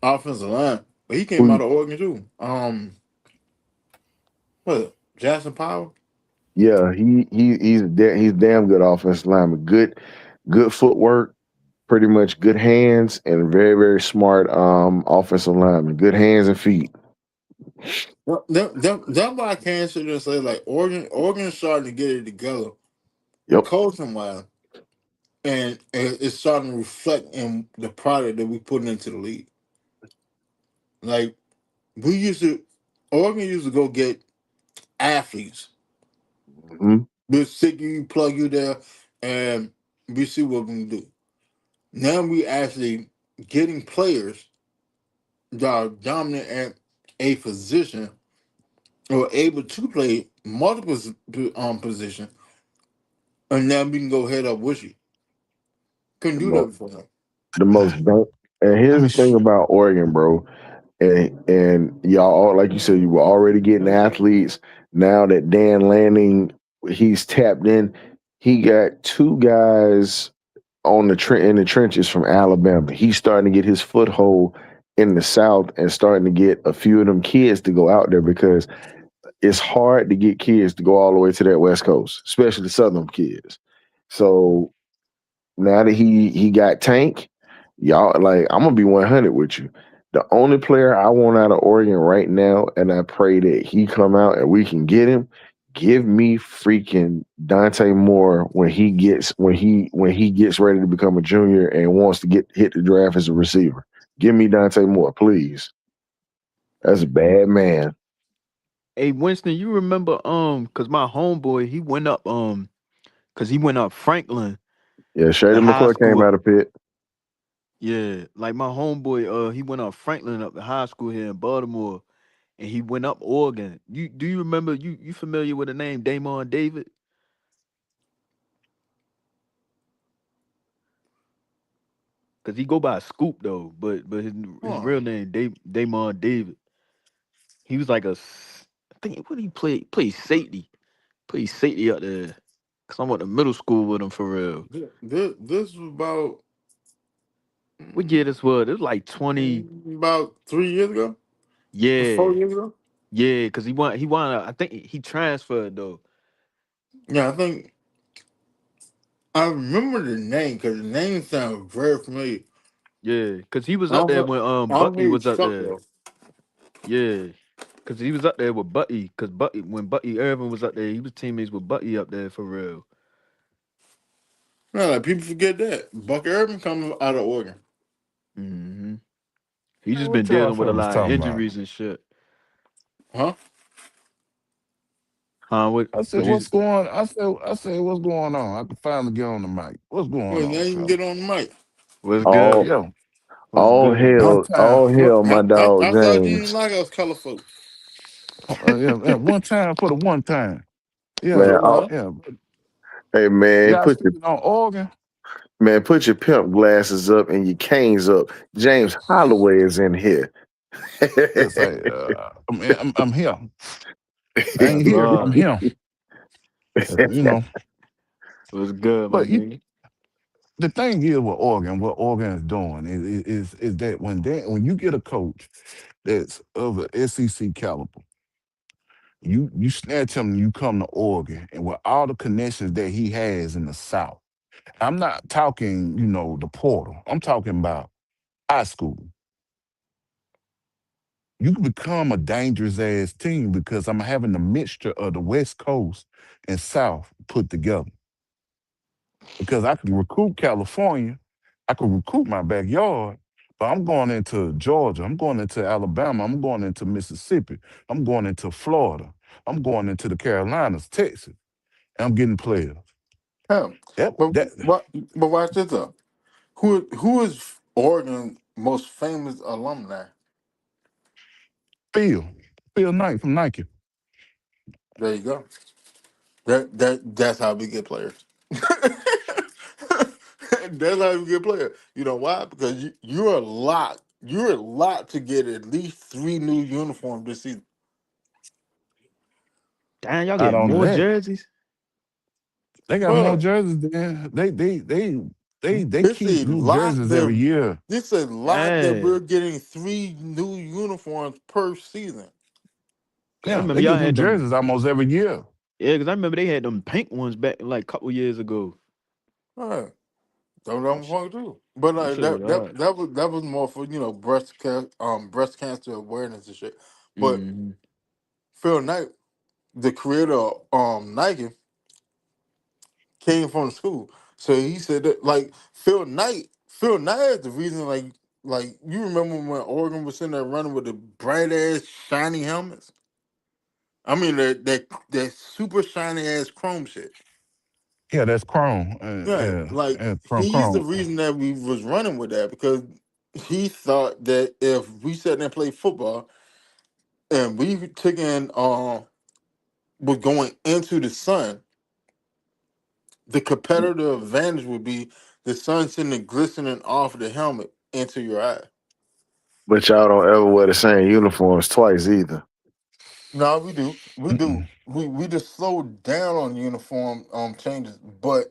offensive line. But he came Who? out of Oregon too. What? Jackson Powell. Yeah, he's damn good offensive lineman. Good footwork, pretty much good hands, and very very smart offensive lineman. Good hands and feet. That's why I can't sit there and say like Oregon's starting to get it together, Yep. coaching wise, and it's starting to reflect in the product that we put into the league. Like we used to, Oregon used to go get athletes. Hmm. We stick you, plug you there, and we see what we can do. Now we actually getting players that are dominant at a position or able to play multiple position, and now we can go head up with you. Couldn't The do that most, before. the most. And Let here's me the thing about Oregon, bro. And y'all, like you said, you were already getting athletes. Now that Dan Lanning, he's tapped in. He got two guys on in the trenches from Alabama. He's starting to get his foothold in the South and starting to get a few of them kids to go out there because it's hard to get kids to go all the way to that West Coast, especially the Southern kids. So now that he got Tank, y'all like I'm gonna be 100 with you. The only player I want out of Oregon right now, and I pray that he come out and we can get him. Give me freaking Dante Moore when he gets ready to become a junior and wants to get hit the draft as a receiver. Give me Dante Moore, please. That's a bad man. Hey Winston, you remember cause my homeboy cause he went up Franklin, Yeah, the Shady high McCoy came school. out of Pitt. Yeah, like my homeboy, he went up Franklin up the high school here in Baltimore, and he went up Oregon. You remember you familiar with the name Damon David? Cause he go by Scoop though, but his Huh. real name Damon David. He was like I think what he played safety, played safety up there. Cause I went to middle school with him for real. This was about What year mm, this was? It was like 20. about 3 years ago, Yeah, 4 years ago. yeah. Cause he wanted. I think he transferred though. Yeah, I think I remember the name because the name sounds very familiar. Yeah, cause he was I up don't there know. when I don't Bucky hear was up stuck there. though. Yeah, cause he was up there with Bucky. Cause Bucky when Bucky Irvin was up there, he was teammates with Bucky up there for real. No, like people forget that Buck Urban comes out of Oregon, Hmm. He Man, just what been y'all dealing with a fellas lot of talking about? injuries and shit. huh? Huh? What? I said, What you? what's going? I said, what's going on? I can finally get on the mic. What's going Well, now on, you can fella? get on the mic. What's good? All Yo, What's good? one time, all What? hell, my I dog thought you didn't James. like us color folks. yeah, yeah, one time for the one time. Yeah, Man, So what? yeah. hey man, Y'all speaking on Oregon? put your pimp glasses up and your canes up. James Holloway is in here. Yes, I'm here. I My ain't here. I'm lord. here. You know, What's good, my but nigga? the thing is with Oregon, what Oregon is doing is that when you get a coach that's of a SEC caliber, you snatch him and you come to Oregon, and with all the connections that he has in the South. I'm not talking, the portal. I'm talking about high school. You can become a dangerous ass team because I'm having a mixture of the West Coast and South put together. Because I can recruit California, I can recruit my backyard, but I'm going into Georgia, I'm going into Alabama, I'm going into Mississippi, I'm going into Florida, I'm going into the Carolinas, Texas, and I'm getting players. Yeah. That But that but watch this up. Who is Oregon's most famous alumni? Phil, Phil Knight from Nike. There you go. That's how we get players. That's how we get players. You know why? Because you're locked. You're locked to get at least 3 new uniforms this season. Damn, y'all Not get only more that, jerseys. they got more Bro, jerseys than they it's keep a new lot jerseys every that year. this a lot that Damn. we're getting 3 new uniforms per season. Cause I Yeah, remember they get y'all new had them. jerseys almost every year. Yeah, cause I remember they had them pink ones back like a couple years ago. All right. Don't Sh- fuck too. But Them shit was hard. that was more for breast cancer awareness and shit. But Mm-hmm. Phil Knight, the creator of Nike, came from the school. So he said that like Phil Knight is the reason like you remember when Oregon was sitting there running with the bright ass shiny helmets? I mean that super shiny ass chrome shit. Yeah, that's Chrome. Yeah, like he's the Chrome. reason that we was running with that because he thought that if we sat there and played football and we took in was going into the sun, the competitive advantage would be the sun sending it glistening off the helmet into your eye. But y'all don't ever wear the same uniforms twice either. No, we do. We do. Mm-mm. We just slowed down on uniform changes, but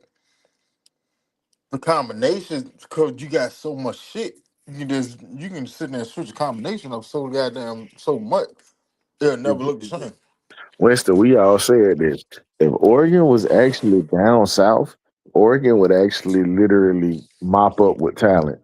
the combinations because you got so much shit. You can sit there and switch a combination up so goddamn so much. It'll never look the same. Winston, we all said this. If Oregon was actually down south, Oregon would actually literally mop up with talent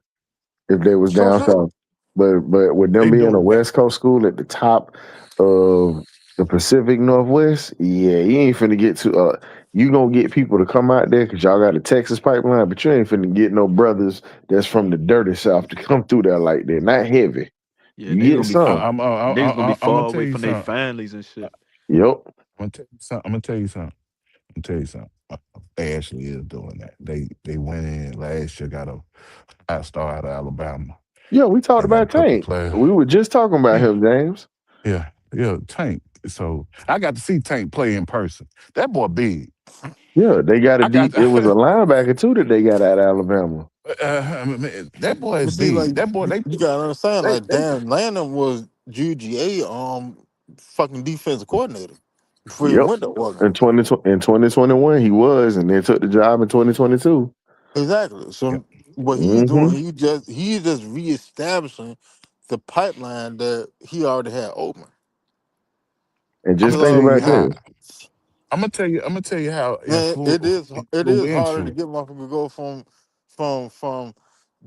if they was So down so. south. But with them They being a doing that. West Coast school at the top of the Pacific Northwest, yeah, you ain't finna get to. You gonna get people to come out there because y'all got a Texas pipeline, but you ain't finna get no brothers that's from the dirty south to come through there like that. Not heavy. Yeah, You niggas get gonna be some. niggas gonna be I'm gonna far tell away you from their something. families and shit. Yep. I'm gonna tell you something. I'm gonna tell you something. I'm gonna tell you something. They actually is doing that. They went in last year, got a 5 star out of Alabama, Yeah, we talked and got a about couple Tank. players. We were just talking about Yeah, him, James. yeah, Tank. So I got to see Tank play in person. That boy big. Yeah, they got a I got deep. It was a linebacker too that they got out of Alabama. that boy is But see, like big. That boy you gotta understand, like they Dan Lannon was UGA fucking defensive coordinator before he Yep. went to Oregon. In 2021 he was, and then took the job in 2022. Exactly. yeah. So what he's Hmm. doing, he's just reestablishing the pipeline that he already had open. And I'm just gonna Because think tell you about how. this. I'm gonna tell you how man, it is harder to influential. get motherfuckers to go from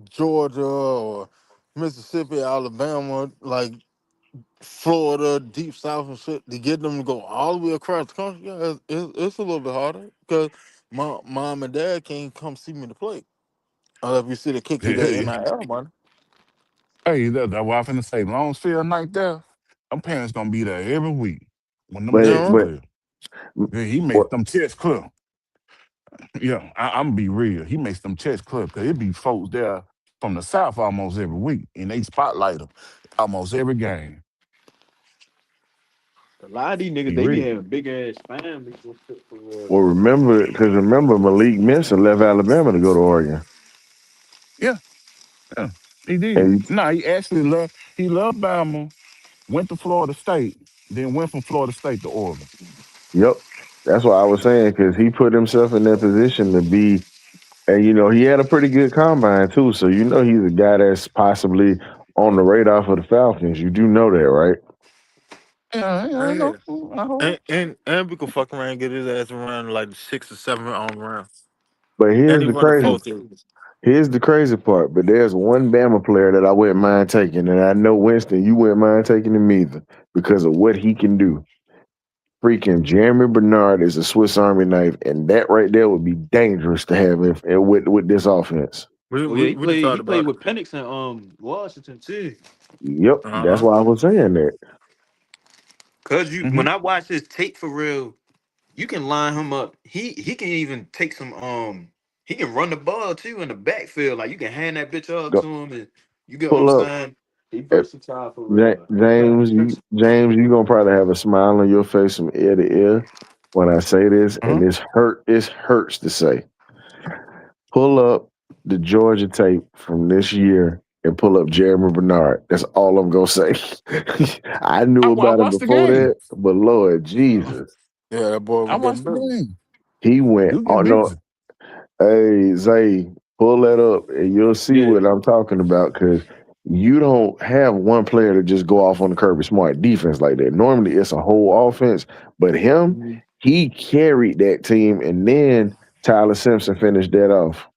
Georgia or Mississippi, Alabama, like Florida, deep south and shit, to get them to go all the way across the country. Yeah, it's a little bit harder because my mom and dad can't come see me to play unless we see the kick through that Hey, NIL money. that's what I'm finna say. Longsfield night there, them parents gonna be there every week when them You But Nets know, but play. Yeah, he makes what them chest clear. Yeah, I'm gonna be real. He makes them chest clear because it be folks there from the south almost every week, and they spotlight them almost every game. A lot of these niggas, Be they be real. having big ass families and shit for real well though. remember Malik Minson left Alabama to go to Oregon, Yeah, yeah, he did. and No, he actually left. He left Bama, went to Florida State, then went from Florida State to Oregon. yep, that's what I was saying because he put himself in that position to be. And he had a pretty good combine too, so he's a guy that's possibly on the radar for the Falcons. You do know that, right? Yeah, yeah, I yeah. know. I hope. And we could fuck around and get his ass around like the 6 or 7 on round. But And he run the fourth thing. here's the crazy part. But there's one Bama player that I wouldn't mind taking, and I know Winston, you wouldn't mind taking him either because of what he can do. Freaking Jeremy Bernard is a Swiss Army knife, and that right there would be dangerous to have with this offense. Oh yeah, he We just played. talked He played about it. with Penix in Washington too. Yep, that's Uh-huh. why I was saying that. Cause you, Hmm. when I watch his tape for real, you can line him up. He can even take some. He can run the ball too in the backfield. Like you can hand that bitch off to Go him, and you get what I'm pull up. saying. He versatile for Ja- real. James, you James, you gonna probably have a smile on your face from ear to ear when I say this, and Uh-huh. this hurts to say. Pull up the Georgia tape from this year and pull up Jeremy Bernard. That's all I'm gonna say. I knew I about him watched the before game. that, but Lord Jesus, Yeah, that boy I was getting watched the busy. game. he went. You Oh get no, busy. hey Zay, pull that up and you'll see Yeah. what I'm talking about. Because you don't have one player to just go off on the Kirby Smart defense like that. Normally it's a whole offense, but him, Mhm. he carried that team, and then Tyler Simpson finished that off.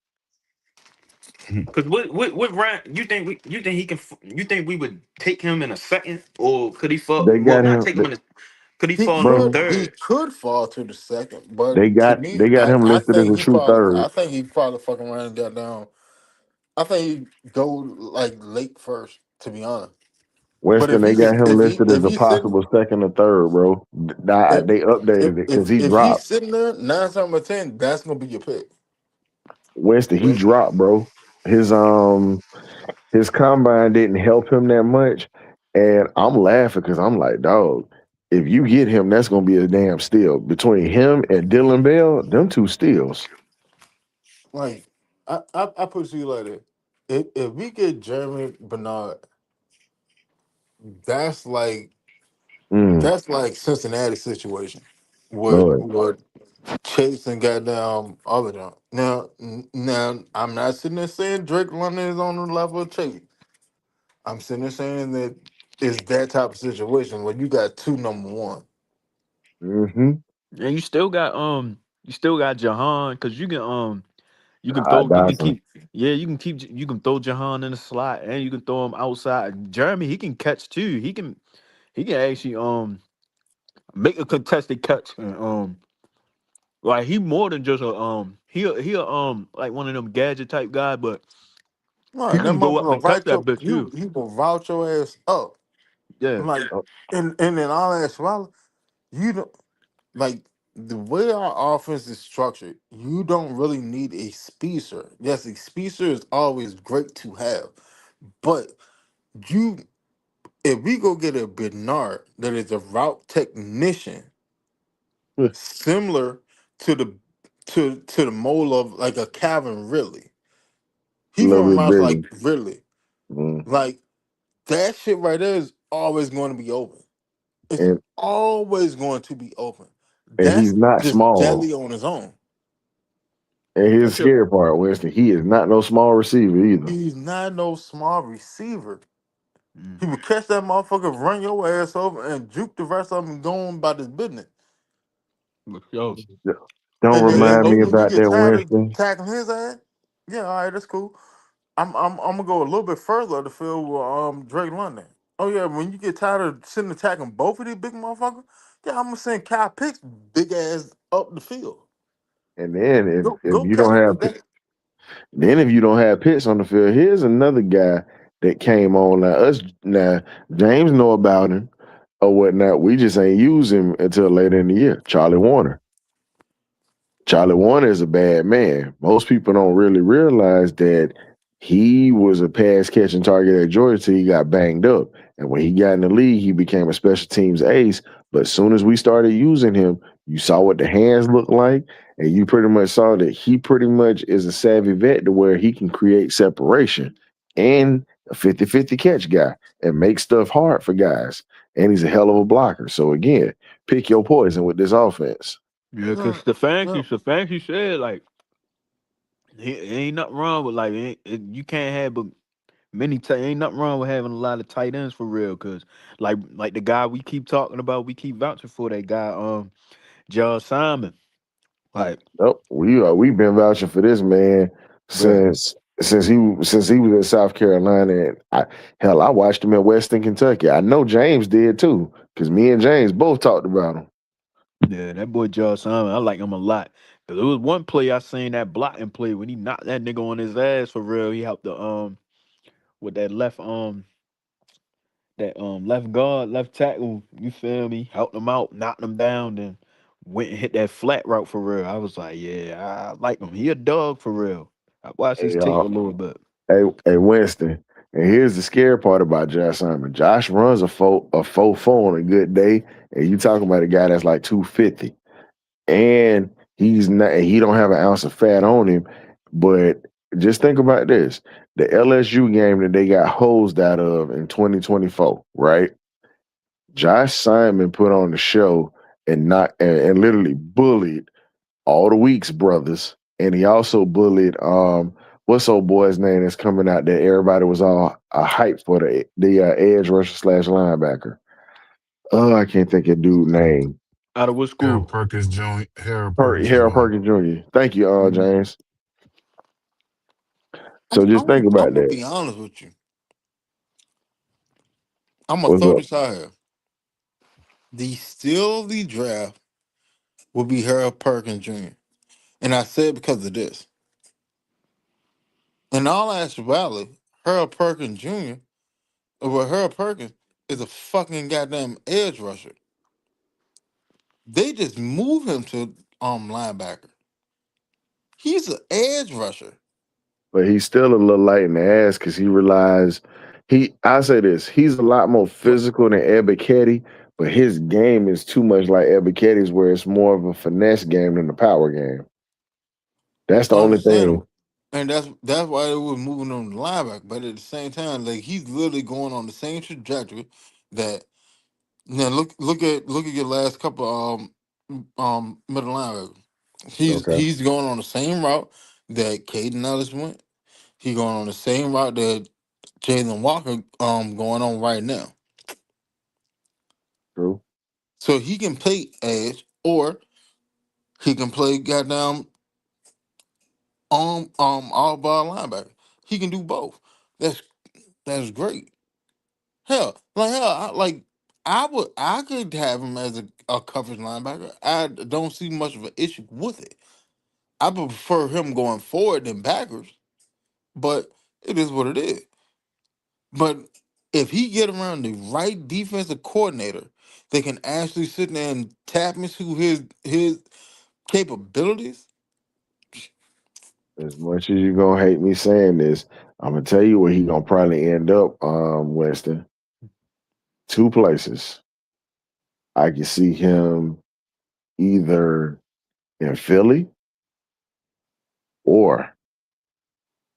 Cause what Ryan? You think he can? You think we would take him in a second, or could he fall? They Well, got not him, take him in. Could he He fall in the bro. could he third? could fall to the second, but They to got me, they got him I listed as think a true third. he probably fucking around and got down. I think he go like late first, to be honest. But Winston, they got him listed as if a he's sitting possible second or third, bro. if They updated it because he if he's dropped. sitting there 9 times out of 10, that's gonna be your pick. Winston, he Winston. dropped, bro. His um his combine didn't help him that much, and I'm laughing because I'm like, dog. If you get him, that's gonna be a damn steal. Between him and Dylan Bell, them two steals. Like I put it to you like that. If we get Jeremy Bernard, that's like Mm, Cincinnati situation. Lord. What Chase and goddamn other junk. Now I'm not sitting there saying Drake London is on the level of Chase. I'm sitting there saying that it's that type of situation where you got two number one. Mm-hmm. And you still got Jahan, cause you can Dawson. keep, yeah, you can throw Jahan in the slot, and you can throw him outside. Jeremy, he can catch too. He can actually make a contested catch, and like he more than just a he like one of them gadget type guy, but he Right, that can go up motherfucker and catch right that bitch too. he will vouch your ass up. Yeah, Like Oh, and in all actuality, you don't like the way our offense is structured, you don't really need a speedster. Yes, a speedster is always great to have, but you if we go get a Bernard that is a route technician, a similar to the to the mold of like a Calvin Ridley, he little run bit routes like bigger. Ridley. Mm. Like that shit right there is always going to be open. It's And always going to be open. he's That's not just small. deadly on his own. And here's the that's your scary part, Winston. He is not no small receiver either. He's not no small receiver. mm, He would catch that motherfucker, run your ass over, and juke the rest of them going about his business. for sure. Don't And then remind me when you about get that, tired of Winston. tackling his ass, yeah, all right, that's cool. I'm gonna go a little bit further to field with Drake London. Oh yeah, when you get tired of sitting attacking both of these big motherfuckers, yeah, I'm gonna send Kyle Pitts big ass up the field. And then if Go you don't catch him have today. then if you don't have Pitts on the field, here's another guy that came on. Now James know about him or whatnot. We just ain't use him until later in the year. Charlie Warner. Charlie Warner is a bad man. Most people don't really realize that he was a pass catching target at Georgia till he got banged up. And when he got in the league, he became a special teams ace. But as soon as we started using him, you saw what the hands looked like, and you pretty much saw that he pretty much is a savvy vet to where he can create separation and a 50-50 catch guy and make stuff hard for guys. And he's a hell of a blocker. So again, pick your poison with this offense. Yeah, cause Yeah, yeah. Stefanski said like ain't nothing wrong with like you can't have but ain't nothing wrong with having a lot of tight ends for real. Cause like the guy we keep talking about, we keep vouching for that guy Josh Simon. Like, Nope, we've been vouching for this man bruh, since he was in South Carolina. And hell, I watched him at Western Kentucky. I know James did too, because me and James both talked about him. yeah, that boy Josh Simon, I like him a lot. Cause there was one play I seen, that blocking play when he knocked that nigga on his ass for real. He helped the with that left guard, left tackle, you feel me? Helped him out, knocked him down, then went and hit that flat route for real. I was like, yeah, I like him. He a dog for real. I watched his Hey, tape a little bit. hey, Winston. And here's the scary part about Josh Simon. Josh runs a 4.4 on a good day, and you talking about a guy that's like 250. And he don't have an ounce of fat on him. But just think about this: the LSU game that they got hosed out of in 2024, right? Josh Simon put on the show and literally bullied all the Weeks brothers, and he also bullied what's old boy's name that's coming out that everybody was all hype for the edge rusher slash linebacker. Oh, I can't think of dude name. Out of what school? Harold Perkins Harold Jr. Perkins Jr. Thank you, Mhm. James. So just think I'm about gonna that. be honest with you. I'm gonna What's throw up? this out here. The steal of the draft will be Harold Perkins Jr. And I said because of this. In all actuality, Harold Perkins Jr. Well, Harold Perkins is a fucking goddamn edge rusher. They just move him to linebacker. He's an edge rusher. But he's still a little light in the ass because he relies. I say this. He's a lot more But physical than Ebiketie, but his game is too much like Ebiketie's, where it's more of a finesse game than a power game. That's the only thing. understandable. And that's why they were moving on the linebacker. But at the same time, like he's literally going on the same trajectory that now look at your last couple middle linebackers. Okay, He's going on the same route that Caden Ellis went. He going on the same route that Jalen Walker going on right now. true. So he can play edge or he can play goddamn all ball linebacker. He can do both. That's that's great. I could have him as a coverage linebacker. I don't see much of an issue with it. I prefer him going forward than backwards, but it is what it is. But if he get around the right defensive coordinator, they can actually sit there and tap into his capabilities. As much as you're gonna hate me saying this, I'm gonna tell you where he gonna probably end up. Winston, two places. I can see him either in Philly or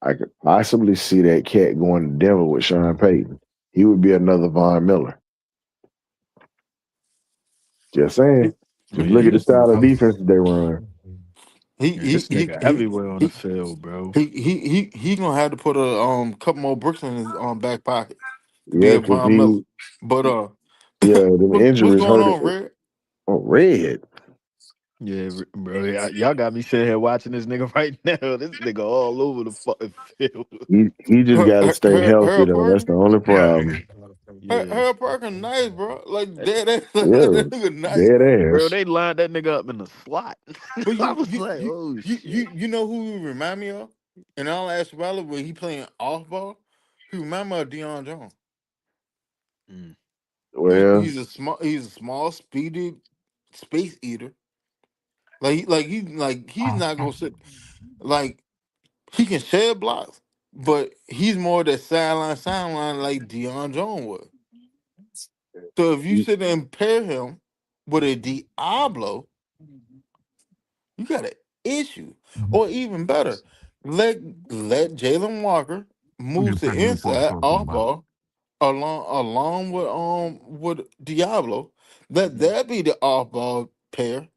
I could possibly see that cat going to Denver with Sean Payton. He would be another Von Miller. Just saying. Just look Yeah, at the this style of nigga, defenses they run. He yeah, he this he nigga he everywhere on the he field, bro. he gonna have to put a couple more bricks in his back pocket to be Yeah, a because Von Miller. he, But yeah, them what's injuries going hurt it. on, Red? Oh, Red. Yeah, bro. Y'all got me sitting here watching this nigga right now. This nigga all over the fucking field. He just got to stay healthy, Harold though. That's Perkins. the only problem. Yeah, Harold Perkins, nice, bro. Like that, Yeah, that nigga nice. dead bro. ass. They lined that nigga up in the slot. But I was like, oh shit. you know who he remind me of? And I'll ask Riley when he playing off ball. He remind me of Deion Jones. Mm. Well, He's a small, speedy space eater. He's not gonna sit like he can shed blocks, but he's more that sideline like Deion Jones was. So if you sit there and pair him with a Diablo, you got an issue. Or even better, let let Jalen Walker Who move you to think Newport inside talking off about? ball along with Diablo. Let that be the off ball pair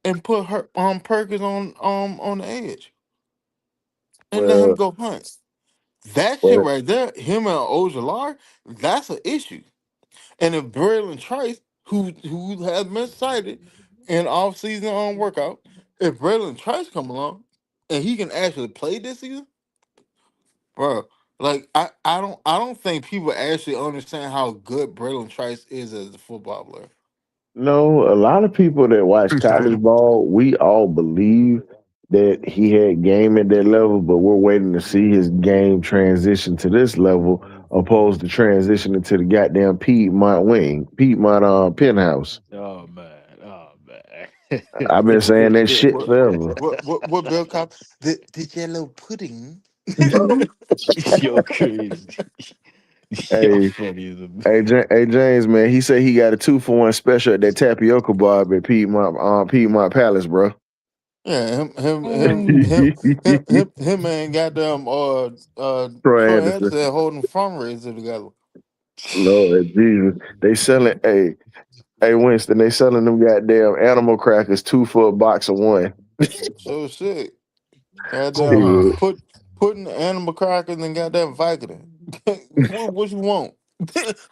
and put her Perkins on the edge and let him well, go hunt. That shit well, right there, him and Ojalar, that's an issue. And if Braylon Trice, who has been cited in off-season on workout, if Braylon Trice come along and he can actually play this season, bro, like I don't think people actually understand how good Braylon Trice is as a football player. no, a lot of people that watch Appreciate college it. ball, we all believe that he had game at that level, but we're waiting to see his game transition to this level, opposed to transitioning to the goddamn Piedmont penthouse. Oh man, oh man. I've been saying that shit What forever. what Bill Cop the yellow pudding? Yo, crazy. Yo, Hey, funny as a hey, James, man, he said he got a 2-for-1 special at that tapioca bar at Piedmont Palace, bro. Yeah, Mm. and goddamn Troy Troy Anderson. Anderson holding fundraiser together. Lord Jesus. They selling hey Winston, they selling them goddamn animal crackers 2 for a box of one. So shit. Oh Goddamn God. putting animal crackers and goddamn Vicodin. What you want?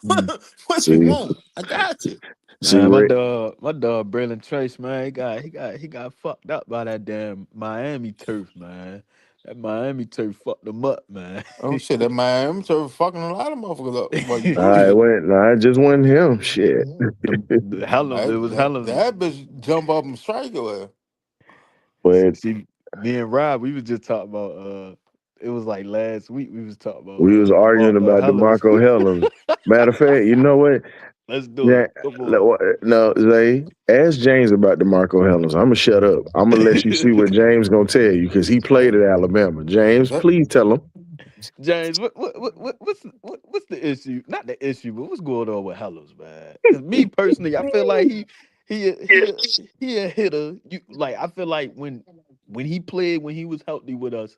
Mm. What you See, want? I got you. see, Man, Rick. my dog Braylon Trace, man, he got fucked up by that damn Miami turf, man. That Miami turf fucked them up, man. Oh shit, that Miami turf fucking a lot of motherfuckers up while you Nah, it bullshit. went. Nah, it just wasn't him. Shit. The Hellum, it was Hellums. That bitch jump up and strike your ass. But See, me and Rob, we was just talking about it was like last week we was talking we was about arguing about Hellums. DeMarco Hellum. Matter of fact, you know what? Let's do Yeah, it. Come on. no, Zay, ask James about DeMarco Hellens. I'm gonna shut up. I'm gonna let you see what James gonna tell you because he played That at Alabama. James, that please tell him. James, what's the issue? Not the issue, but what's going on with Hellas, man? Because me personally, I feel like he a hitter. You like I feel like when he played when he was healthy with us,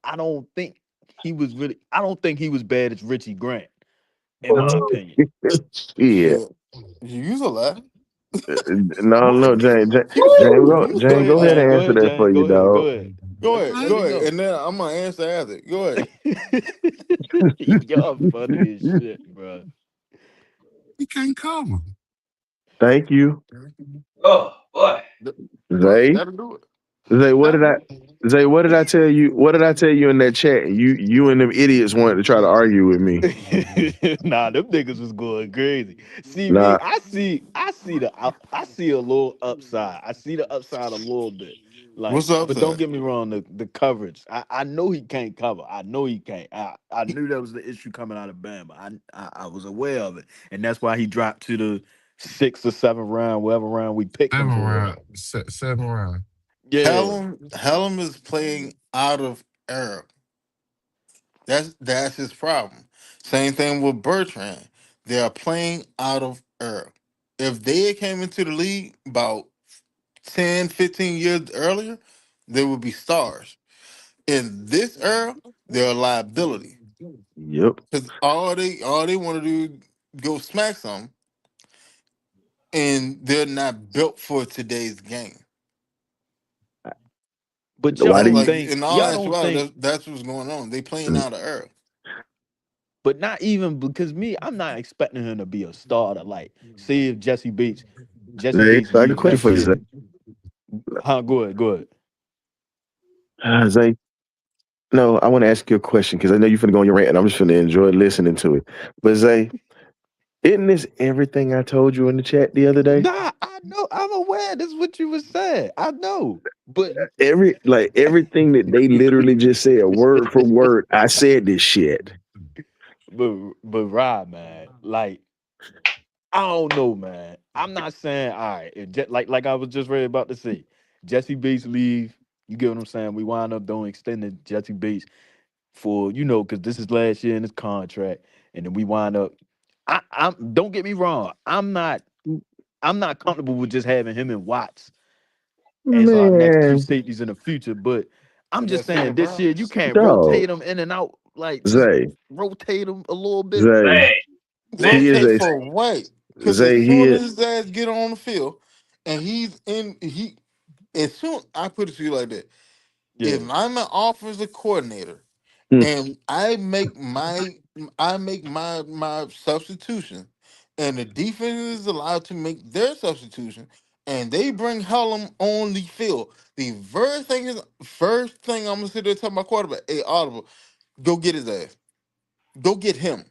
I don't think he was really. I don't think he was bad as Richie Grant, in my opinion. Yeah. shit. You use a lot. No, no, James, James, You Go James, ahead, go ahead James. and Go answer ahead, that for James. you, Go ahead. Go dog. ahead. Let go me ahead, know. and then I'm gonna answer after. Go ahead. Y'all funny as shit, bro. He can't cover. Thank you, Oh boy. Well, Zay. that'll do it. Zay, what Huh? did I? Zay, what did I tell you? What did I tell you in that chat? You and them idiots wanted to try to argue with me. Nah, them niggas was going crazy. See me, Nah, I see a little upside. I see the upside a little bit. Like, What's the but don't upside? get me wrong, the coverage. I know he can't cover. I know he can't. I knew that was the issue coming out of Bama. I was aware of it. And that's why he dropped to the sixth or seventh round, whatever round we picked him Seven for. round, seven round. Yeah. Hellum is playing out of era. That's his problem. Same thing with Bertrand. They are playing out of era. If they had came into the league about 10, 15 years earlier, they would be stars. In this era, they're a liability. yep. Because all they want to do go smack some, and they're not built for today's game. But Why do That you? like in all y'all don't actuality, think that's what's going on. They playing out of era. but not even because me, I'm not expecting him to be a starter. Like, say if Jesse Zay, Bates I got a leave question next for you, Zay. year. Huh? Go ahead. Go ahead. Zay, no, I want to ask you a question because I know you're finna go on your rant, and I'm just finna enjoy listening to it. But Zay, isn't this everything I told you in the chat the other day? Nah, I know. I'm aware. This is what you was saying. I know. But Everything that they literally just said, word for word, I said this shit. but Rob, man, like I don't know, man. I'm not saying all right. Like I was just ready about to say, Jesse Bates leave. You get what I'm saying? We wind up doing extending Jesse Bates for because this is last year in his contract, and then we wind up. I'm don't get me wrong. I'm not comfortable with just having him and Watts as our next two Man, safeties in the future. But I'm You just got saying St. this Brown. year you can't dog, rotate them in and out. Like just Zay, rotate them a little bit. Zay, Zay. he is Rotate Listen. a for what? Because as Zay. He soon is. as his ass get on the field, and as soon I put it to you like that, if Yeah. I'm an offensive coordinator Hmm, and I make my substitution, and the defense is allowed to make their substitution, and they bring Hellum on the field, the first thing I'm gonna sit there and tell my quarterback, hey Audible, go get his ass. Go get him.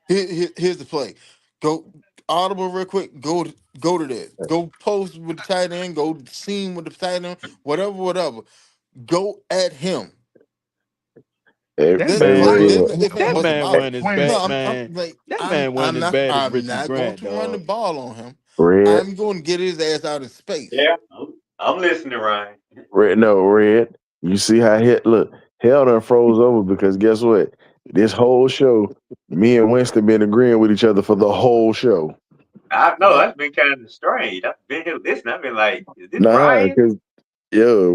Here's the play. Go audible real quick. Go to that. Go post with the tight end. Go seam with the tight end. Whatever, whatever. Go at him. hey, That hey, man There's ain't Red. no ifs and that buts man about it. wasn't as When No, bad, I'm man. like That man wasn't I'm as not bad as I'm Richie not going Grant, to run the dog. ball on him. Red. I'm going to get his ass out in space. Yeah, I'm listening, Ryan. Red. No, Red. You see how look, hell done froze over because guess what? This whole show, me and Winston been agreeing with each other for the whole show. I know Yep. that's been kind of strange. I've been here listening. I've been like, is this Nah, Ryan? because yo,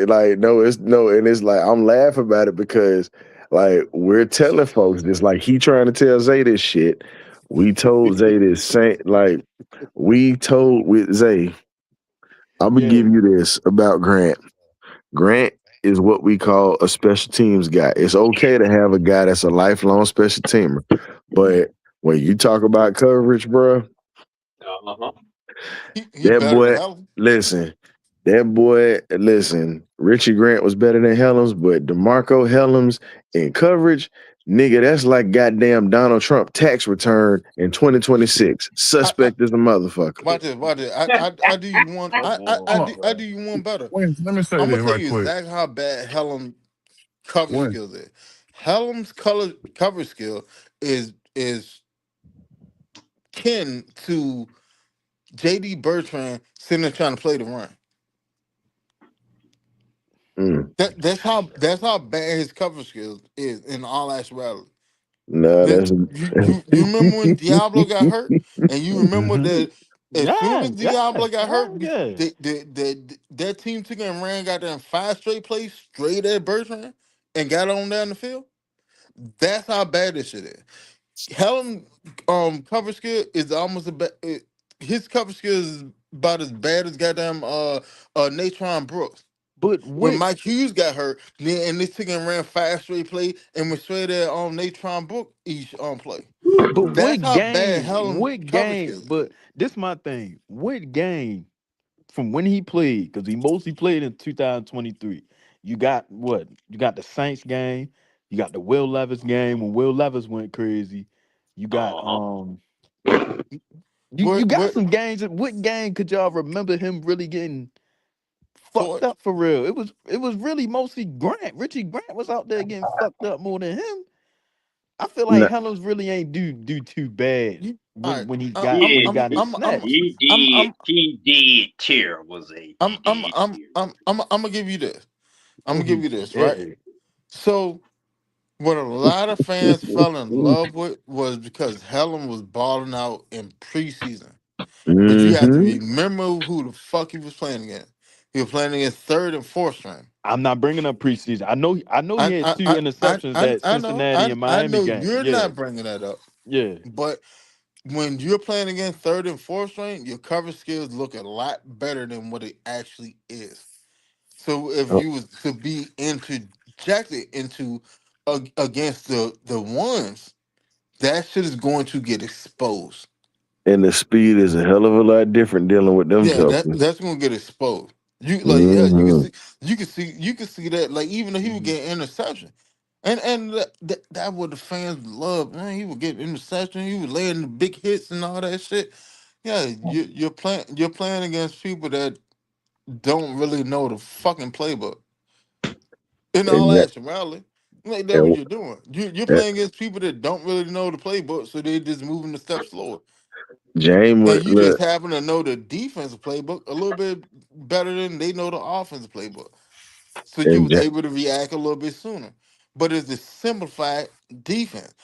like no, it's no, and it's like I'm laughing about it because like we're telling folks this, like he trying to tell Zay this shit. We told Zay this same, like we told with Zay. I'm gonna Yeah. give you this about Grant. Grant is what we call a special teams guy. It's okay to have a guy that's a lifelong special teamer, but when you talk about coverage, bro, Uh-huh. He that better than boy, Hellum. listen. That boy, listen, Richie Grant was better than Helms, but DeMarco Helms in coverage, nigga, that's like goddamn Donald Trump tax return in 2026. I Suspect as a motherfucker. watch it. I do you one. Oh Hold on. I do you one better. Wait, let me say I'm gonna this tell right you quick. exactly how bad Helen cover When skills is. Helm's color cover skill is kin to JD Bertrand sitting there trying to play the run. Mm. That's how bad his cover skills is in all actuality. No, That that's you remember when Diablo got hurt, and you remember hmm that as soon Yeah, as yeah, Diablo got hurt, yeah, yeah. that team took and ran got them five straight plays straight at Bertrand and got on down the field. That's how bad this shit is. Helen cover skill is almost his cover skill is about as bad as goddamn Natron Brooks. But When what Mike Hughes got hurt, then and this chicken ran five straight play and was straight at Natron Brook each play. but That's what how bad game? Helen What cover game? skill is. But this my thing. What game from when he played, because he mostly played in 2023. You got what? You got the Saints game. You got the Will Levis game when Will Levis went crazy. You got Uh-huh. you got What some games. What game could y'all remember him really getting fucked torch? up for real? It was really mostly Grant. Richie Grant was out there getting fucked up more than him. I feel like no, Helms really ain't do too bad All when right, when he I- got I'm when Yeah, he I'm got his I'm I'm snatch. I'm I'm he did terrible, Zay. He did terrible. I'm gonna give you this. I'm Oh, gonna give he you this, right? yeah. So what a lot of fans fell in love with was because Helen was balling out in preseason. But you have to hmm remember who the fuck he was playing against. He was playing against third and fourth string. I'm not bringing up preseason. I know he had two interceptions that I know Cincinnati and I Miami know game. you're Yeah, not bringing that up. yeah. But when you're playing against third and fourth string, your cover skills look a lot better than what it actually is. So if you was to be interjected into against the ones, that shit is going to get exposed. And the speed is a hell of a lot different dealing with them Yeah, jokers. that's gonna get exposed. You like yeah, Hmm you can see that like even though he would Mhm. get interception. And that what the fans love, man. He would get interception, he would lay in the big hits and all that shit. Yeah, you're playing against people that don't really know the fucking playbook. In all And, actuality. Like that's what and, you're doing. You're and playing against people that don't really know the playbook, so they're just moving the steps slower. James And went you just look, happen to know the defensive playbook a little bit better than they know the offensive playbook. So you and was able to react a little bit sooner. But it's a simplified defense.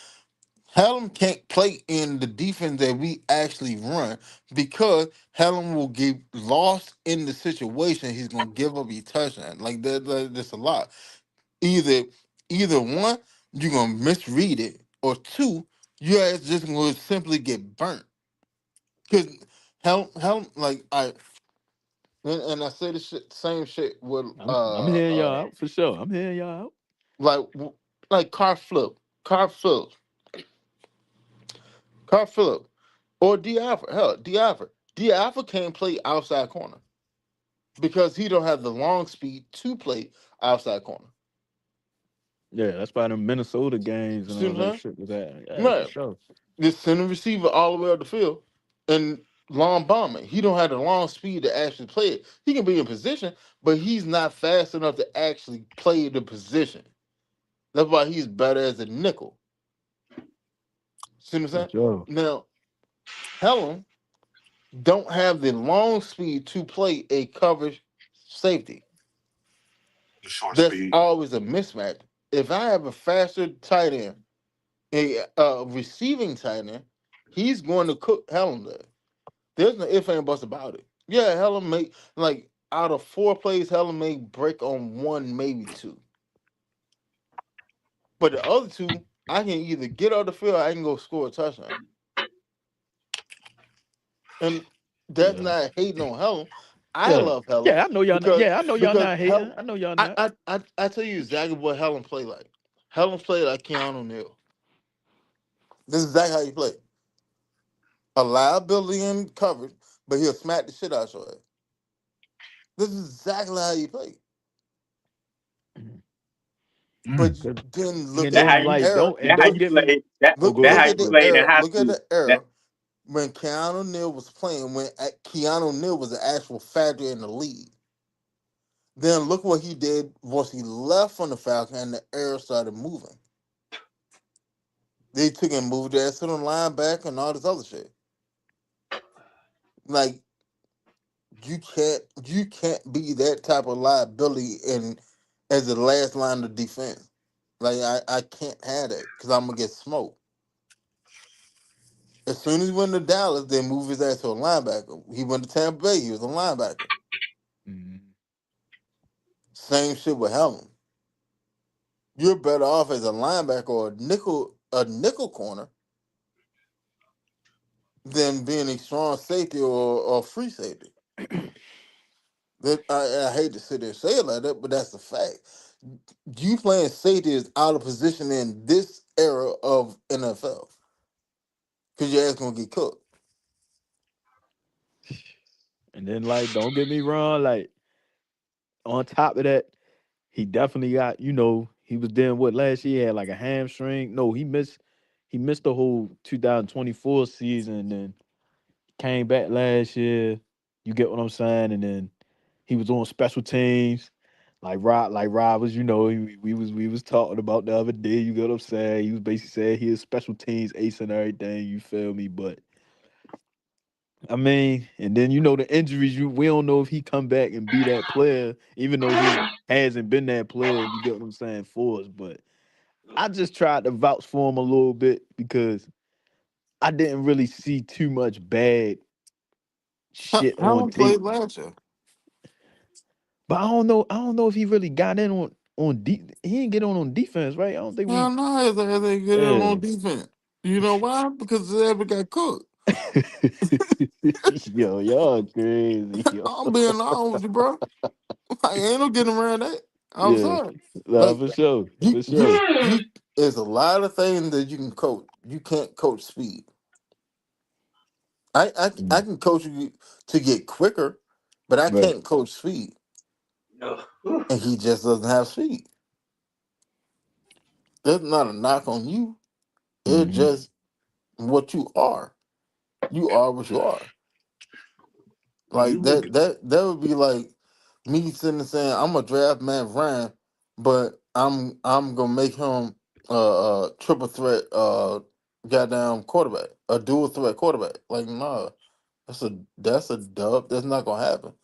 Helen can't play in the defense that we actually run because Helen will get lost in the situation. He's gonna give up a touchdown. Like that's a lot. Either either one, you're gonna misread it, or two, your ass just gonna simply get burnt. Cause Helen like and I say the shit, same shit with I'm hearing y'all out for sure. I'm hearing y'all out. like like car flip, car flip, or Diafra. Hell, Diafra can't play outside corner because he don't have the long speed to play outside corner. Yeah, that's why the Minnesota games and See all what I'm that saying? shit was at. Yeah, for Man, sure. just send the receiver all the way up the field and long bombing. He don't have the long speed to actually play it. He can be in position, but he's not fast enough to actually play the position. That's why he's better as a nickel. See what I'm For saying? sure. Now, Helen don't have the long speed to play a coverage safety. the short That's speed. always a mismatch. If I have a faster tight end, a receiving tight end, he's going to cook Helen there. There's no if and buts about it. Yeah, Helen may like out of four plays, Helen may break on one, maybe two. But the other two, I can either get out the field, or I can go score a touchdown. And that's Yeah. not hating on Helen. I Yeah. love Helen Yeah, I know y'all not. because Yeah, I know y'all because not Helen. hating. I know y'all not. I tell you exactly what Helen play like. Helen play like Keanu Neal. This is exactly how he play. A liability in coverage, but he'll smack the shit out your ass. This is exactly how you play. But Mm. then look And at That how then the you like era. don't that how don't you get me. play that Oh, Look go that look how ahead. you at the played in era. high Look at school. the That era when Keanu Neal was playing. When Keanu Neal was an actual factor in the league. Then look what he did once he left from the Falcons and the era started moving. They took and moved their to the linebacker and all this other shit. Like you can't be that type of liability in as the last line of defense. Like I can't have that because I'm gonna get smoked. As soon as he went to Dallas, they moved his ass to a linebacker. He went to Tampa Bay, he was a linebacker. Mhm. Same shit with Helen. You're better off as a linebacker or a nickel corner than being a strong safety or free safety. That I hate to sit there and say it like that, but that's the fact. You playing safety is out of position in this era of NFL because your ass gonna get cooked. And then like don't get me wrong, like on top of that, he definitely got, he was dealing with last year, he had like a hamstring. No, he missed the whole 2024 season and then came back last year. You get what I'm saying? And then he was on special teams. Like Rob was, we was talking about the other day. You get what I'm saying? He was basically saying he is special teams ace and everything. You feel me? But I mean, and then the injuries. We don't know if he come back and be that player, even though he hasn't been that player. You get what I'm saying for us. But I just tried to vouch for him a little bit because I didn't really see too much bad shit on Helen played tape. last year. But I don't know. I don't know if he really got in he didn't get on defense, right? I don't think Hell we. no, as they get it Yeah. on defense. You know why? Because they ever got cooked. Yo, y'all crazy. Yo. I'm being honest with you, bro. Like, ain't no getting around that. I'm Yeah. sorry. Nah, Like for sure. you, For you, sure. you. There's a lot of things that you can coach. You can't coach speed. I Mm, can coach you to get quicker, but I right. can't coach speed. no. And he just doesn't have speed. That's not a knock on you. It's Hmm. just what you are. You are what you are. When you Like look at that would be like me sitting and saying I'm a draft man Ryan, but I'm gonna make him a triple threat goddamn quarterback, a dual threat quarterback. Like nah, that's a dub. That's not gonna happen.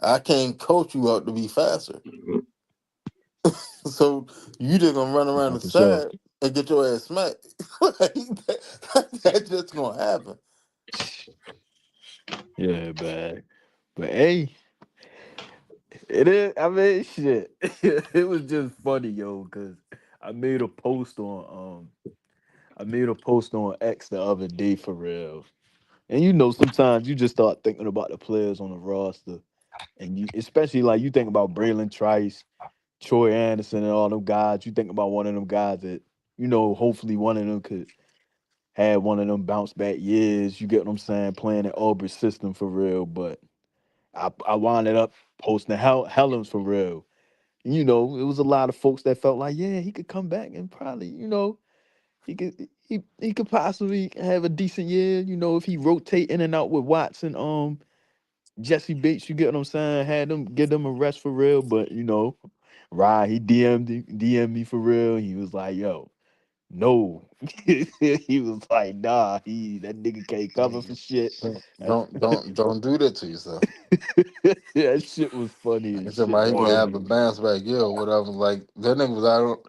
I can't coach you up to be faster. So you just gonna run around Nah, the for sure. side and get your ass smacked. Like, that's just gonna happen. Yeah, bad. But hey, it is. I mean, shit. It was just funny, yo, because I made a post on X the other day for real. And sometimes you just start thinking about the players on the roster, and you, especially like you think about Braylon Trice, Troy Anderson, and all them guys. You think about one of them guys that hopefully one of them could have one of them bounce back years. You get what I'm saying? Playing in Auburn system for real. But I wound up posting Helms for real. It was a lot of folks that felt like, yeah, he could come back and probably, he could possibly have a decent year, if he rotate in and out with Watson, Jesse Bates, you get what I'm saying? Had them give them a rest for real, but Rod, he DM'd me for real. He was like, yo, no. He was like, nah, that nigga can't cover for shit. That, Don't do that to yourself. that shit was funny He as said, shit, "Man, he can well, man. have a bounce back year or whatever." Like that nigga was out.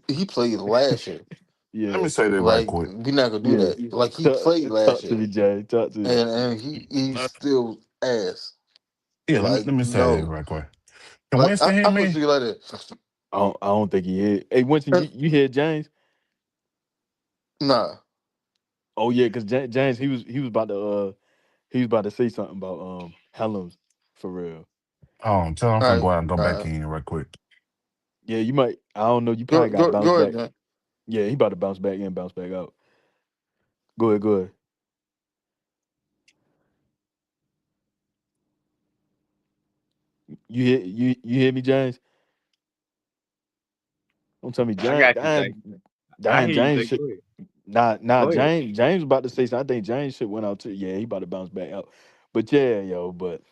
He played last year. let me Yeah, say that right Like quick. we not gonna do yeah. that. Like he Talk, played last talk to year, me, Jay. Talk to me. and he's Uh, still ass. yeah, let me Like let me say that no. right quick. Can Like Winston hear I put me? you like that. I don't think he hit. Hey, Winston, you, And- you hear James? Nah. Oh yeah, because James he was about to say something about Helms for real. Tell him I'm All finna right. go out and come All back right. in right quick. Yeah, you might. I don't know. You Go probably got to go bounce go ahead, back. man. Yeah, he about to bounce back in, bounce back out. Go ahead, go ahead. You hear me, James? Don't tell me I James. got you, Zay. I Dying hear you, James Zay. shit. Go ahead. Nah. Go ahead. James about to say something. I think James shit went out too. Yeah, he about to bounce back out. But yeah, yo. But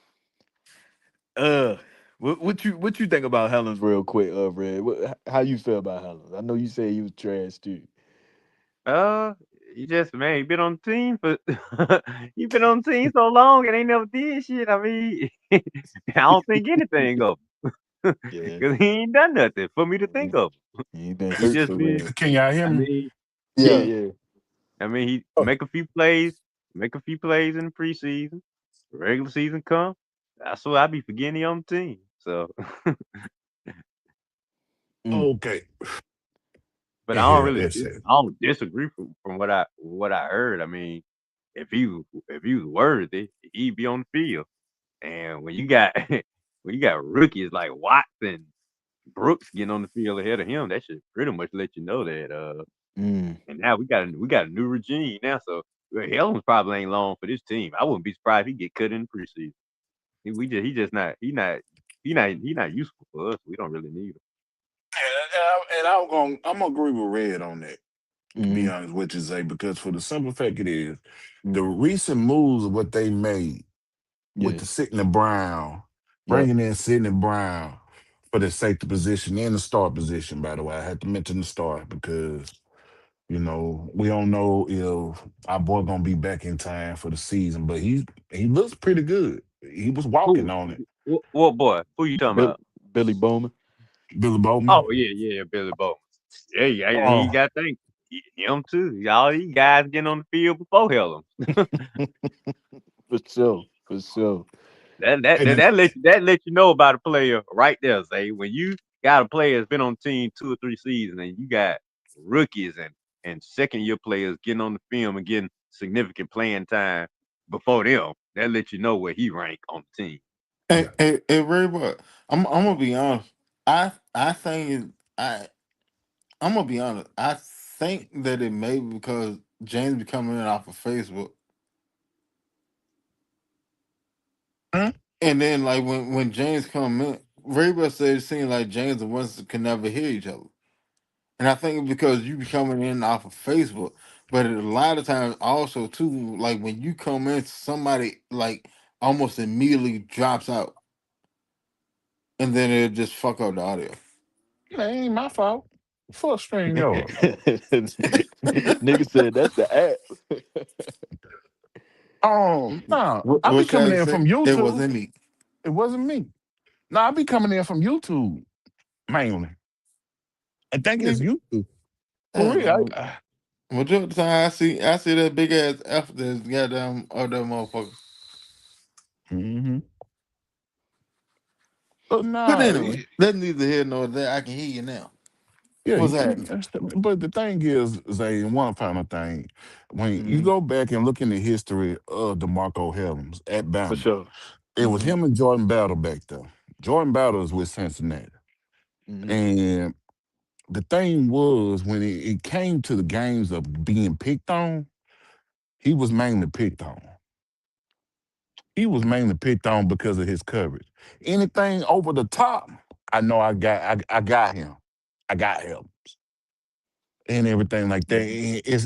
uh, what you think about Helens real quick? Red. How you feel about Helens? I know you said he was trash too. Uh, he just man, he been on the team for he been on the team so long and ain't never did shit. I mean, I don't think anything of him Yeah, because he ain't done nothing for me to think of. he been He hurt just for been. real. Can y'all hear I me? mean, Yeah, Yeah. yeah. he Oh, make a few plays in the preseason. Regular season come, that's what I be forgetting he on the team. So, Mm, but okay. I And don't here, really, it's it. I don't disagree from what I heard. I mean, if he was worthy, he'd be on the field. And when you got when you got rookies like Watson, Brooks getting on the field ahead of him, that should pretty much let you know that. mm, And now we got a new regime now, so well, Helms probably ain't long for this team. I wouldn't be surprised if he get cut in the preseason. He just not he not useful for us. We don't really need him. And I'm gonna agree with Red on that. To be mm, honest with you, Zay, because for the simple fact it is, the mm. recent moves of what they made with Yeah. the Sidney Brown, Yep. bringing in Sidney Brown for the safety position and the star position. By the way, I had to mention the star because we don't know if our boy gonna be back in time for the season, but he looks pretty good. He was walking Who? on it. What boy? Who you talking Bill, about? Billy Bowman. Billy Bowman. Oh yeah, Billy Bo. Yeah, yeah, and he Oh, got think him too. All these guys getting on the field before Helms. For sure. For sure. and That let you know about a player right there, Zay. When you got a player that's been on the team 2 or 3 seasons, and you got rookies and second year players getting on the film and getting significant playing time before them, that let you know where he rank on the team. Hey, yeah. hey, hey, Ray, but I'm gonna be honest. I think I'm gonna be honest. I think that it may be because James be coming in off of Facebook, Hmm? and then like when James come in, Ray said it seemed like James and Winston can never hear each other, and I think it's because you be coming in off of Facebook. But a lot of times also too, like when you come in, somebody like almost immediately drops out, and then it just fuck up the audio. That ain't my fault. Full string yard. Nigga said that's the app. Oh no, I be What coming Shaq in said? from It YouTube. wasn't me. It wasn't me. No, I be coming in from YouTube mainly. I think it's Nigga, YouTube for I real. know. Majority of the time I see that big ass F this goddamn other motherfucker. Mhm. But But no, anyway, that's neither here nor there. I can hear you now. yeah, What's happening? but the thing is, Zay, one final thing, when you Hmm. go back and look in the history of DeMarco Hellams at For Bama, sure. it was Hmm. him and Jordan Battle back there. Jordan Battle is with Cincinnati. Hmm. And the thing was, when it came to the games of being picked on, he was mainly picked on. He was mainly picked on because of his coverage. Anything over the top, I know I got him. I got him and everything like that. Hmm.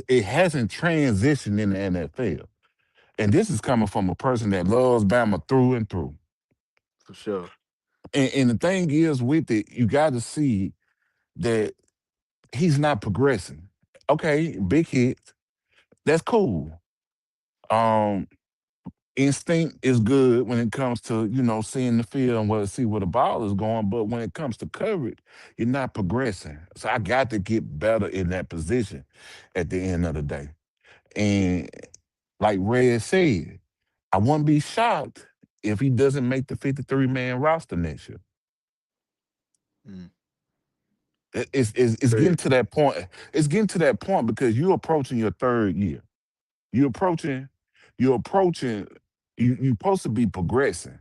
It hasn't transitioned in the NFL. And this is coming from a person that loves Bama through and through. For sure. And the thing is with it, you got to see that he's not progressing. Okay, big hits. That's cool. Um, instinct is good when it comes to seeing the field and see where the ball is going, but when it comes to coverage, you're not progressing. So I got to get better in that position at the end of the day. And like Red said, I wouldn't be shocked if he doesn't make the 53-man roster next year. Mm. It's getting Crazy. to that point. It's getting to that point because you're approaching your third year. You're approaching, you're approaching, you're supposed to be progressing.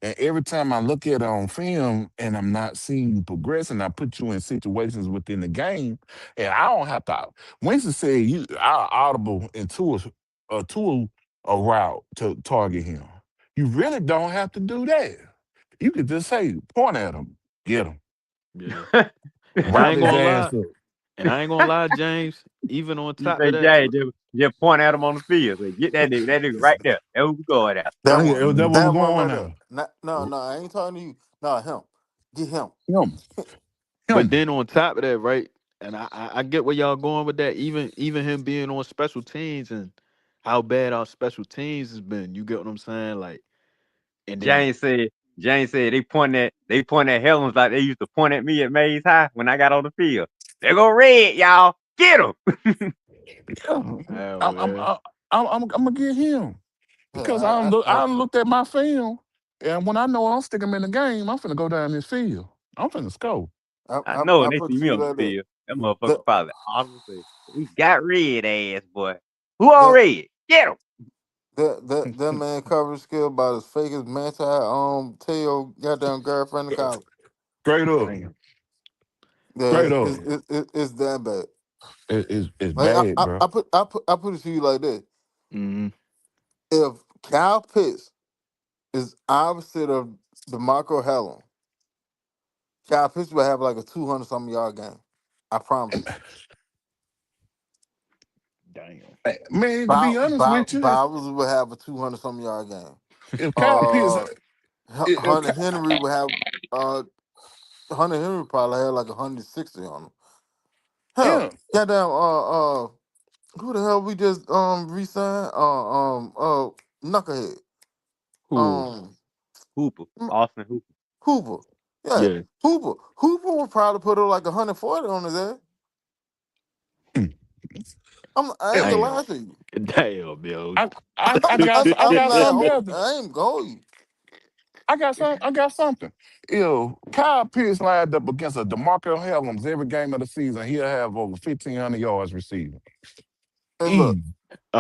And every time I look at it on film and I'm not seeing you progressing, I put you in situations within the game and I don't have to. Winston said I audible into a route to target him. You really don't have to do that. You could just say, point at him, get him, Yeah. And I rile ain't his gonna ass lie. up. And I ain't gonna lie, James. Even on You top of say that, Jay, just point at him on the field. Say, get that nigga right there. That's who we going at. That Hey, one, that what we're that one going right there. at. No, I ain't talking to you. No, him. Get him. Him, but him. then on top of that, right? And I get where y'all going with that. Even him being on special teams and how bad our special teams has been. You get what I'm saying? Like, and then James said, they point at Helms like they used to point at me at Mays High when I got on the field. They go red, y'all. Get him. Yeah, oh I'm, I'm, man, I'm, I'm gonna get him Yeah, because I looked at my film, and when I know I'm sticking him in the game, I'm finna go down this field. I'm finna score. I know, I and they put see it to me you on the like that. field. That The motherfucker probably honestly say, we got red ass boy. Who on the red? Get him. that man coverage skill about as fake as Manti tell your goddamn girlfriend in college. Straight up, damn. Yeah, straight up. it's that bad. It's Like bad, bro. I put it to you like this. Hmm. If Kyle Pitts is opposite of DeMarco Helen, Kyle Pitts will have like a 200 something yard game. I promise you. Damn. Man, to be honest with you, Bowers will have a 200 something yard game. if Kyle Pitts, Uh, if Hunter Ky- Henry will have Hunter Henry probably had like 160 on him. Hell, yeah, goddamn who the hell we just re-signed? Knucklehead. Who? Um Hooper. Austin Hooper. Hooper. Yeah, Yeah. Hooper. Hooper would probably put up like 140 on his ass. mm, I ain't yeah, gonna Damn. lie to you. Damn, yo. I'm I got mad. something else. I ain't going. I got something. If Kyle Pitts lined up against a DeMarco Hellams every game of the season, he'll have over 1,500 yards receiving. Hey, look.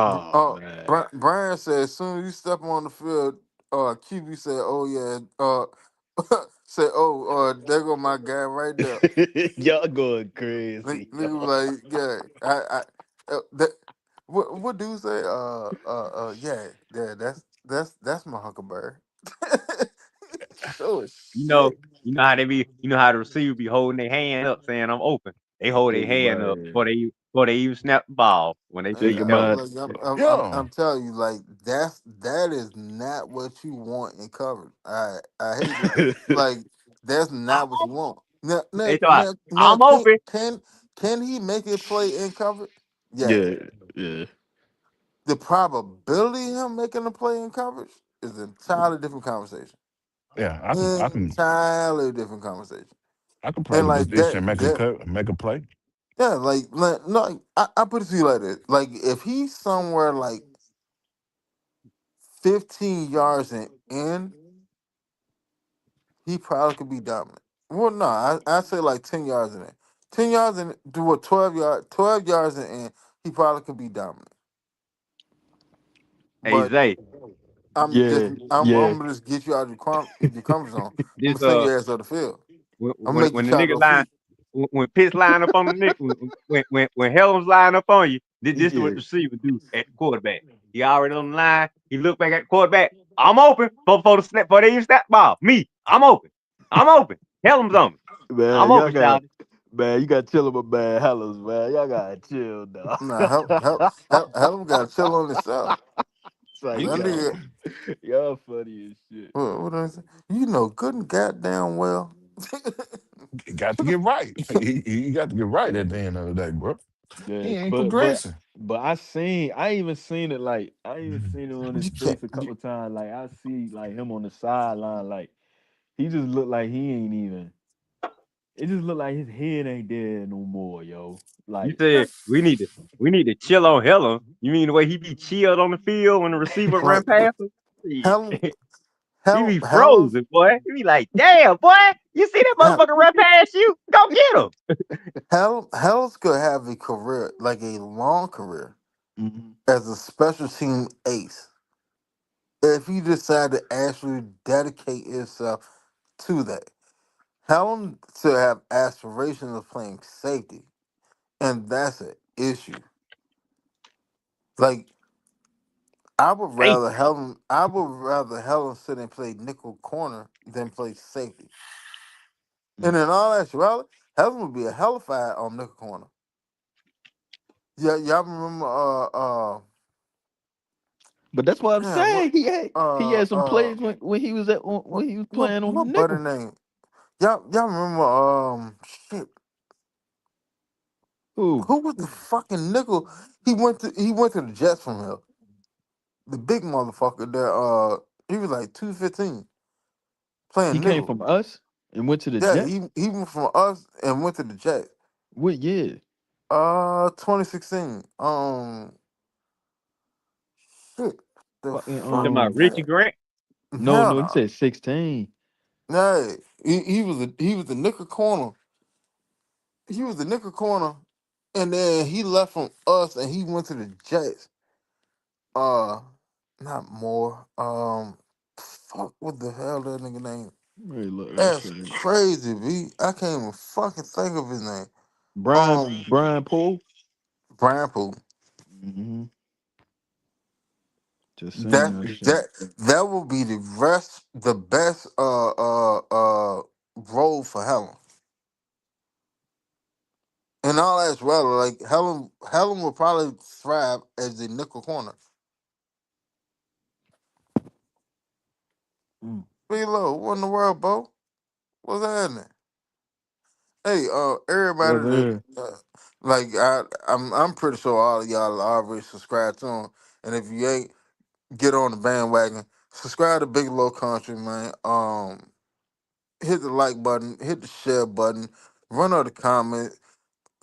Easy. Oh man. Brian said as soon as you step on the field, QB said, "Oh yeah," said, "Oh, there go my guy right there." Y'all going crazy. Nigga was like, "Yeah, that." What do you say? Yeah, yeah, that's my huckleberry. Oh You know, shit! you know how the receiver be holding their hand up saying I'm open. They hold their Think hand about up it. before they even snap the ball when they And Think see Helms. about like Yeah. I'm telling you, like that is not what you want in coverage. I hate to it. like that's not what you want. They thought I'm Can open. can he make it play in coverage? Yeah. Yeah, yeah. The probability of him making a play in coverage is an entirely different conversation. Yeah, Entirely different conversation. I can play And the like position and make a cut, make a play. yeah, no, I put it to you like this. Like if he's somewhere like 15 yards and in, he probably could be dominant. Well, no, I say like 10 yards in it. 10 yards in do what 12 yards in, he probably could be dominant. Hey But Zay, Yeah, yeah. I'm gonna just get you out of your comfort zone. I'm this gonna send your ass off the field. I'm gonna make you when the try to nigga go line feet. when Pitts line up on the nick when Helms line up on you, this is what Yeah. the receiver do at the quarterback. He already on the line. He look back at the quarterback. I'm open for the snap for they even snap the ball. Me, I'm open. I'm open. Helms on me. I'm Man, y'all open, got shout. man, you got to chill with bad hellas, man. Y'all gotta chill, dog. Nah, help him got to chill on himself. It's like, That yo, nigga, y'all funny as shit. what did I say? You know good and goddamn well. You got to get right. You got to get right at the end of the day, bro. Yeah, He ain't but progressing. I even seen it like I even seen it on his you can't. face a couple times. Like I see like him on the sideline, like he just looked like he ain't even. It just looked like his head ain't there no more, yo. You Like, said we need to chill on Helms. You mean the way he be chilled on the field when the receiver run Like past him? Helen, He be Helen's frozen, boy. He be like, damn, boy, you see that motherfucker run past you? Go get him. Helen's could have a career, like a long career, mhm. as a special team ace if he decide to actually dedicate himself to that. Helen to have aspirations of playing safety, and that's an issue. Like Hey, I would rather Helen sit and play nickel corner than play safety. And Mm. in all actuality, Helen would be a hellified on nickel corner. Yeah, y'all remember But that's what I'm damn what saying. He had some uh plays when he was when he was playing on the what buddy nickel. name? Y'all remember shit. Who? Who was the fucking nickel? He went to the Jets from here. The big motherfucker there, he was like 215 He playing came nickel. from us and went to the Yeah, Jets. he went from us and went to the Jets. What year? 2016. Shit. The Fucking fuck? to my Richie Grant. No, Hell no, he no. said 16. Nah, he was the nickel corner. He was the nickel corner, and then he left from us and he went to the Jets. Uh, not more. Fuck, what the hell that nigga name? Hey, look, that That's shit. crazy, B. I can't even fucking think of his name. Brian Um, Brian Poole. Brian Poole. Mm-hmm. Just saying That that shit. that that will be the best role for Helen. And all that's rather like Helen will probably thrive as the nickel corner. Mm. Low, what in the world, Bo? What's happening? Hey, everybody Well, that there. like I'm pretty sure all of y'all are already subscribed to him. And if you ain't, get on the bandwagon. Subscribe to Big Low Country, man. Hit the like button, hit the share button, run out the comment,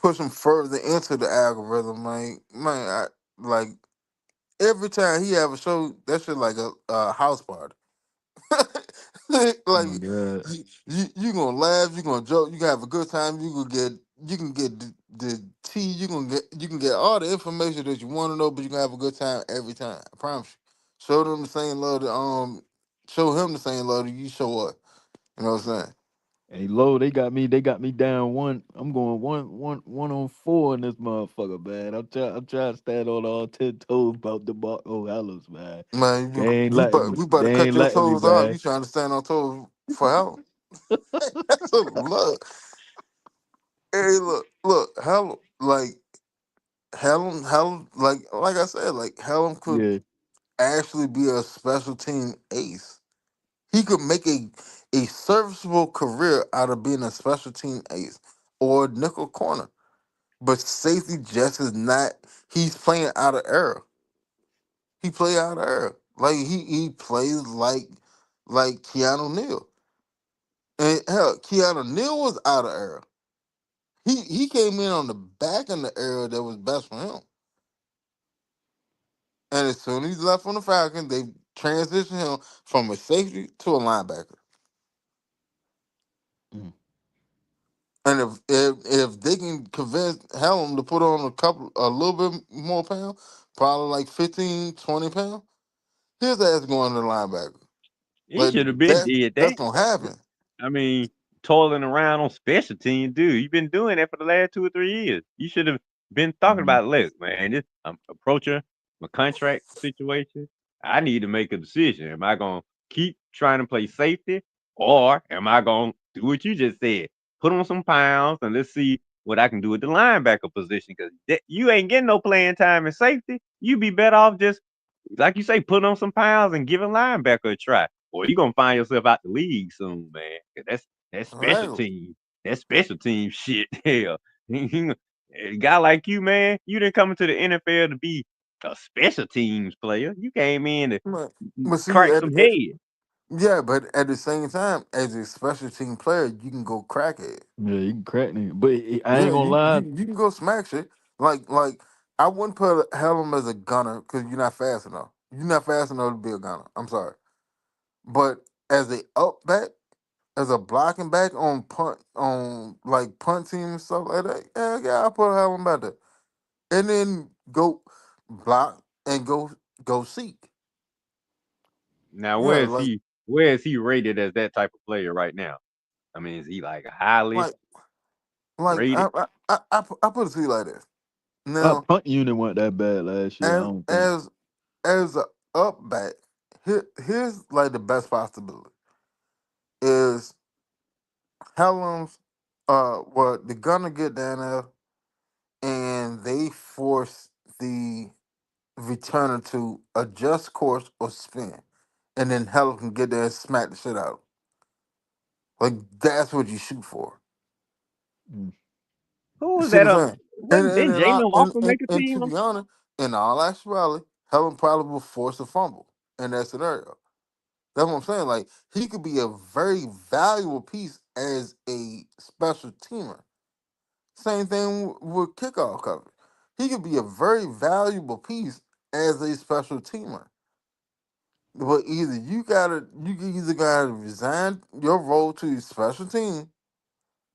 push them further into the algorithm, man. Man, like every time he have a show, that shit like a house party. Oh Like my god. you gonna laugh, you gonna joke, you gonna have a good time. You can get the tea. You can get all the information that you want to know, but you can have a good time every time. I promise you. Show them the same love that show him the same love that you show up. You know what I'm saying? Hey, low, they got me down one. I'm going one on four in this motherfucker, man. I'm trying to stand on all 10 toes about the Marco Ellis, man. Man, They ain't letting me. we better They cut ain't your letting me, toes off. man. You trying to stand on toes for help? That's a look. Hey, Helen, like I said, like Helen could Yeah. actually be a special team ace. He could make a serviceable career out of being a special team ace or nickel corner. But safety just is not. He's playing out of era. He play out of era. Like he plays like Keanu Neal. And hell, Keanu Neal was out of era. He came in on the back of the era that was best for him. And as soon as he left from the Falcons, they transitioned him from a safety to a linebacker. Mm. And if they can convince Helm to put on a little bit more pounds, probably like 15, 20 pounds, his ass going to the linebacker. He Like should have been did that's that. gonna happen. I mean, toiling around on special teams, dude. You've been doing that for the last 2 or 3 years. You should have been talking Mm. about, look, man, this I'm approaching my contract situation. I need to make a decision. Am I gonna keep trying to play safety, or am I gonna do what you just said? Put on some pounds and let's see what I can do at the linebacker position. Because you ain't getting no playing time in safety. You be better off just like you say, put on some pounds and give a linebacker a try. Or you gonna find yourself out the league soon, man. 'Cause that's special Right. team. That's special team shit. Hell, a guy like you, man, you didn't come into the NFL to be a special teams player. You came in to But see, crack some heads. yeah, but at the same time, as a special team player, you can go crack it. Yeah, you can crack me, but I ain't Yeah, gonna lie. you can go smack shit. Like I wouldn't put Helen as a gunner because you're not fast enough. You're not fast enough to be a gunner. I'm sorry, but as a up back, as a blocking back on like punt team and stuff like that, yeah, I put Helen back there, and then go block and go seek. Now, Yeah, like where is he rated as that type of player right now? I mean, is he like highly like like rated? I put it to you like this. Our Now, punt unit wasn't that bad last year. I as don't think. as as a up back, here's like the best possibility is Helms. Well, they're gonna get down there and they force the returner to adjust course or spin, and then Helms can get there and smack the shit out. Like that's what you shoot for. Mm. Who was See that? what I'm saying? And Wasn't and didn't and, I, Jalen Walker make a and to team? be honest, in all actuality, Helen probably will force a fumble in that scenario. That's what I'm saying. Like he could be a very valuable piece as a special teamer. Same thing with kickoff coverage. He could be a very valuable piece as a special teamer. But you either gotta resign your role to your special team,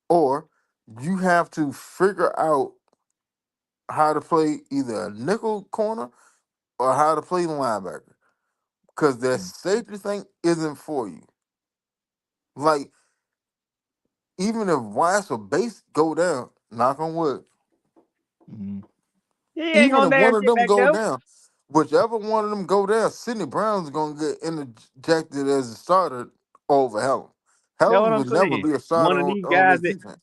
or you have to figure out how to play either a nickel corner or how to play linebacker. Because that Mm. safety thing isn't for you. Like, even if Wise or Base go down, knock on wood, Mm. He ain't even gonna if damn one of get them back go there. down, whichever one of them go down, Sidney Brown's gonna get interjected as a starter over Helen. That's what Helen I'm would never saying. be a starter One of these on guys this that defense.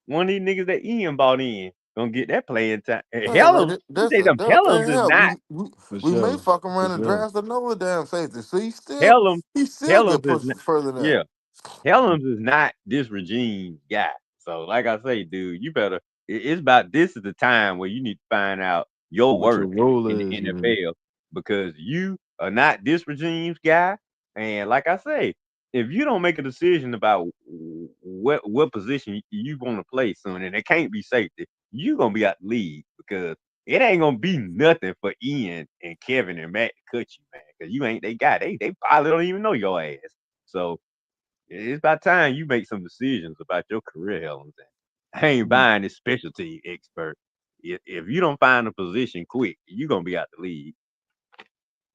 one of these niggas that Ian bought in gonna get that playing time. And Yeah, like Helms, you that's say a them dub. Helms And is hell, not For we may sure. fuck For around and sure. draft another damn safety. So Helms. he still Helms get is pushed not. further down. Yeah, Helms is not this regime guy. So, like I say, dude, you better. It's about this is the time where you need to find out your What your worth role in the is, yeah. NFL because you are not this regime's guy. And like I say, if you don't make a decision about what position you want to play soon, and it can't be safety, you gonna be out the league because it ain't gonna be nothing for Ian and Kevin and Matt to cut you, man. Because you ain't they guy. They probably don't even know your ass. So it's about time you make some decisions about your career, Helen. I ain't Mm. buying this specialty expert. If you don't find a position quick, you're gonna be out the league.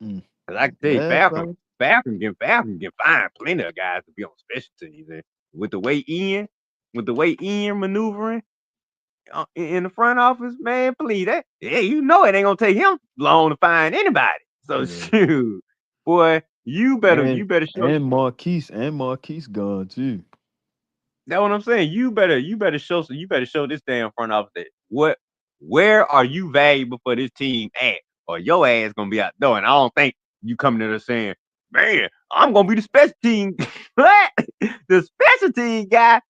Mm. Cause I can tell you, Yeah, brother. Falcon can find plenty of guys to be on special teams. And with the way Ian, with the way Ian maneuvering in the front office, man, please, that yeah, you know it ain't gonna take him long to find anybody. So Yeah. shoot, boy, And you better show. and Marquise gone too. That's what I'm saying. You better show this damn front office that where are you valuable for this team at, or your ass gonna be out there. And I don't think you coming to us saying, man, I'm gonna be the special team, what? The special team guy.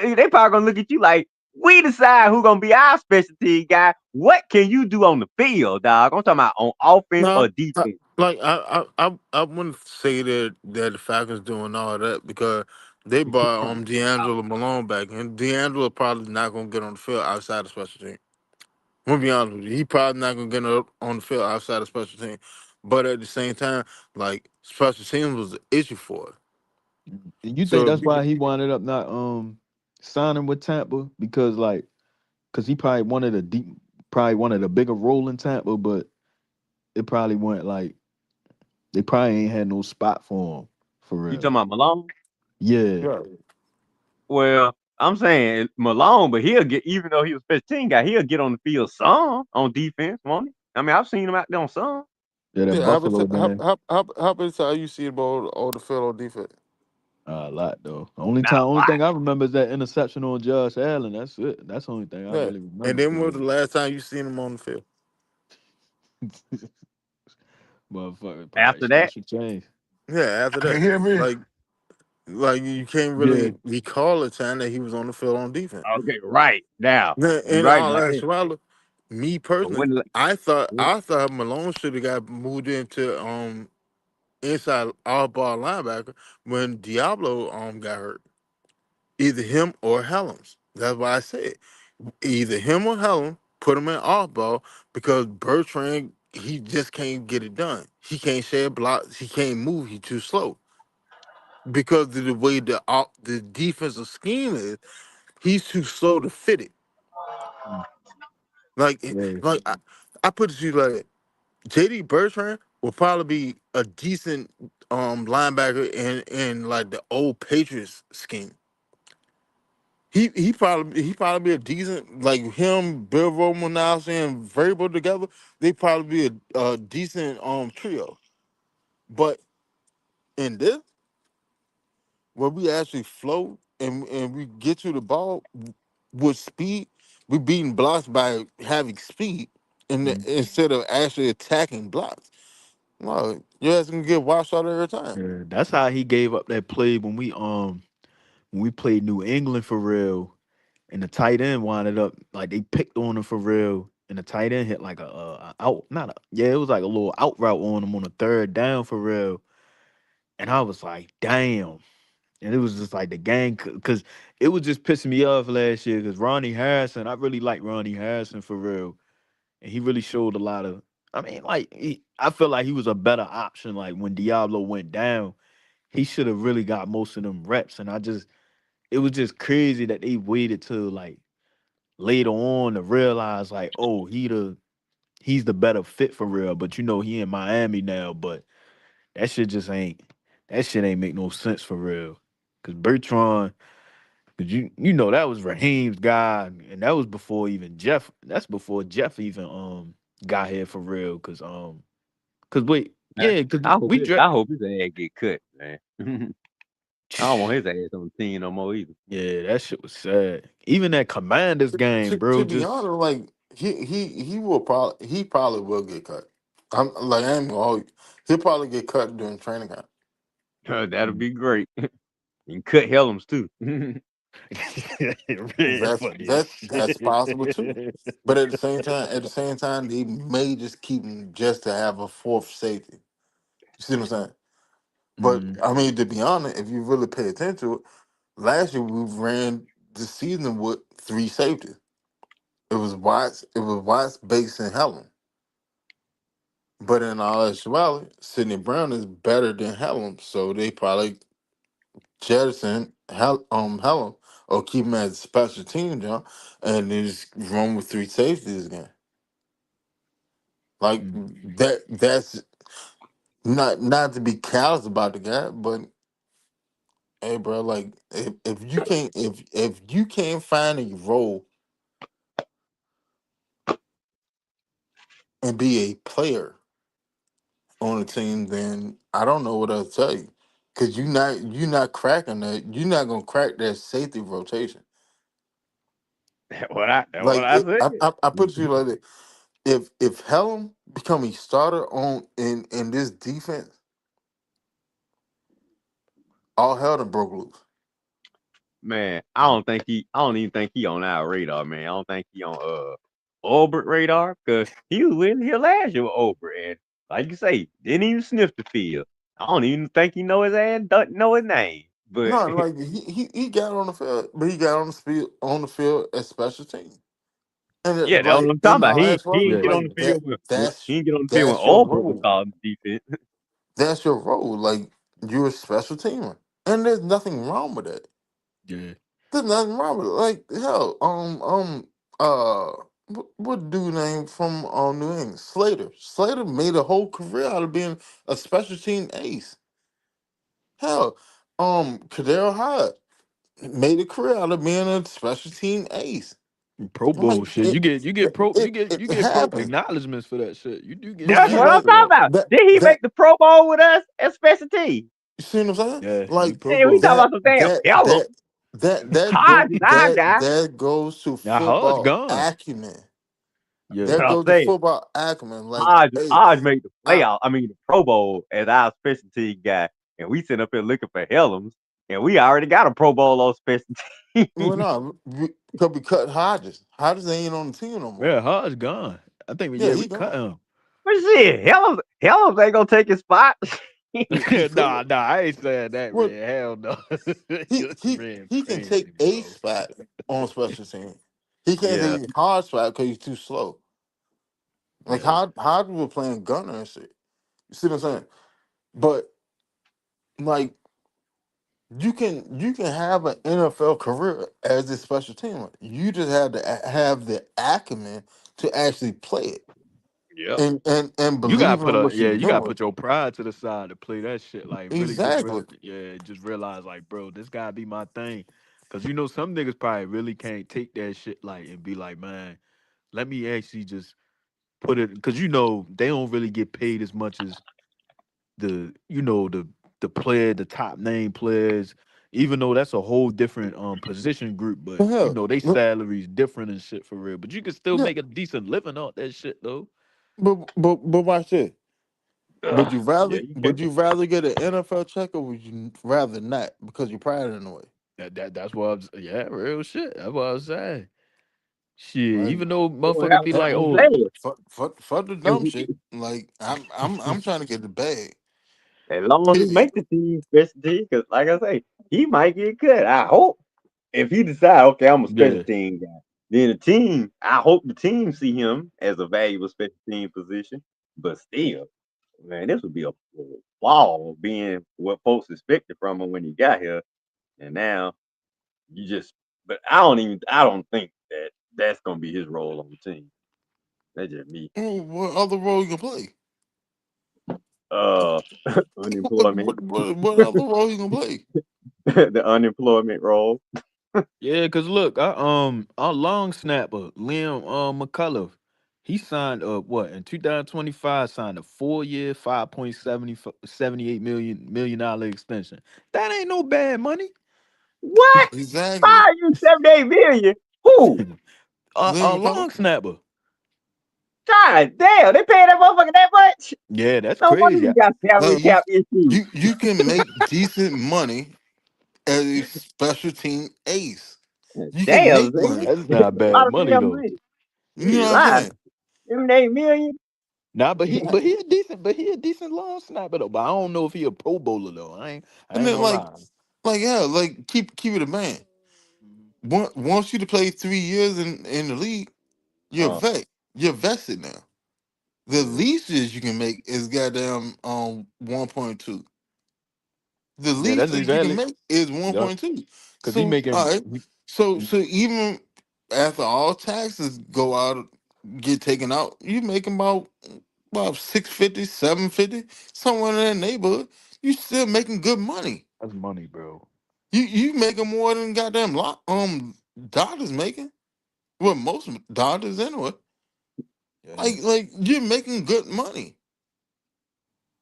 They probably gonna look at you like we decide who gonna be our special team guy. What can you do on the field, dog? I'm talking about on offense No, or defense. I wouldn't say that the Falcons doing all that because they brought D'Angelo Malone back, and D'Angelo probably not gonna get on the field outside of special team. I'm gonna be honest with you, he probably not gonna get on the field outside of special team. But at the same time, like special teams was an issue for it. And you think So that's why he wound up not signing with Tampa? Because like because he probably one of the bigger role in Tampa, but it probably went like they probably ain't had no spot for him for You real. talking about Malone? Yeah. yeah, Well, I'm saying Malone, but he'll get even though he was special team guy, he'll get on the field some on defense, won't he? I mean, I've seen him out there on some. Yeah, that Yeah, Buffalo game. how many times you see him on the field on defense? A lot though. Not a Only lot. thing I remember is that interception on Josh Allen. That's it. That's the only thing I yeah. really And remember then when for was the last time you seen him on the field? it. Motherfucker, probably After that, special change. Yeah, after Can you that, hear me? like you can't Yeah, really recall a time that he was on the field on defense. okay, right now, you In right all about that. actuality, me But personally, when I thought Malone should have got moved into inside all ball linebacker when Diablo got hurt. Either him or Helms. That's why I said either him or Helm put him in off ball because Bertrand he just can't get it done. He can't shed blocks. He can't move. He's too slow because of the way the defensive scheme is. He's too slow to fit it. mm, Like yeah. like I put it to you like JD Bertrand will probably be a decent linebacker in like the old Patriots scheme. He probably be a decent like him, Bill Romanowski and Variable together. They probably be a decent trio. But in this, where we actually float and we get you the ball with speed, we beating blocks by having speed Mm. instead of actually attacking blocks. No, your ass gonna get washed out every time. Yeah, that's how he gave up that play when we played New England for real, and the tight end winded up like they picked on him for real, and the tight end hit like a out, not a yeah, it was like a little out route on him on a third down for real, and I was like, damn, and it was just like the gang because it was just pissing me off last year because Ronnie Harrison, I really like Ronnie Harrison for real, and he really showed a lot of. I mean, like I feel like he was a better option. Like when Diablo went down, he should have really got most of them reps, and it was just crazy that they waited till like later on to realize like, oh, he's the better fit for real. But he in Miami now, but that shit just ain't that shit ain't make no sense for real. Cause Bertrand, cause that was Raheem's guy, and that was before even Jeff. That's before Jeff even got here for real. Cause wait, I, yeah, cause I hope we it, draft. I hope his ass get cut, man. I don't want his ass on the team no more either. Yeah, that shit was sad. Even that Commanders game, bro. To be Just honest, like he probably will get cut. I'm like I ain't gonna hold you. He'll probably get cut during training camp. That'll be great. And cut Helms too. Red That's funny as that's possible too. shit. But at the same time, they may just keep him just to have a fourth safety. You see what I'm saying? But Mm, I mean, to be honest, if you really pay attention to it, last year we ran the season with three safeties. It was Watts, Bates, and Helen. But in all actuality, Sidney Brown is better than Helen, so they probably jettison Helen or keep him as a special team jump and they just run with three safeties again. Like mm. that's not to be callous about the guy, but hey, bro, like if you can't find a role and be a player on a team, then I don't know what else to tell you. Cause you not cracking that. You're not gonna crack that safety rotation. That's what Like I said. I put it to you like this. If Helen become a starter on in this defense, all hell done broke loose. Man, I don't even think he on our radar, man. I don't think he on Albert radar because he was with here last year with Albert, and like you say, didn't even sniff the field. I don't even think he know his ass, doesn't know his name. But No, like he got on the field, but he got on the field as special team. And yeah, that's what like I'm talking in about. all He actuality, didn't Yeah. get on the like field he didn't get on the field when that's your Albert was role. calling defense. That's your role. Like you're a special teamer, and there's nothing wrong with that. Yeah. There's nothing wrong with it. Like hell, what dude name from New England? Slater. Slater made a whole career out of being a special team ace. Hell, Kadero Hyde made a career out of being a special team ace. Pro I'm like Bowl shit. You get pro happens. acknowledgements for that shit. You do get But That's see, what I'm like acknowledged for talking that. about. that Did he that make the Pro Bowl with us as special team? you see what I'm saying? Yeah, he Like Pro And we Bowl. talking that about some damn that Pelham. that that Hodge go is our that guy. that goes to Now Hodge football gone. acumen. Yeah. That But I'm goes to saying football acumen. Like, Hodge, hey, Hodge made the I playoff. I mean, the Pro Bowl as our special team guy, and we sitting up here looking for Helms, and we already got a Pro Bowl on special team. well, no, could be cut Hodges. Hodges ain't on the team no more. Yeah, Hodge gone. I think Yeah, we he cut gone. him. But shit, Helms ain't gonna take his spot. You feel me? Nah, I ain't saying that, Well, man. Hell no. he You he ran he can take crazy, a bro. spot on special team. He can't Yeah, take a hard spot because he's too slow. Like Yeah. Hodges was playing gunner and shit. You see what I'm saying? But like you can have an NFL career as a special teamer. You just have to have the acumen to actually play it yep. and believe in what you're You gotta doing. put your pride to the side to play that shit. Like really just Exactly. just realize like, bro, this gotta be my thing. Cause some niggas probably really can't take that shit like and be like, man, let me actually just put it because they don't really get paid as much as the player, the top name players, even though that's a whole different position group, but But hell, they but, salaries different and shit for real. But you can still yeah, make a decent living off that shit though. but watch this. Yeah, you can. Would you rather get an NFL check or would you rather not because you're proud in a way? That's what yeah, real shit. That's what I was saying. Shit, Like even though What would motherfucker be happen eh, like, if he oh, played? fuck the dumb If shit. Like I'm trying to get the bag. As long as he Period. make the team, special team, because like I say, he might get cut. I hope if he decide, okay, I'm a special yeah, team guy, then the team, I hope the team see him as a valuable special team position. But still, man, this would be a flaw being what folks expected from him when he got here, and now you just. But I don't think that that's gonna be his role on the team. That's just me. What other role you can play? Uh, unemployment, What other role you can play? the unemployment role. yeah. Cause look, our long snapper Liam McCullough, he signed what in 2025 signed a 4 year, 5.78 million extension. That ain't no bad money. What? Exactly. 5 you 78 million? Who? Liam A McCullough. long snapper. God damn, they pay that motherfucker that much? Yeah, that's No wonder crazy. we got salary Like you, cap issues. you can make decent money as a special team ace. You can Damn, make man. money. That's That's not a lot bad of money damn though. money. You know You what I'm lying. saying? 78 million? Nah, but he a decent long snapper though. But I don't know if he a Pro Bowler though. I And ain't then gonna lie. yeah, like keep it a man. Once you to play 3 years in the league, you're a Uh, vet. You're vested now. The yeah. leases you can make is goddamn 1.2. The Yeah, least that's that you can exactly. make is Yeah, 1.2. cause he So all making. right. So even after all taxes go out, get taken out, you making about 650, 750, somewhere in that neighborhood. You still making good money. That's money, bro. You making more than goddamn doctors making. Well, most doctors anyway. Yeah, Like you're making good money.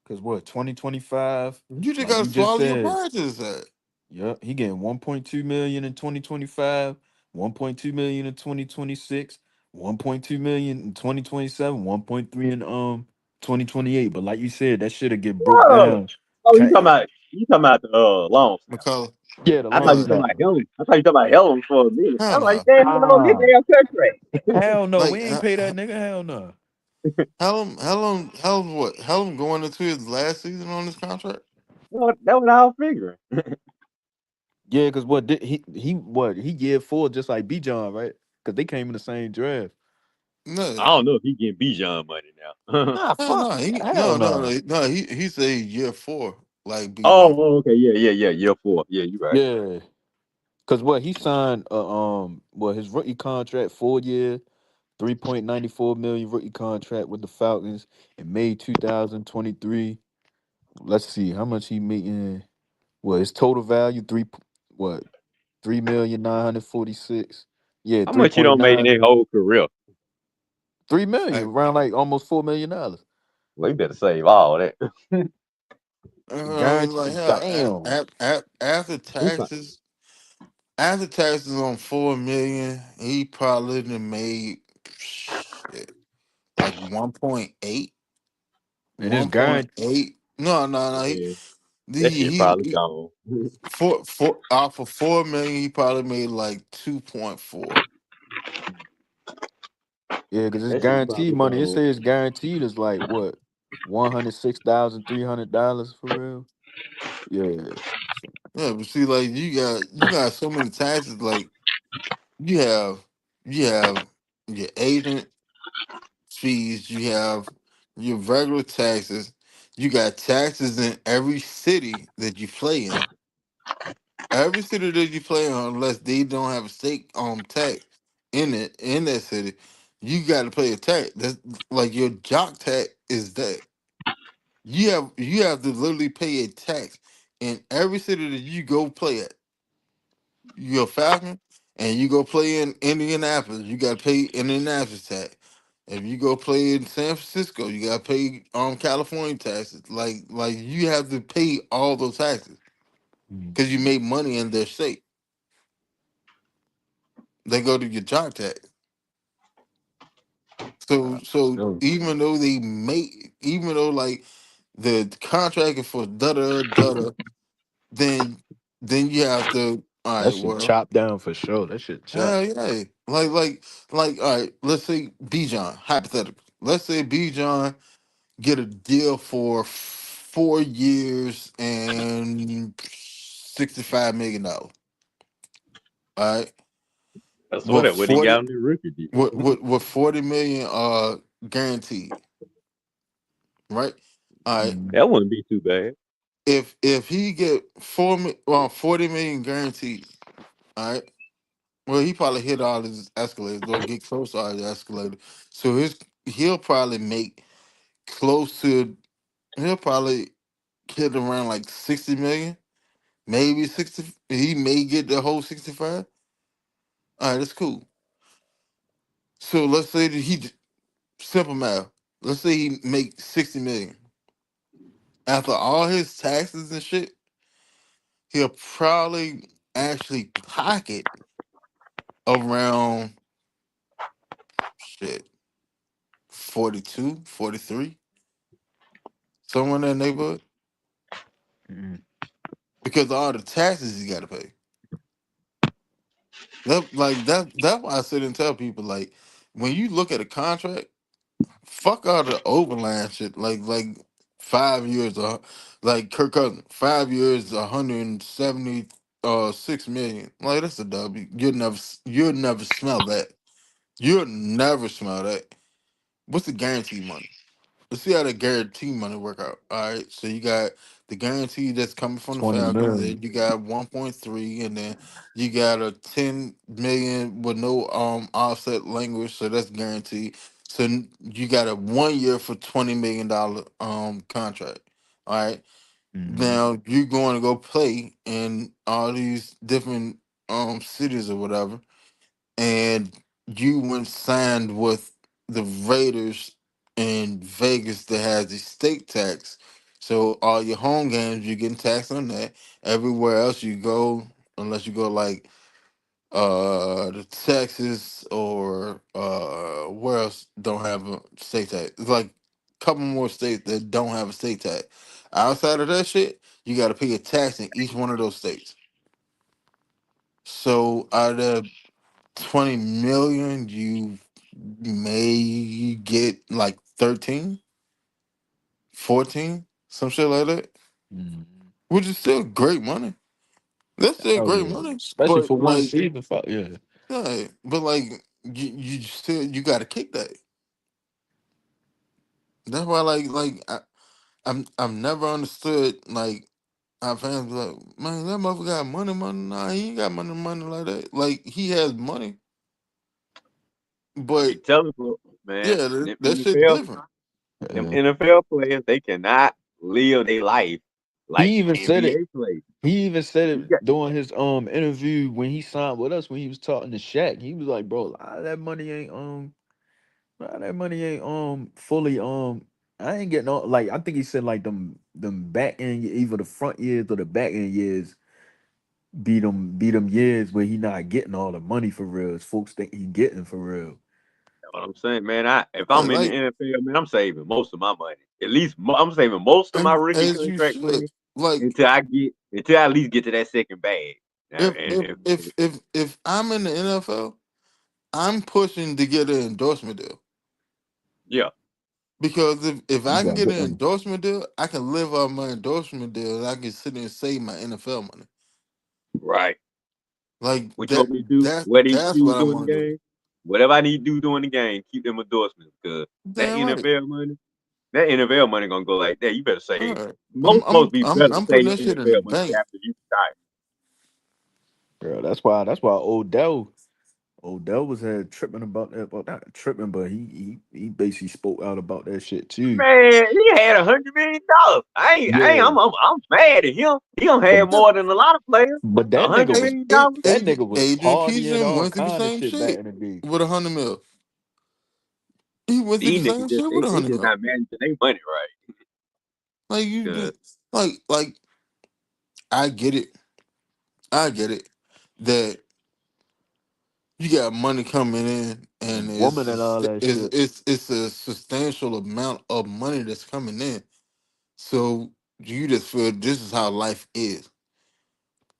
cause what 2025, You just like gotta you just swallow your said. pride to that. Yeah, he getting 1.2 million in 2025, 1.2 million in 2026, 1.2 million in 2027, 1.3 in 2028. But like you said, that should have get broke Whoa. down. Oh, Ca- you talking about the long snap. McCullough. Yeah, the I thought long you Yeah. talking about snapper. Helen. I thought you talking about Helen for a minute. Hell I'm like, no. damn, you know, get Ah, damn contract. hell no, we Like ain't pay that nigga. Hell no. Helen what? Helen going into his last season on this contract? That was I was figuring. Yeah, cause what did he year four just like B John, right? Cause they came in the same draft. I No. don't know if he getting Bijan money now. Nah, Hell fuck, no. He hell no. no. He say year four, like Bijan. Oh, okay, yeah, year four. Yeah, you right. Yeah, cause what he signed, well his rookie contract 4 year, 3.94 million rookie contract with the Falcons in May 2023. Let's see how much he making. Well, his total value what 3,946. Yeah, How three much you point don't make in nine, their whole career? 3 million, Like, around like almost $4 million. Well, you better save all that. like Guaranteed. hell. Damn. Who's that? After taxes on 4 million, he probably done made shit, like 1.8. And it's One point guaranteed. eight. No. Yeah, that shit probably He gone. four off of 4 million. He probably made like 2.4. Yeah, because it's That shit guaranteed probably money. It gone. says guaranteed is like what, $106,300 for real. Yeah. Yeah, but see, like you got so many taxes. Like you have you have your agent fees. You have your regular taxes. You got taxes in every city that you play in. Every city that you play in, unless they don't have a stake tax in that city, you got to pay a tax. That's like your jock tax is that you have to literally pay a tax in every city that you go play at. You're a Falcon, and you go play in Indianapolis. You got to pay Indianapolis tax. If you go play in San Francisco, you gotta pay California taxes. Like you have to pay all those taxes Mm. because you made money in their state. They go to your job tax. So So even though like the contract is for da da da, then you have to. All that right, shit well, chopped down for sure. That shit chopped. hell yeah, all right. Let's say B John hypothetical. Let's say B John get a deal for 4 years and $65 million. All right, That's with what he got 40 on the rookie deal. with 40 million guaranteed. Right. All right. Mm. That wouldn't be too bad. If he get 40 million guaranteed. All right. Well, he probably hit all his escalators or get close to all his escalators. So he'll probably make close to he'll probably hit around like 60 million, maybe 60. He may get the whole 65. All right, that's cool. So let's say that simple math. Let's say he make 60 million after all his taxes and shit. He'll probably actually pocket around shit 42, 43, somewhere in that neighborhood Mm. because of all the taxes he got to pay. That's why I sit and tell people like when you look at a contract, fuck all the overland shit. Like 5 years like Kirk Cousins, 5 years, 176 million. Like that's a W. You'll never smell that. You'll never smell that. What's the guarantee money? Let's see how the guarantee money work out. All right, so you got the guarantee that's coming from the 20 Falcons. million. Then you got 1.3, and then you got a 10 million with no offset language, so that's guaranteed. So you got a 1 year for $20 million contract. All right, Mm. now you're going to go play in all these different cities or whatever, and you went signed with the Raiders in Vegas that has the state tax. So all your home games you're getting taxed on that. Everywhere else you go, unless you go like the Texas or where else don't have a state tax. It's like a couple more states that don't have a state tax. Outside of that shit, you gotta pay a tax in each one of those states. So out of 20 million, you may get like 13, 14, some shit like that, Mm. which is still great money. That's still Oh great yeah, money. especially But for one like, season. Fuck yeah. yeah, but like you gotta kick that. That's why I'm never understood like our fans be like, man, that motherfucker got money, money. Nah, he ain't got money, money like that. Like he has money, but They tell him, man, yeah, them that shit NFL, different. them Yeah. NFL players, they cannot live their life like He even said it. NBA players. He even said You it got, during his interview when he signed with us when he was talking to Shaq. He was like, "Bro, a lot of that money ain't fully I ain't getting all like I think he said like them back end either the front years or the back end years beat them years where he not getting all the money for real. As folks think he getting for real. what I'm saying, man. If Yeah, I'm in the like NFL, man, I'm saving most of my money. At least I'm saving most of my and rookie as you contract should. money Like until I at least get to that second bag. Now, if if if if I'm in the NFL, I'm pushing to get an endorsement deal yeah, because if You I can got get good an money. endorsement deal, I can live off my endorsement deal and I can sit there and save my NFL money. right. Like What you want me to do? that What he that's do what I during the want to do. game? Whatever I need to do during the game, keep them endorsements because that Damn right. NFL money, that NFL money gonna go like that. You better All save. right. Most folks be better I'm putting save that shit in the NFL money bank. after you retire. Girl, that's why Odell was had tripping about not tripping, but he basically spoke out about that shit too. Man, he had $100 million. Yeah. I'm mad at him. He don't have But Yeah. more than a lot of players. but A that nigga hundred was million dollars. that nigga was Adrian partying Peterson all went through the kind of same shit back shit in the day. with 100 mil. He went through the These niggas same just shit with they, a they honey just gun. not managing their money right. Like you Cause did, like I get it. I get it that you got money coming in, A and woman and all that shit. it's a substantial amount of money that's coming in. So you just feel this is how life is,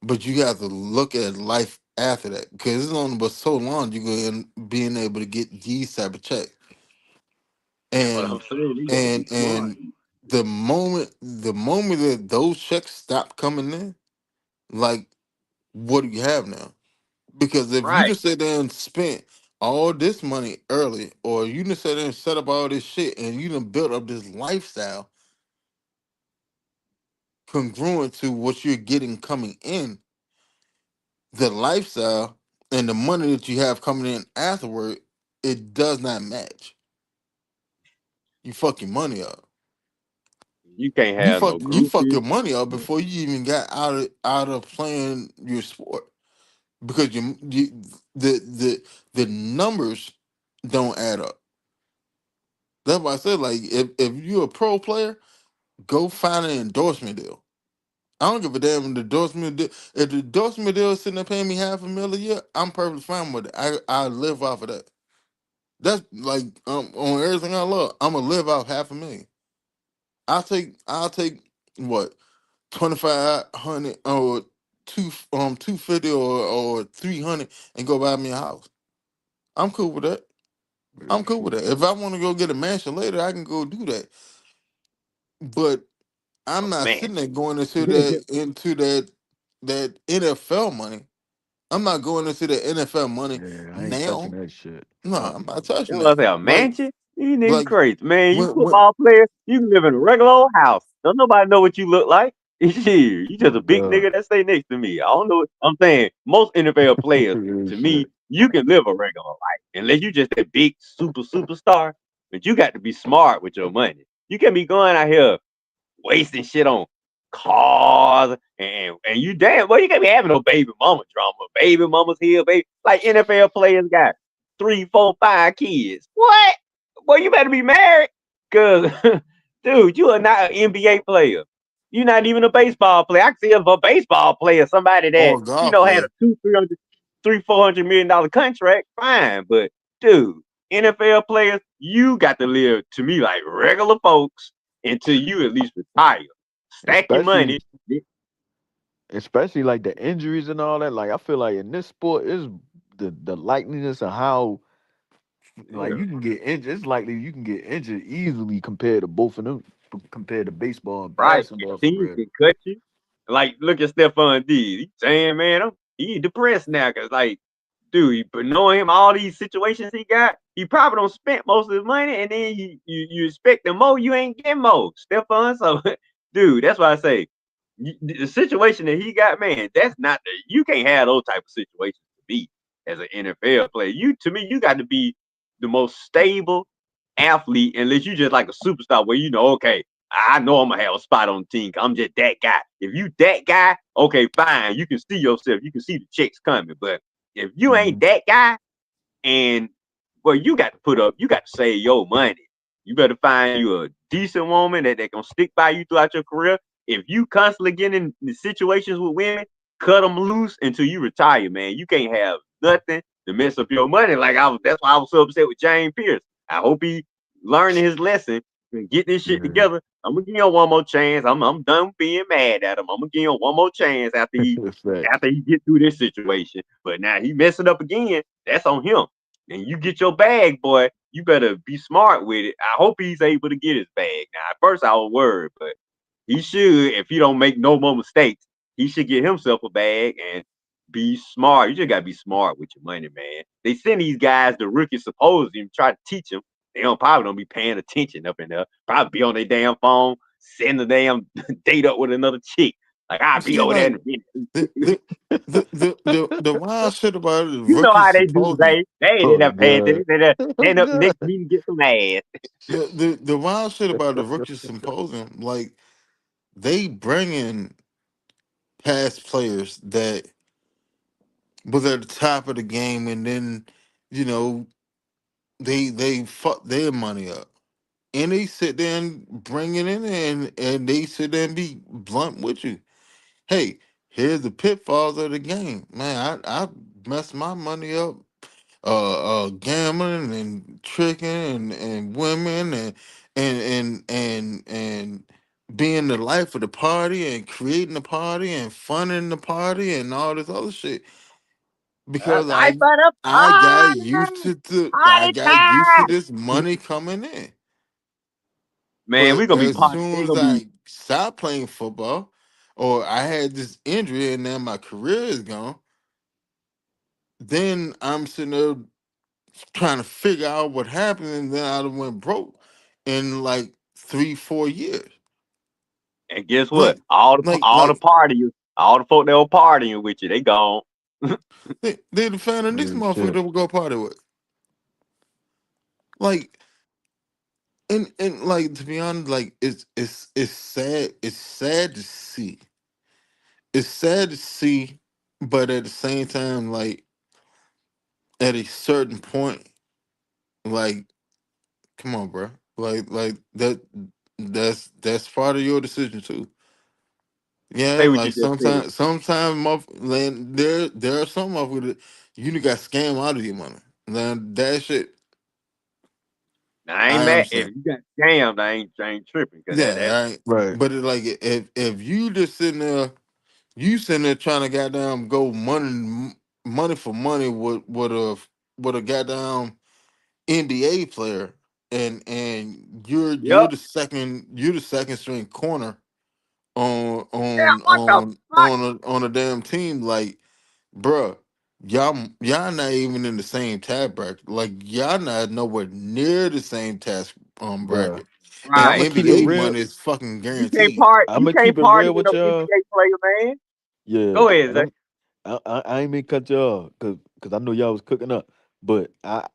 but you got to look at life after that because it's only but so long you going being able to get these type of checks, that's what I'm and saying. They gotta be smart. and the moment that those checks stop coming in, like what do you have now? Because if you Right. just sit there and spent all this money early, or you just sit there and set up all this shit, and you done built up this lifestyle congruent to what you're getting coming in, the lifestyle and the money that you have coming in afterward, it does not match. You fuck your money up. You can't You have fuck no you fuck groupies. your money up before you even got out of playing your sport because the numbers don't add up. That's why I said, like, if you're a pro player, go find an endorsement deal. I don't give a damn if the endorsement deal. If the endorsement deal is sitting there paying me $500,000 a year, I'm perfectly fine with it. I live off of that. That's like on everything I love. I'm gonna live off $500,000. I'll take what 2,500 or 250 or 300 and go buy me a house. I'm cool with that. Yeah, I'm cool with shit. that. If I want to go get a mansion later, I can go do that. But A I'm not man. sitting there going into that NFL money. I'm not going into the NFL money Yeah, I ain't touching now. that shit. No, Fuck I'm not no. You touching know what that. I say? A Like mansion? You niggas like crazy. Man, you when football player, you can live in a regular old house. Don't nobody know what you look like. Shit, you just Oh a big god. nigga that stay next to me. I don't know what I'm saying. Most NFL players, Real to me, shit. you can live a regular life. Unless you just a big superstar. But you got to be smart with your money. You can't be going out here wasting shit on cars and you damn well you can't be having no baby mama drama. Baby mamas here, baby like NFL players got 3, 4, 5 kids. What? Boy, you better be married. Cause dude, you are not an NBA player. You're not even a baseball player. I can see if a baseball player, somebody that, or a golf had player. a 400 million dollar contract, fine. But dude, NFL players, you got to live to me like regular folks until you at least retire. Stack your Especially money. especially like the injuries and all that. Like I feel like in this sport is the likeliness of how like Yeah. you can get injured. It's likely you can get injured easily compared to both of them compared to baseball and Right. basketball for Teams real. can cut you. Like, look at Stephon Diggs. He saying, man, he depressed now because, like, dude, but knowing him, all these situations he got, he probably don't spent most of his money, and then you expect the more, you ain't getting more. Stephon, so, dude, that's why I say, the situation that he got, man, that's not the, you can't have those type of situations to be as an NFL player. To me, you got to be the most stable athlete unless you just like a superstar where you know, okay, I know I'm gonna have a spot on the team. I'm just that guy. If you that guy, okay, fine. You can see yourself. You can see the checks coming. But if you Hmm. ain't that guy, and well, you got to put up, you got to save your money. You better find you a decent woman that gonna stick by you throughout your career. If you constantly get in the situations with women, cut them loose until you retire, man. You can't have nothing to mess up your money. Like that's why I was so upset with James Pierce. I hope he learning his lesson and get this shit Yeah. together. I'm gonna give him one more chance. I'm done being mad at him. I'm gonna give him one more chance Facts. after he get through this situation. But now he messing up again. That's on him. And you get your bag, boy. You better be smart with it. I hope he's able to get his bag. Now, at first I was worried, but he should, if he don't make no more mistakes, he should get himself a bag and be smart. You just gotta be smart with your money, man. They send these guys the rookies supposedly and try to teach them. They don't be paying attention up in there. Probably be on their damn phone, send the damn date up with another chick. Like I'll be See, over there in like a minute. the the the wild shit about it, the You know rookie how they do, symposium. Zay. They ain't end Oh up paying god. attention. They Oh end up god. next meeting get some ass. The wild shit about the rookie symposium, like they bring in past players that was at the top of the game, and then you know they fuck their money up, and they sit there and bring it in, and they sit there and be blunt with you. Hey, here's the pitfalls of the game, man. I messed my money up, gambling and tricking and women and being the life of the party and creating the party and funning the party and all this other shit because I for the I party got used to time. this money coming in. Man, But we're gonna be as party. soon Ain't as gonna be I stopped playing football, or I had this injury and then my career is gone, then I'm sitting there trying to figure out what happened, and then I done went broke in like 3-4 years. and guess what? Like, All the like, all the like partying, all the folk that were partying with you, they gone. they the fan of this Real motherfucker shit. that would go party with. Like, and like to be honest, like it's sad. It's sad to see. It's sad to see, but at the same time, like at a certain point, like, come on, bro. Like that's part of your decision too. Yeah, Say what you like just said. there are some motherfuckers that you done got scammed out of your money. Now that shit, Now, I ain't I mad if understand. you got scammed. I ain't tripping because that Yeah, Right. but it, like if you just sitting there, you sitting there trying to goddamn go money for money with a goddamn NBA player, and yep. you're the second string corner on Yeah, on what the on fuck? on a damn team. Like, bruh, y'all not even in the same tab bracket. Like, y'all not nowhere near the same task Bruh. bracket. And And I'm Right. gonna keep it NBA real. money is fucking You can't guaranteed. part. I'm You gonna can't keep it party real with with no y'all. NBA player, man. Yeah. Go ahead, And Zay. I ain't mean cut y'all because I know y'all was cooking up, but I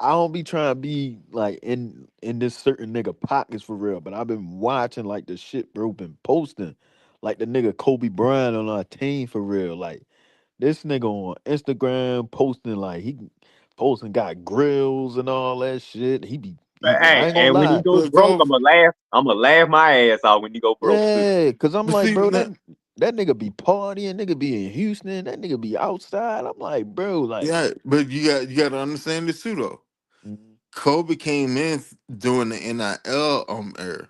don't be trying to be like in this certain nigga pockets for real. But I've been watching like the shit bro been posting, like the nigga Kobe Bryant on our team for real. Like this nigga on Instagram posting like he posting got grills and all that shit. But I hey, ain't gonna and when he lie. goes But broke, so, I'm gonna laugh my ass off when he go broke too. Yeah, cause I'm but like, see, bro, that nigga be partying, nigga be in Houston, that nigga be outside. I'm like, bro, like, yeah, but you got to understand this too though. mhm, Kobe came in during the NIL era.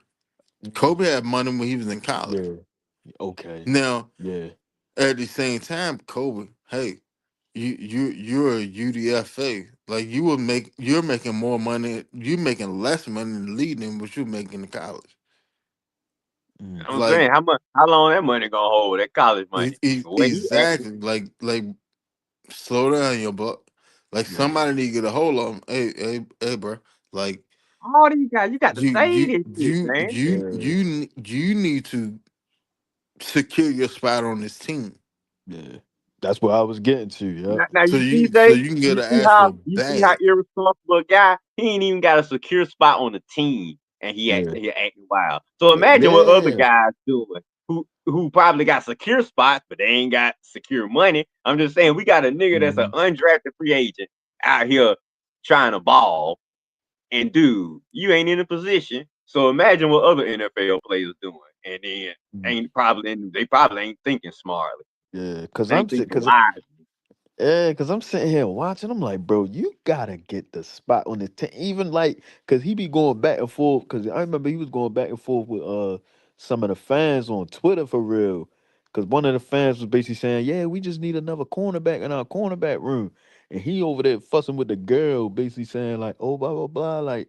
mhm, Kobe had money when he was in college. yeah, okay, Now, yeah, at the same time, Kobe, hey, you're a UDFA. Like, you're making more money. You're making less money in the league than what you're making in college. mm, I'm Like, saying how long that money gonna hold? That college money. The way he acting, exactly. Like slow down, your buck. Like, yeah, somebody need to get a hold of him. Hey, bro. Like, all these guys, you got to you save you this shit, you man. you yeah, you need to secure your spot on this team yeah. That's what I was getting to. Yep. Now so you see, you so Zay, you can get you an see how actual you see how bag. irresponsible a guy. He ain't even got a secure spot on the team, and Yeah, he acting wild. So imagine what other yeah, guys doing who probably got secure spots, but they ain't got secure money. I'm just saying we got a nigga that's an mhm, undrafted free agent out here trying to ball, and dude, you ain't in a position. So imagine what other NFL players doing, and then mm, they probably ain't thinking smartly. yeah. They ain't thinking Cause wise. Yeah, because I'm sitting here watching. I'm like, bro, you gotta get the spot on the team. Even like, cause he be going back and forth. Cause I remember he was going back and forth with some of the fans on Twitter for real. Cause one of the fans was basically saying, "Yeah, we just need another cornerback in our cornerback room," and he over there fussing with the girl, basically saying like, "Oh, blah blah blah, like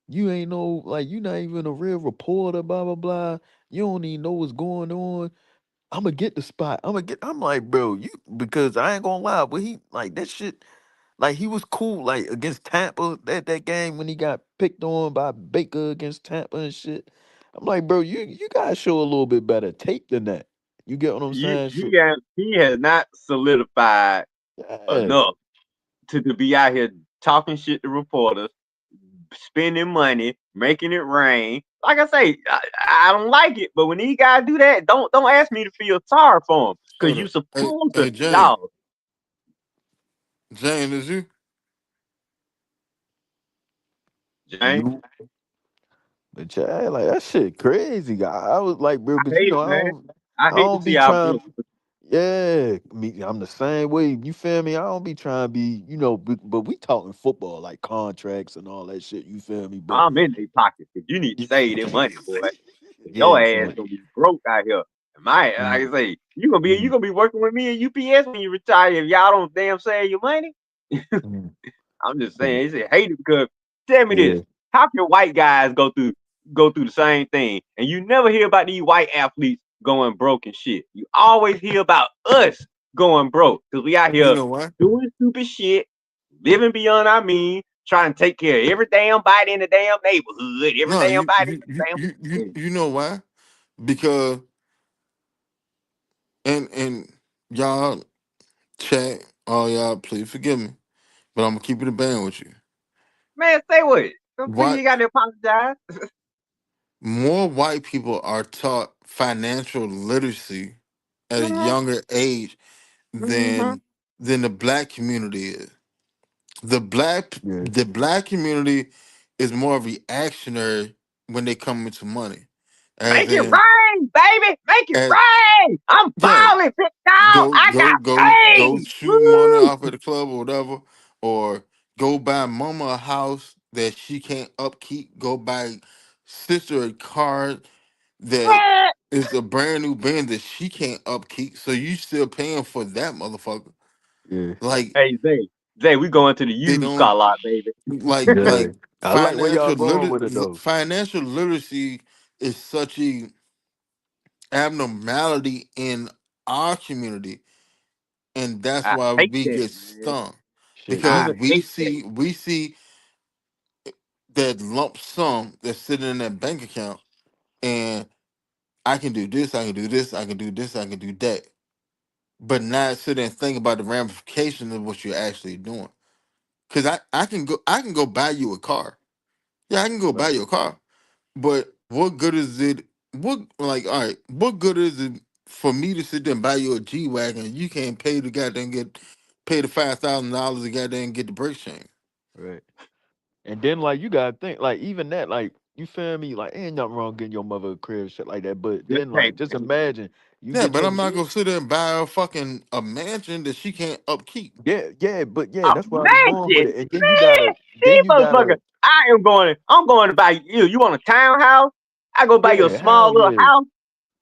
you ain't no, like you not even a real reporter, blah blah blah. You don't even know what's going on." I'm gonna get the spot. I'm like, bro, you because I ain't gonna lie, but he like that shit. Like he was cool, like against Tampa that game when he got picked on by Baker against Tampa and shit. I'm like, bro, you gotta show a little bit better tape than that. You get what I'm saying? So He has not solidified yeah, enough to be out here talking shit to reporters, spending money, making it rain. Like I say, I don't like it, but when these guys do that, don't ask me to feel sorry for them because Hold you up. Hey, supposed to, hey, Jane. dog. 'Cause, Jane, dog. Jane, is you? 'Cause, hey, hey, Jane, Jane, is you? Jane, is you? Jane, is you? Jane, is you? Jane, is you? Jane, is you? Jane, is you? Jane, is you? Jane, is you? Jane, is you? James, You, but yeah, like that shit crazy. I was like, bro, I but hate it, man. I I hate to don't see be our trying. boys. Yeah, me, I'm the same way. You feel me? I don't be trying to be, but we talking football like contracts and all that shit. You feel me? But I'm in their pockets because you need to yeah, save their money, boy. Your yeah, ass so gonna be broke out here. And like mm, I say, you mm, gonna be working with me at UPS when you retire if y'all don't damn save your money. mm, I'm just mm, saying, it's a hate it because tell me yeah, this: how can white guys go through the same thing, and you never hear about these white athletes going broke and shit? You always hear about us going broke because we out You here know why? doing stupid shit, living beyond our means, trying to take care of every damn body in the damn neighborhood, every No, damn you body you in you the you you, damn. you know why? Because and y'all chat, all y'all, please forgive me, but I'm gonna keep it a band with you. Man, say what? Don't feel What you got to apologize. more white people are taught financial literacy at a Mm-hmm, younger age mm-hmm. than the black community is. The black yeah, the black community is more reactionary when they come into money. As Make it in, rain, baby. Make it as rain. I'm yeah, balling, big dog. I got go paid. shoot money Woo! off at the club or whatever, or go buy mama a house that she can't upkeep. Go buy sister a car that What? is a brand new Benz that she can't upkeep. So you still paying for that motherfucker. yeah, Like Hey, Zay, we going to the they used car don't lot, baby. yeah. I like where y'all going with it though. financial literacy is such a abnormality in our community, and that's I why hate we that, get man. stung Shit, because I even hate that. we see that lump sum that's sitting in that bank account, and I can do this, I can do this, I can do this, I can do that, but not sit there and think about the ramifications of what you're actually doing. Because I can go buy you a car. Yeah, I can go buy right, you a car. But what good is it? What like all right? What good is it for me to sit there and buy you a G wagon? You can't pay the goddamn get pay the $5,000 to goddamn get the brake change. right. And then like you gotta think like even that like you feel me like ain't nothing wrong getting your mother a crib shit like that. But Just then hey, like just imagine you Yeah, get but your I'm not gonna sit there and buy a fucking a mansion that she can't upkeep. but yeah, that's where I was going with imagine, it. And man, these then you motherfuckers. gotta I'm going to buy you. You want a townhouse? I go buy you a yeah small hell little yeah house.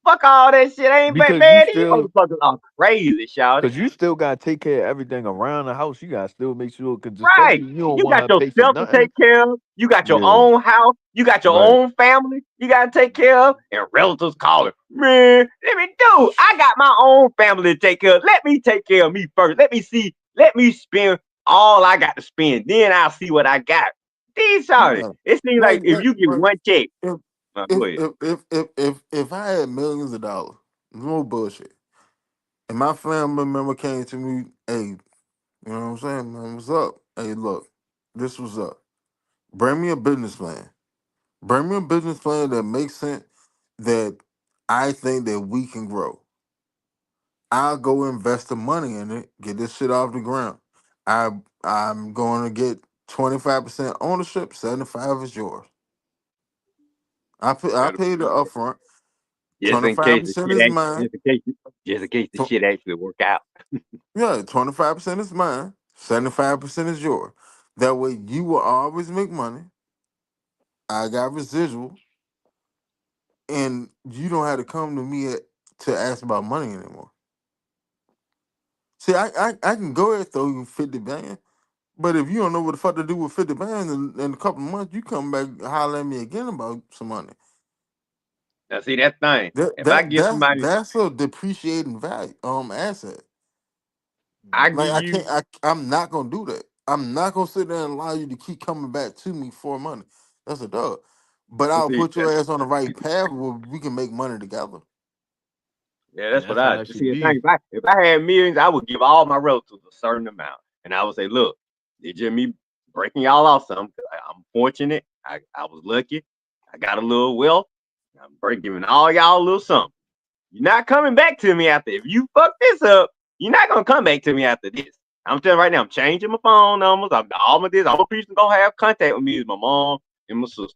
Fuck all that shit. Ain't bad, because you man. These still motherfuckers are crazy, shout. because you still gotta take care of everything around the house. You gotta still make sure because Right. especially you don't You want got her to pay for yourself to nothing. take care of. You got your Yeah, own house. You got your right. own family you got to take care of. And relatives calling. Man, let me do. I got my own family to take care of. Let me take care of me first. Let me see. Let me spend all I got to spend. Then I'll see what I got. These sorry. Yeah. It seems like if you get Like one check. if Go ahead. if I had millions of dollars, no bullshit, and my family member came to me, hey, you know what I'm saying, man, what's up? Hey, look, this was up. Bring me a business plan. Bring me a business plan that makes sense that I think that we can grow. I'll go invest the money in it, get this shit off the ground. I I'm going to get 25% ownership, 75 is yours. I Well, paid the upfront. just in case the 25% shit is ain't, mine. just in case the Tw- shit actually work out. Yeah, 25% is mine. 75% is yours. That way you will always make money. I got residual, and you don't have to come to me to ask about money anymore. See, I can go ahead and throw you 50 bands. But if you don't know what the fuck to do with 50 bands in a couple of months, you come back and holler at me again about some money. Now, see that thing. If I give somebody, That's a depreciating value asset. I Like give you. I'm not gonna do that. I'm not gonna sit there and allow you to keep coming back to me for money. That's a dub. But I'll See, put your ass on the right path where we can make money together. yeah, And that's what that's how I it see. should The thing, be. if I had millions, I would give all my relatives a certain amount, and I would say, look, it's just me breaking y'all off some. I'm fortunate. I was lucky. I got a little wealth. I'm giving all y'all a little something. You're not coming back to me after. If you fuck this up, you're not gonna come back to me after this. I'm telling you right now, I'm changing my phone numbers. All my this. All my people gonna have contact with me is my mom, and my sister.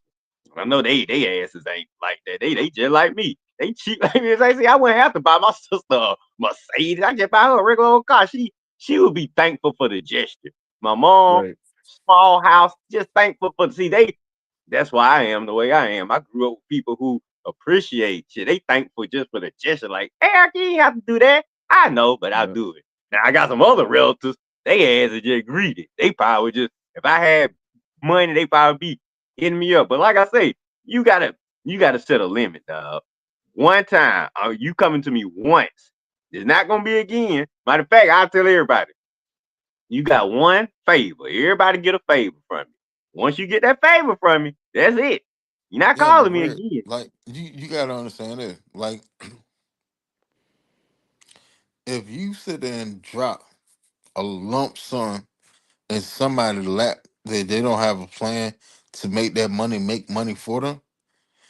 I know they asses ain't like that. They just like me. They cheap like me. As I say, I wouldn't have to buy my sister a Mercedes. I just buy her a regular old car. She would be thankful for the gesture. My mom, Right. small house, just thankful for see they. That's why I am the way I am. I grew up with people who appreciate shit. They thankful just for the gesture. Like, hey, I can't have to do that. I know, but I'll Yeah. do it. Now I got some other relatives. They ass are just greedy. They probably just if I had money, they probably be hitting me up. But like I say, you gotta set a limit, dog. One time, you coming to me once. It's not gonna be again. Matter of fact, I'll tell everybody, you got one favor. Everybody get a favor from me. Once you get that favor from me, that's it. You're not Yeah, but calling me Red, again. like you gotta understand this. Like if you sit there and drop a lump sum in somebody's lap that they don't have a plan to make money for them,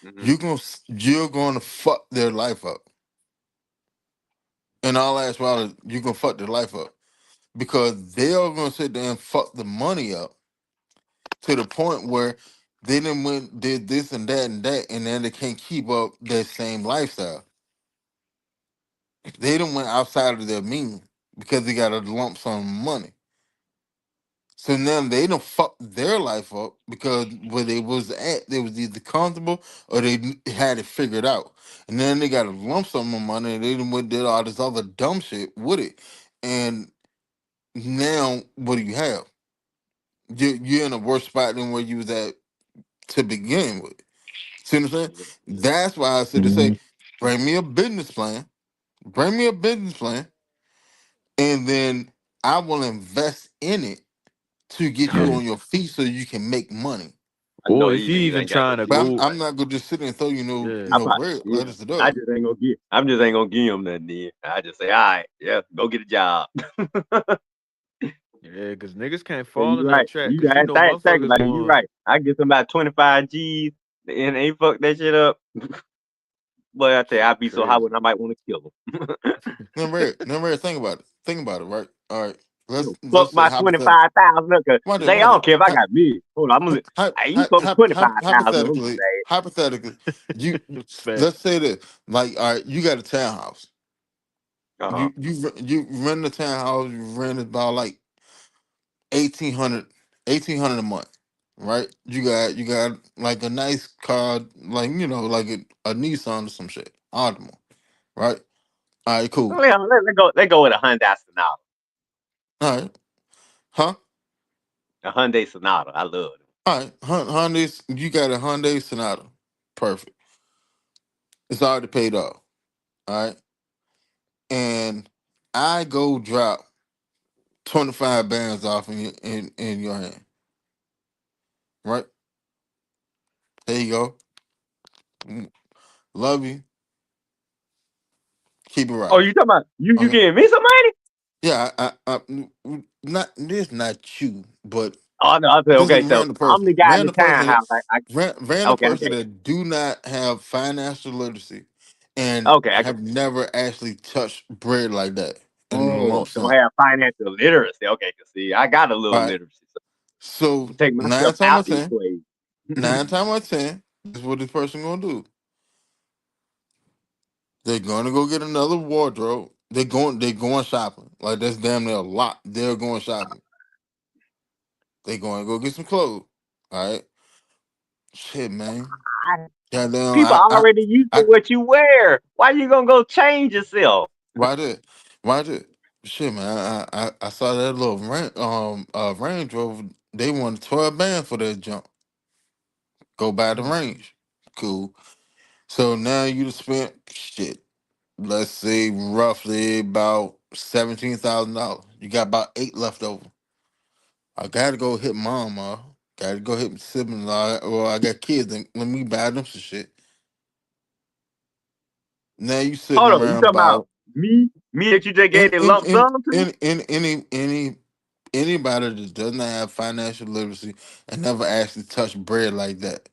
Hmm. you're gonna fuck their life up. In all actuality, you're gonna fuck their life up because they're gonna sit there and fuck the money up to the point where they didn't went did this and that, and then they can't keep up that same lifestyle. They didn't went outside of their means because they got a lump sum of money. So now they don't fuck their life up because where they was at, they was either comfortable or they had it figured out. And then they got a lump sum of money and they done went did all this other dumb shit with it. And now what do you have? You're in a worse spot than where you was at to begin with. See what I'm saying? That's why I said to say, Mhm. bring me a business plan, bring me a business plan, and then I will invest in it to get you on your feet so you can make money. I know Or if these you niggas even ain't got no trying to But business go, I'm plan. not gonna just sit there and throw you yeah, I no probably bread. yeah. Let us do I it. just ain't gonna give. I'm just ain't gonna give them nothing. Then I just say, all right, yeah, go get a job. yeah, because niggas can't Yeah, fall you in that right. trap. You Because got think motherfuckers about it. You going, right. I get them about 25 G's and they fuck that shit up. But I tell you, shit I'd be so high crazy. when I might want to kill them. Never think about it. Think about it, right? All right. Fuck Let's say my hypothetically. 25,000 up. Cause Watch it, say I watch don't it. care if I got millions. Hold on, I'm gonna. Hey, you fuck 25,000. I'm Hypothetically, glad. you let's Facts. say that, like, all right, you got a townhouse. Uh huh. You rent a townhouse. You rent it about like 1800, 1800 a month, right? You got like a nice car, like like a Nissan or some shit, Automobile, right? All right, cool. Let go. Let go with a Hyundai Sonata. All right, huh? A Hyundai Sonata. I love them. All right, Hyundai. You got a Hyundai Sonata, perfect. It's already paid off. All right, and I go drop 25 bands off in your hand, right? There you go. Mm, love you. Keep it Oh, right. you talking about you Okay. giving me some money? Yeah, not this, not you, but Oh no, I said just a okay. So random I'm person, the guy in the townhouse. random Okay, I person got that do not have financial literacy and you. Okay, I got have never actually touched bread like that in a oh, lump don't sum. have financial literacy. Okay, cause see, I got a All little right. literacy. So So take myself out the equation. nine times out of 10, this is what this person gonna do. They're gonna go get another wardrobe. They going shopping. Like that's damn near a lot. They're going shopping. They going to go get some clothes. All right. Shit, man. Goddamn, People already used to I what you wear. Why you gonna go change yourself? why did, why did, shit, man. I saw that little Range Rover. They wanted 12 bands for that jump. Go by the range. Cool. So now you just spent shit. Let's say roughly about $17,000. You got about eight left over. I gotta go hit mom. Gotta go hit my siblings. Well, I got kids. And let me buy them some shit. Now you sitting Hold on, you around talking about about me that you just gave that lump sum to? anybody that does not have financial literacy and never actually touched bread like that.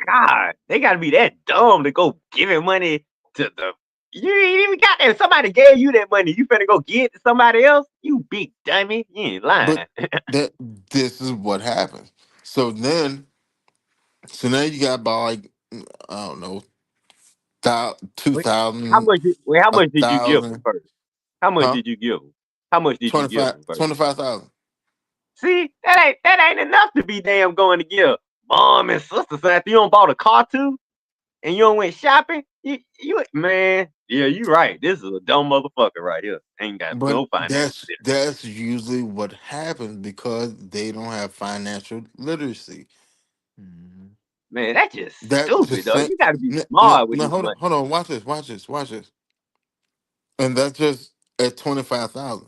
God, they gotta be that dumb to go giving money to the. You ain't even got that. Somebody gave you that money. You finna go give it to somebody else? You big dummy. You ain't But lying. that this is what happens. So then So now you got about like I don't know, two Wait, how thousand, much? How a much did you give him thousand, first? How much huh? did you give him? How much did you give 25, him first? 25,000. See, that ain't enough to be damn going to give mom and sister something. After you don't bought a car too, and you don't went shopping. You man, yeah, you right. This is a dumb motherfucker right here. Ain't got But no financial literacy. that's usually what happens because they don't have financial literacy. Mhm. Man, that's just That stupid just though. saying. You got to be No, smart with no, this hold on, money. hold on. Watch this, watch this, watch this. And that's just at 25,000.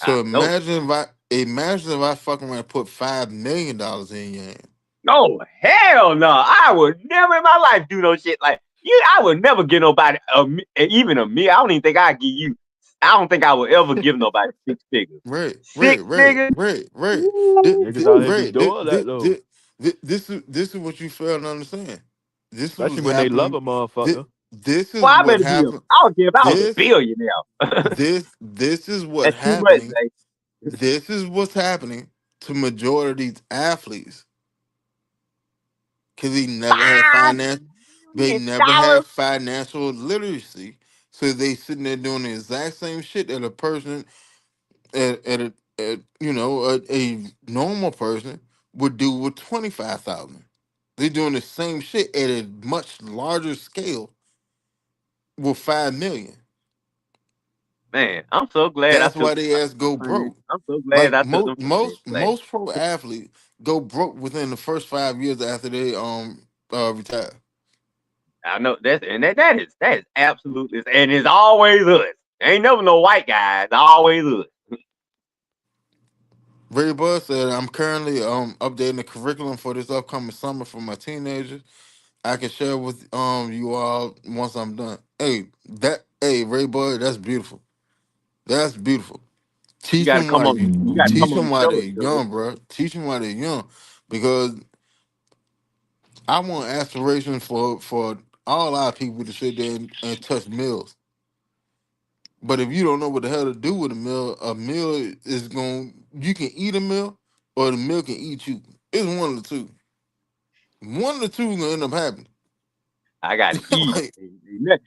I So know. imagine if I fucking around and put $5 million in your hand. No, hell no. I would never in my life do no shit like you. I would never give nobody even a meal. I don't even think I'd give you. I don't think I would ever give nobody six figures. Right, right, Six right, figures? right, right. Niggas out here be Right. doing that though, This is what you fail to understand. This is especially what's when they love happening. a This, motherfucker. this is Well, I what better be a. happened. I don't care if I was a This billionaire. this is what That's too much, happening. Zay. This is what's happening to majority of these athletes because $5 they million. never had financial literacy. So they sitting there doing the exact same shit that a person at a normal person would do with 25,000. They're doing the same shit at a much larger scale with 5 million. Man, I'm so glad That's why they I ass took them go funds. broke. I'm so glad Like I took them funds class. most pro athletes go broke within the first 5 years after they retire. I know that is absolutely and it's always us. Ain't never no white guys. Always us. Ray Bud said, "I'm currently updating the curriculum for this upcoming summer for my teenagers. I can share with you all once I'm done." Hey Ray Bud, that's beautiful. That's beautiful. You Teach got to them come on. You got to Mhm. come teach on them the while they're show, Joe. young, bro. Teach them while they're young, because I want aspirations for all our people to sit there and touch meals. But if you don't know what the hell to do with a meal is going. You can eat a meal, or the meal can eat you. It's one of the two. One of the two gonna end up happening. I gotta eat. Like,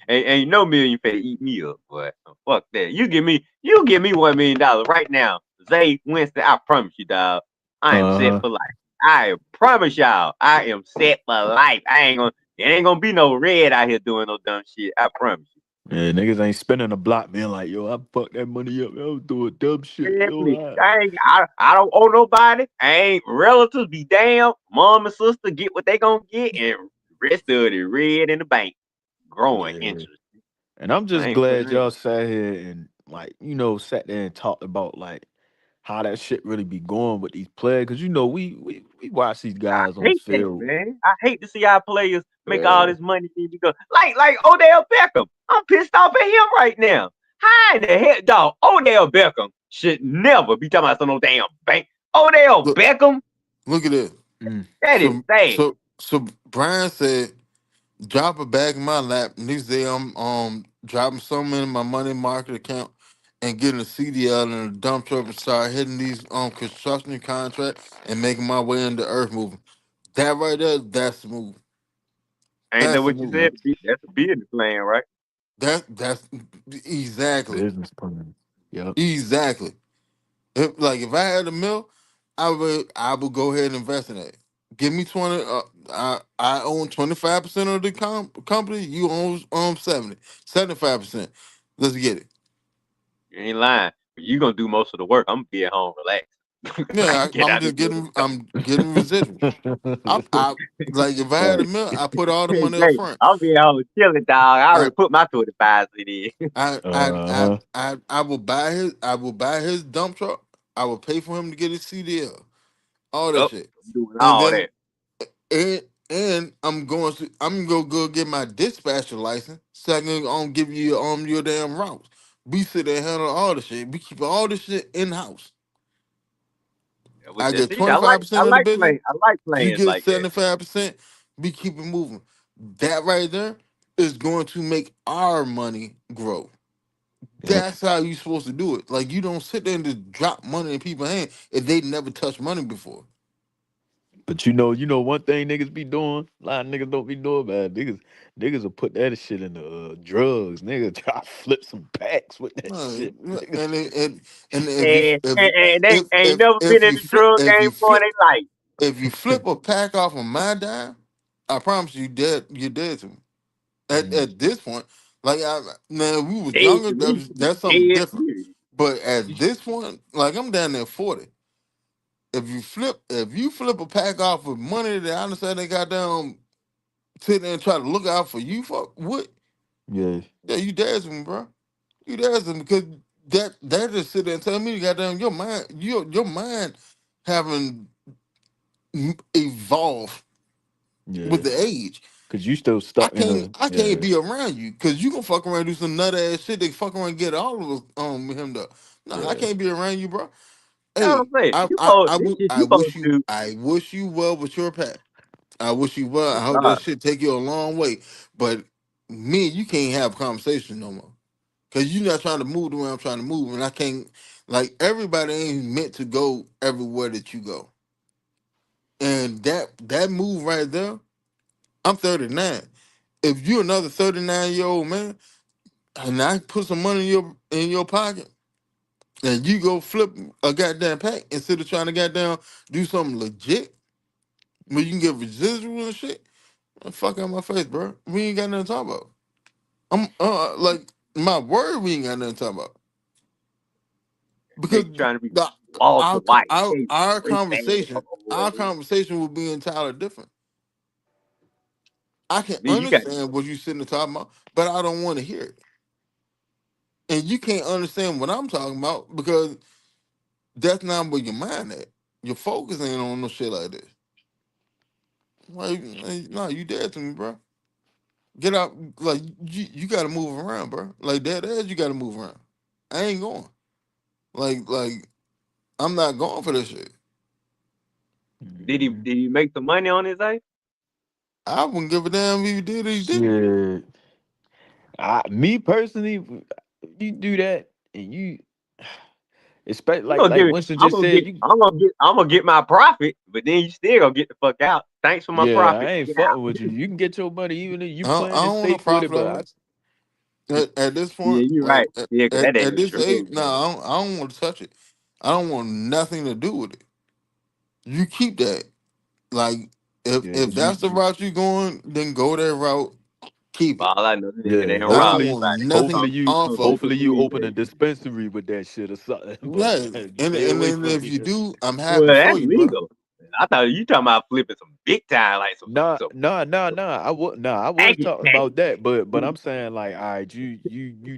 Ain't no million finna eat me up, but fuck that. You give me $1 million right now, Zay Winston. I promise you, dog. I am set Uh-huh. for life. I promise y'all, I am set for life. I ain't gonna. There ain't gonna be no red out here doing no dumb shit. I promise you. Yeah, niggas ain't spending a block being like, yo, I fucked that money up. I was doing dumb shit. Yo, Exactly. I don't owe nobody. I ain't relatives be damn. Mom and sister get what they gonna get, and rest of it red in the bank, growing yeah. interest. And I'm I just ain't putting glad it. y'all sat here and like, sat there and talked about like how that shit really be going with these players. Cause we watch these I guys on the hate that, field. man. I hate to see our players make all Yeah. this money because, like Odell Beckham. I'm pissed off at him right now. How in the hell, dog? Odell Beckham should never be talking about some no damn bank. Odell look, Beckham, look at this. Mm. that is So sad. so so Brian said, drop a bag in my lap, and he said I'm dropping some in my money market account and getting a CD out in a dump truck and start hitting these construction contracts and making my way into earth moving. That right there, that's the move. Ain't that That's the what you move. said? Yep. That's a business plan, right? That's exactly. Business plan. Yep. Exactly. If I had a mill, I would go ahead and invest in it. Give me 20. I own 25% of the company. You own 75%. Let's get it. You ain't lying. You gonna do most of the work. I'm gonna be at home, relax. I Yeah, can get out of here. I'm getting residual. I like if I had a Right. mill, I put all the Hey, money up Jay, front. I'll be at home chilling, dog. I I already put my 25 in. Uh-huh. I will buy his dump truck. I will pay for him to get his CDL. All that Yup, shit. I'm doing And all then that. and I'm gonna go get my dispatcher license so I can give you your damn routes. We sit there and handle all the shit. We keep all the shit in house. With I that, get see, I like, I 25% of the like business. playing. I like You playing get like that. 75%. We keep it moving. That right there is going to make our money grow. Yep. That's how you supposed to do it. Like you don't sit there and just drop money in people's hands if they never touched money before. But you know one thing niggas be doing. A lot of niggas don't be doing, man. Niggas will put that shit in the drugs. Nigga try to flip some packs with that No, shit. Niggas, and if you And they ain't never been if in you the flip drug game for their life. if you flip a pack off of my dime, I promise you dead you're dead to me. Mm, At this point, like man, we was Dead younger. to me. That's something Dead, different. period. But at this point, like I'm down there 40. If you flip a pack off with money that I understand they got down sit there and try to look out for you for what? yeah, Yeah, you dead to me, bro. You dead to me because that just sit there and tell me goddamn your mind haven't evolved yeah. with the age. Cause you still I stuck in can't a I can't yeah, be around you because you gonna fuck around and do some nut ass shit that fuck around and get all of us him up. No, I yeah. can't be around you, bro. That's what Hey, I'm saying. You supposed this shit you supposed to. I wish you well with your path. I wish you well. Oh I hope that God. shit take you a long way. But me and you can't have conversation no more. Cause you're not trying to move the way I'm trying to move. And I can't like everybody ain't meant to go everywhere that you go. And that move right there, I'm 39. If you're another 39-year-old man and I put some money in your pocket and you go flip a goddamn pack instead of trying to goddamn do something legit where you can get residual and shit, fuck out my face, bro. We ain't got nothing to talk about. I'm like my word, we ain't got nothing to talk about because Nigga trying to be the Walter White. Hey, our race bad conversation or whatever. will be entirely different. I can Then you got understand what you're sitting there talking about, but I don't want to hear it. And you can't understand what I'm talking about because that's not where your mind at. Your focus ain't on no shit like this. Like, no, you dead to me, bro. Get out, like you got to move around, bro. Like that ass, you got to move around. I ain't going. Like I'm not going for this shit. Mhm. did he make some money on his ass? I wouldn't give a damn if he did or he didn't. Shit. Me personally, you do that and you expect You gonna like give it Winston just said, you I'm gonna get my profit, but then you still gonna get the fuck out. Thanks for my yeah, I profit. ain't Get out. fucking with you. You can get your money even if you I playing it don't want no safe with it, profit but over I it. At this Yeah, point, you like right. Yeah, cause that at ain't this age, true, no, man. I don't want to touch it. I don't want nothing to do with it. You keep that. Like yeah, if cause that's the route you going, then go that route. Keep it. All I know is that they yeah, don't I rob don't hopefully want nobody. They nothing hopefully come you off of come it. for hopefully you the open a NBA. dispensary with that shit or something. But Yeah, stay away and from if me, you 'cause- do, I'm happy Well, for that's you, bro. legal. I thought you talking about flipping some big time, like Nah, some nah, nah, nah. I was package talking pack. about that, but I'm saying like, all right, you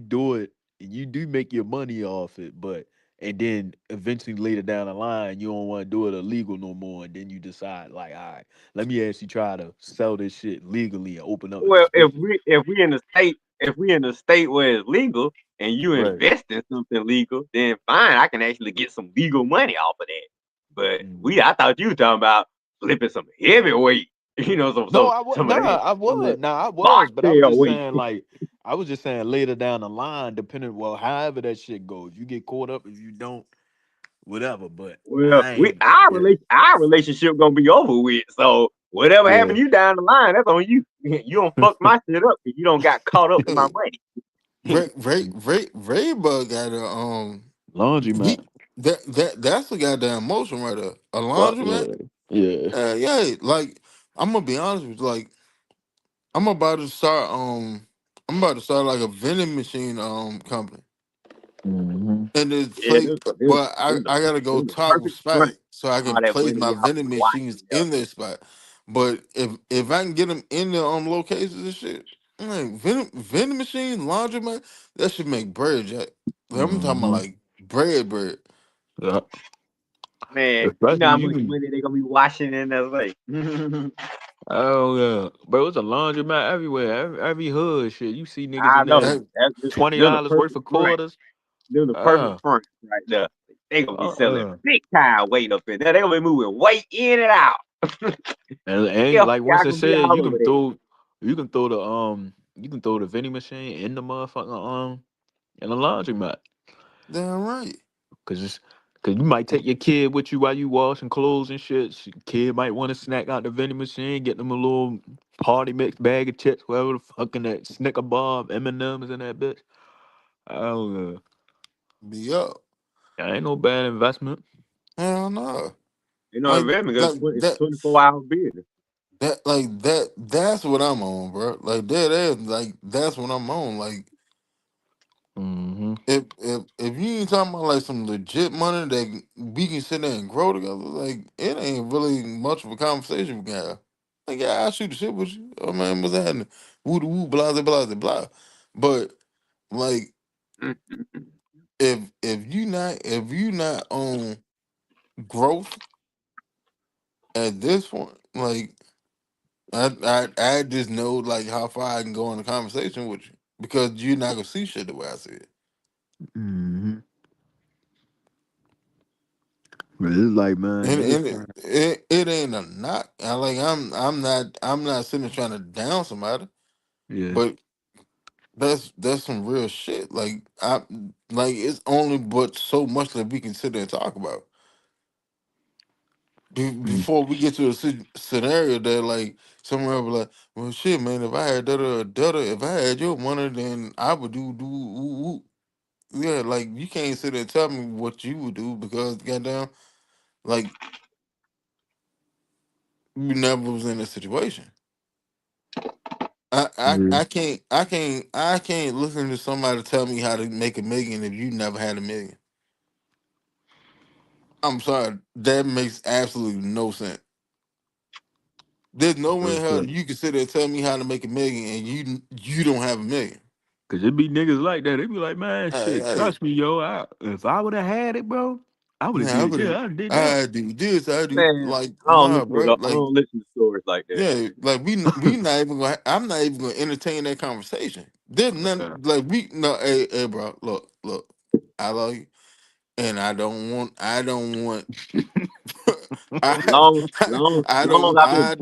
do it, you do make your money off it, but and then eventually later down the line, you don't want to do it illegal no more, and then you decide like, all right, let me actually try to sell this shit legally and open up a Well, dispensary. if we in the state where it's legal and you Right. invest in something legal, then fine, I can actually get some legal money off of that. But Mhm. I thought you were talking about flipping some heavyweight, No, I was some of nah, that, I some of was that nah, I was, but I was boxtail just weight. saying like, I was just saying later down the line, depending well, however that shit goes, you get caught up if you don't, whatever. But Well, I ain't, yeah, our relationship gonna be over with. So whatever yeah. happened to you down the line, that's on you. You don't fuck my shit up because you don't got caught up in my Hey, money. Raybug got a Laundromat. he that's a goddamn motion right there. A Fuck laundromat. yeah, yeah. Yeah, like I'm gonna be honest with you, like I'm about to start like a vending machine company. Hmm. And it's Yeah, play, but I gotta go them the top of perfect spot front. so I All can that place money my y'all vending put watching machines there. in their spot. But if I can get them in the locations and shit, like vending machine, laundromat, that should make bread, Jack. Like, I'm talking about Hmm. like bread. Yeah. Man, you know Especially how you much can. money they gonna be washing in LA. I Oh yeah, but it's a laundromat everywhere. Every hood shit. You see niggas in know. there That, That's they're the $20 worth perfect of front. quarters. They're the perfect Uh, front right there. They gonna be selling uh. big time weight up in there. They gonna be moving weight in and out. And Yeah, like once y'all I gonna be said, all over there. you can throw the vending machine in the motherfucker in the laundromat. damn right. Cause it's Cause you might take your kid with you while you washing clothes and shit. Kid might want to snack out the vending machine, get them a little party mix bag of chips, whatever the fucking that Snicker bar, M&Ms in that bitch. I don't know. Be up. That ain't no bad investment. Hell no. You know, Like investment like it's that 24-hour business. that's what I'm on, bro. Like that is like that's what I'm on. Like Mm-hmm. if you ain't talking about like some legit money that we can sit there and grow together, like it ain't really much of a conversation we can have. Like yeah, I'll shoot the shit with you. Oh man, what's happening? Woo the woo, blah blah blah blah. But like if you not on growth at this point, like I just know like how far I can go in a conversation with you because you're not gonna see shit the way I see it. Mm-hmm. But it's like, man, And niggas and trying. it ain't a knock. I'm not sitting there trying to down somebody, Yeah. but that's some real shit. I like it's only but so much that we can sit there and talk about Mm. before we get to a scenario that like somewhere be like, well, shit, man, if I had if I had your money, then I would do ooh, ooh. Yeah, like you can't sit there and tell me what you would do because goddamn, like you never was in a situation. Yeah. I can't listen to somebody tell me how to make a million if you never had a million. I'm sorry, that makes absolutely no sense. There's no way Real in hell shit. you can sit there and tell me how to make a million and you don't have a million. Cause it be niggas like that. They be like, man, Hey, shit, hey, trust me, yo. If I would have had it, bro, I would have man, did this. I did that. I do this, I do Man, like I don't nah, listen to bro. I Like don't listen to stories like that. yeah, like we not even gonna. I'm not even gonna entertain that conversation. There's none Yeah. like we no. Hey, bro. Look. I love you, and I don't want. I, Long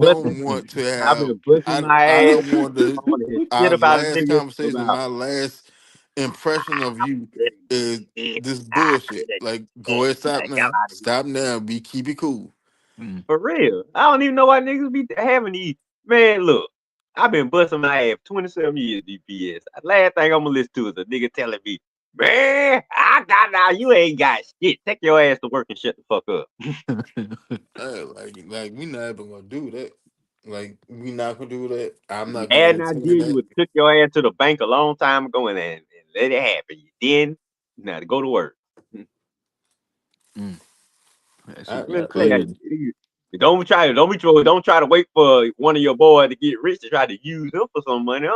don't want to I've have. been busting my I ass. don't want I to. want to hear shit Our about a last nigga conversation, about my last impression of you is yeah, this I bullshit. did it. Like, Yeah, go ahead, stop I got now. out of here. Stop now. Be keep it cool. Mm. For real. I don't even know why niggas be having these. Man, look, I've been busting my ass 27 years, DPS. Last thing I'm gonna listen to is a nigga telling me, man, I got now. You ain't got shit. Take your ass to work and shut the fuck up. Like we not even gonna do that. Like we not gonna do that. I'm You not gonna had an entertain idea, you that. would took your ass to the bank a long time ago and let it happen. You didn't. Now to go to work. Mm. That I, shit I'm be I, gonna tell I, you, don't try to wait for one of your boys to get rich to try to use them for some money.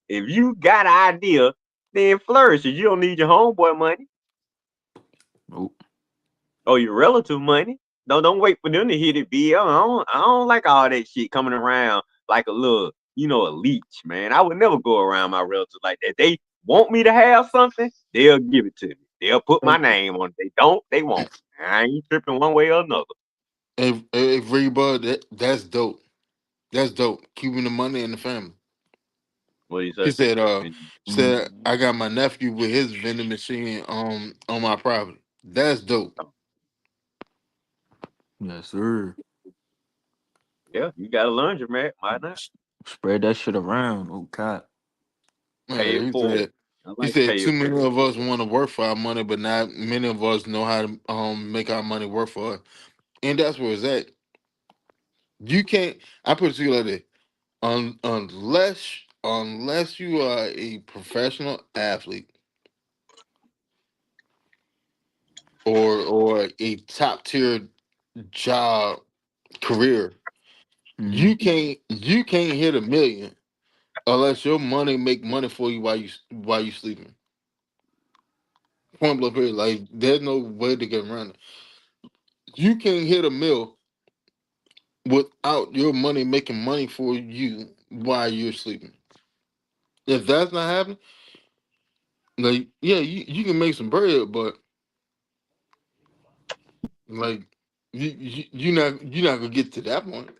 If you got an idea, then flourish it. You don't need your homeboy money Nope. or your relative money. Don't wait for them to hit it big. I don't like all that shit coming around like a little, a leech, man. I would never go around my relatives like that. They want me to have something, they'll give it to me. They'll put my name on it. They don't, they won't. I ain't tripping one way or another. if Reba, that's dope. That's dope. Keeping the money in the family. What do you She say? said, And Mm. I got my nephew with his vending machine on my property. That's dope. Yes, sir. yeah, you got a laundromat. Why not? Spread that shit around. Oh God. Pay Yeah, it forward. I he like said pay too it many forward. of us want to work for our money, but not many of us know how to make our money work for us. And that's where it's at. You can't. I put it to you like this: unless you are a professional athlete or a top tier job career, Mm. you can't hit a million unless your money make money for you while you sleeping. Point blank period. Like there's no way to get around it. You can't hit a mill without your money making money for you while you're sleeping. If that's not happening, like yeah, you can make some bread, but like you're not gonna get to that point.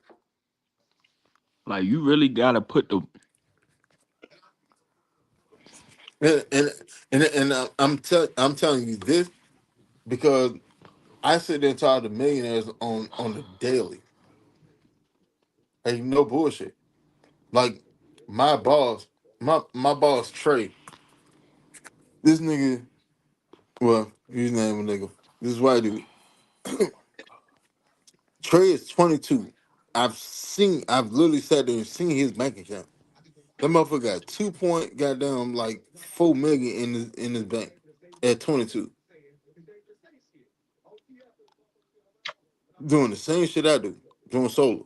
Like you really gotta put the And I'm telling you this because I sit there and talk to millionaires on the daily. Hey, no bullshit. Like my boss, my boss Trey. This nigga, well, his name a nigga. This white dude. Trey is 22. I've literally sat there and seen his bank account. That motherfucker got 2 point goddamn like 4 million in his bank at 22, doing the same shit I do, doing solar.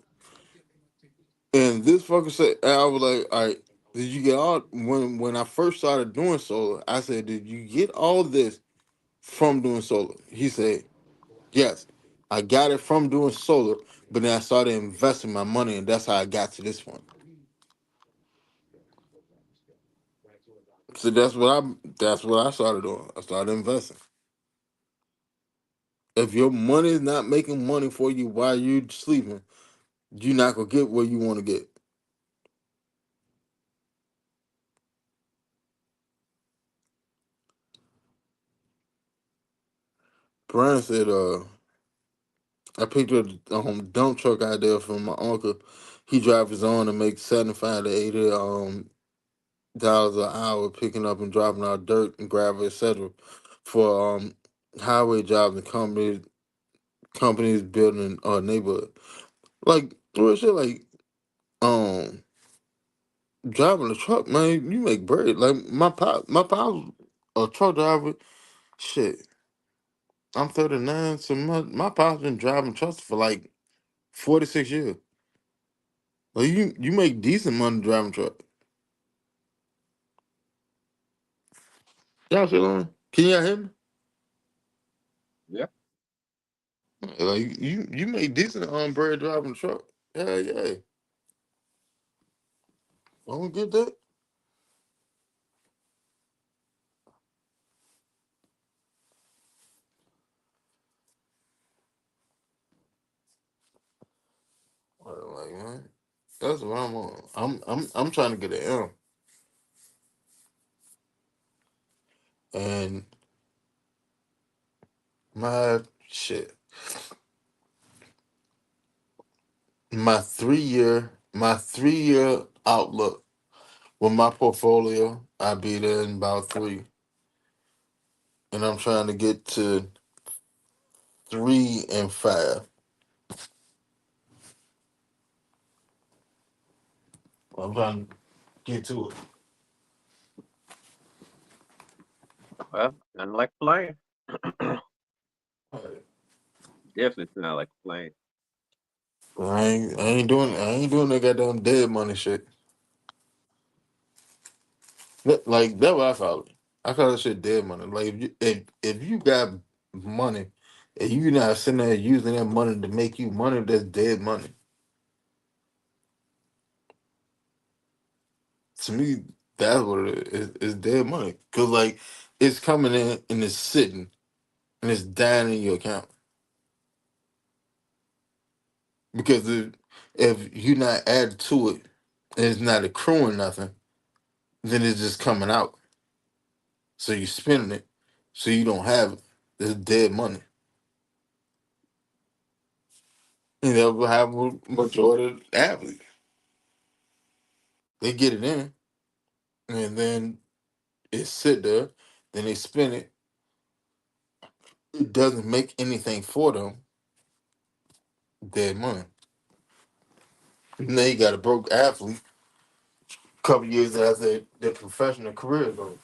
And this fucker said, I was like, all right, did you get all when I first started doing solar? I said, did you get all this from doing solar? He said, yes, I got it from doing solar, but then I started investing my money, and that's how I got to this point. So that's what I started doing. I started investing. If your money is not making money for you while you sleeping, you're not gonna get where you want to get. Brian said, I picked up a dump truck out there from my uncle. He drives his own and makes 75 to 80 dollars an hour picking up and dropping out dirt and gravel, etc. for highway jobs and companies building neighborhood. Like real shit, like um driving a truck, man, you make bread. Like my pop a truck driver. Shit, I'm 39, so my pop's been driving trucks for like 46 years. Like you make decent money driving truck. Y'all still on? Can y'all hear me? Yeah. Like you make decent bread driving truck. Yeah, yeah. I don't get that. Like man, that's what I'm on. I'm trying to get an M, and my shit, my 3 year outlook with my portfolio, I'll be there in about three, and I'm trying to get to 3 and 5. I'm trying to get to Well, nothing like playing. it. Definitely not like playing. I ain't doing that goddamn dead money shit. Like that's what I call it. I call that shit dead money. Like if you got money and you not sitting there using that money to make you money, that's dead money. To me, that's what it is. It's dead money. Cause like it's coming in and it's sitting and it's dying in your account. Because if you're not adding to it and it's not accruing nothing, then it's just coming out. So you're spending it, so you don't have it. It's dead money. And that will have a majority of athletes. They get it in, and then it sit there. Then they spend it. It doesn't make anything for them. Dead money. Now you got a broke athlete. A couple years after their professional career is over.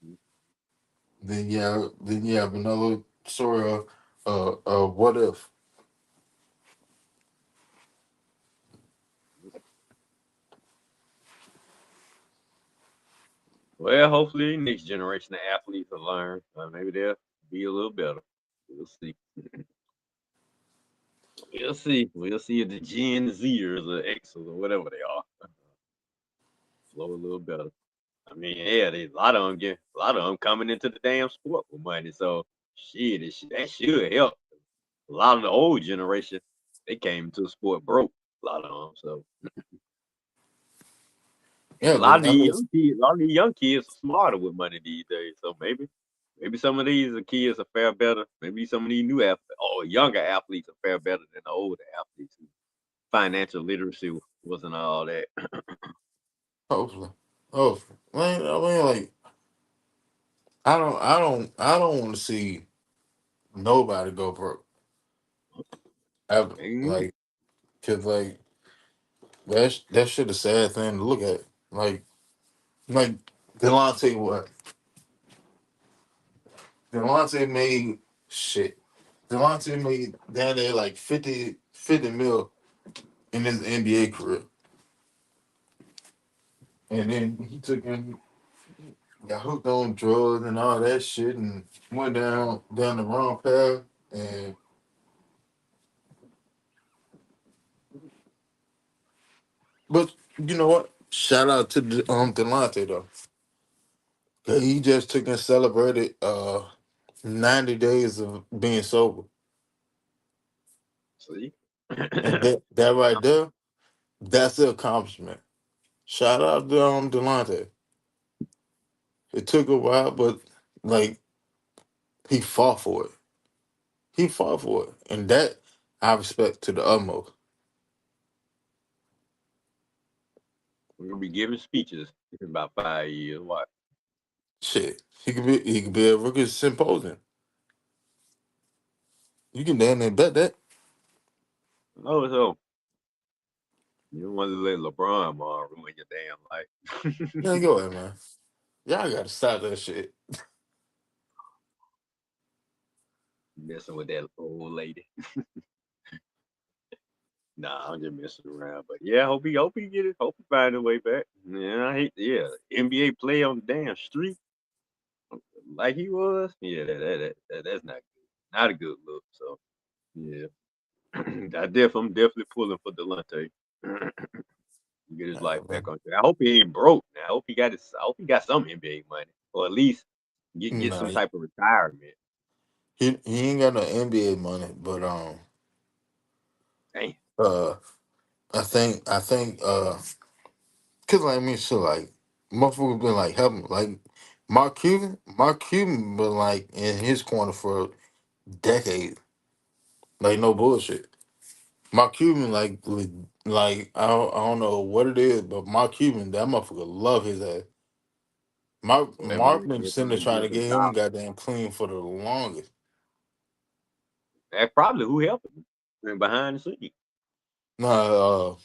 Mhm. Then you have another story of what if. Well, hopefully next generation of athletes will learn. Maybe they'll be a little better. We'll see. We'll see. We'll see if the Gen Zers or Xers or whatever they are flow a little better. I mean, yeah, there's a lot of them coming into the damn sport with money. So shit, that should help. A lot of the old generation, they came into the sport broke. A lot of them. So Yeah, A lot but of I these mean, young kids, a lot of these young kids are smarter with money these days. So maybe some of these kids are fare better. Maybe some of these new athletes or younger athletes are fare better than the older athletes. Financial literacy wasn't all that. hopefully, hopefully. I mean, like I don't want to see nobody go broke ever. Mhm. Like, cause like that shit a sad thing to look at. Like Delonte, what Delonte made shit. Delonte made down there like 50 mil in his NBA career, and then he took and got hooked on drugs and all that shit, and went down the wrong path. And but you know what? Shout out to Delonte though. He just took and celebrated 90 days of being sober, See, and that right there, that's the accomplishment. Shout out to Delonte. It took a while, but like he fought for it. He fought for it, and that I respect to the utmost. we're gonna be giving speeches in about 5 years. What? Shit, he could be a rookie symposium. You can damn near bet that. Oh, so you don't want to let LeBron ruin your damn life. Yeah, go ahead, man. Y'all gotta stop that shit. Messing with that old lady. Nah, I'm just messing around. But yeah, hope he get it. Hope he find a way back. Yeah, I hate NBA play on the damn street like he was. Yeah, that's not good. Not a good look. So yeah, I'm definitely pulling for Delonte. Get his life Nah, back man. on track. I hope he ain't broke. Now I hope he got some NBA money, or at least get Nah, some type of retirement. he ain't got no NBA money, but Damn, uh I think cause like me so like motherfuckers been like helping like Mark Cuban been like in his corner for decades. Like no bullshit. Mark Cuban like I don't know what it is, but Mark Cuban, that motherfucker love his ass. that Mark man been sitting there definitely trying to give him get him dollars. goddamn clean for the longest. That's probably who helped him and behind the scenes. Nah,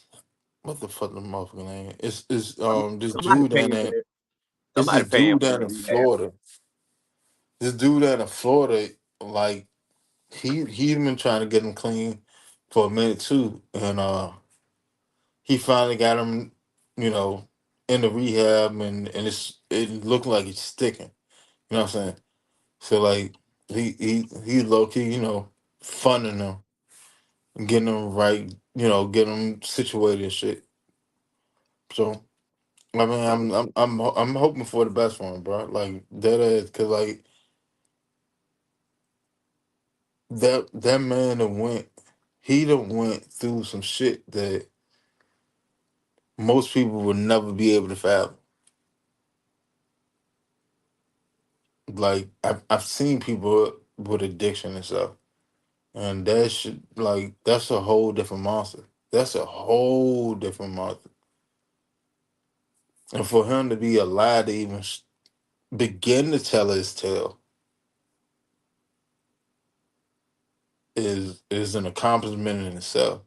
what the fuck the motherfucker name? It's Some- this Somebody dude down paying for there. that. It's Somebody this paying dude for down that in rehab. Florida. This dude down in Florida, like he's been trying to get him clean for a minute too, and he finally got him, you know, in the rehab, and it looked like it's sticking. You know what I'm saying? So like he low key, funding them, getting them right, getting them situated and shit. So I mean, I hope I'm hoping for the best for him, bro. Like that is because like that man that went through some shit that most people would never be able to fathom. Like I've seen people with addiction and stuff, and that shit like that's a whole different monster. That's a whole different monster. And for him to be alive to even begin to tell his tale is an accomplishment in itself.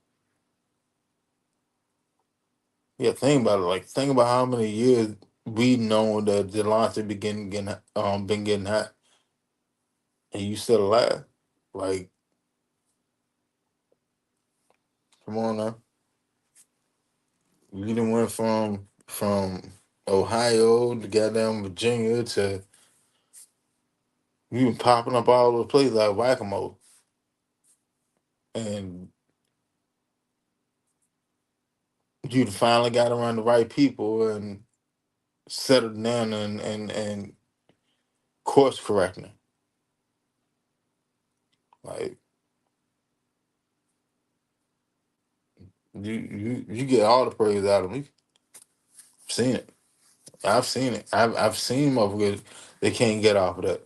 Yeah, think about it. Like, think about how many years we know that Delonte been getting hot, and you still alive. Like, come on now, you done went from Ohio to goddamn Virginia to you been popping up all over the place like whack a mole, and you finally got around the right people and settled down and course correcting. Like you get all the praise out of me. Seen it. I've seen it. I've seen motherfuckers. They can't get off of that.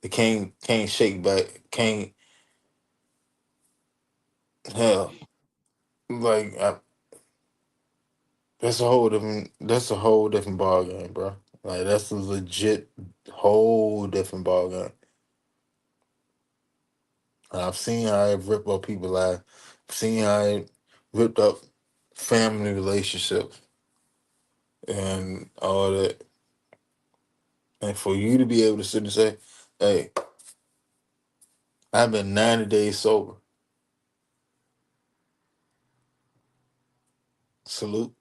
They can't shake back. Can't hell. Like that's a whole different. That's a whole different ball game, bro. Like that's a legit whole different ball game. I've seen how it rip up people lives. I've seen how it ripped up family relationships and all that. And for you to be able to sit and say, "Hey, I've been 90 days sober," salute,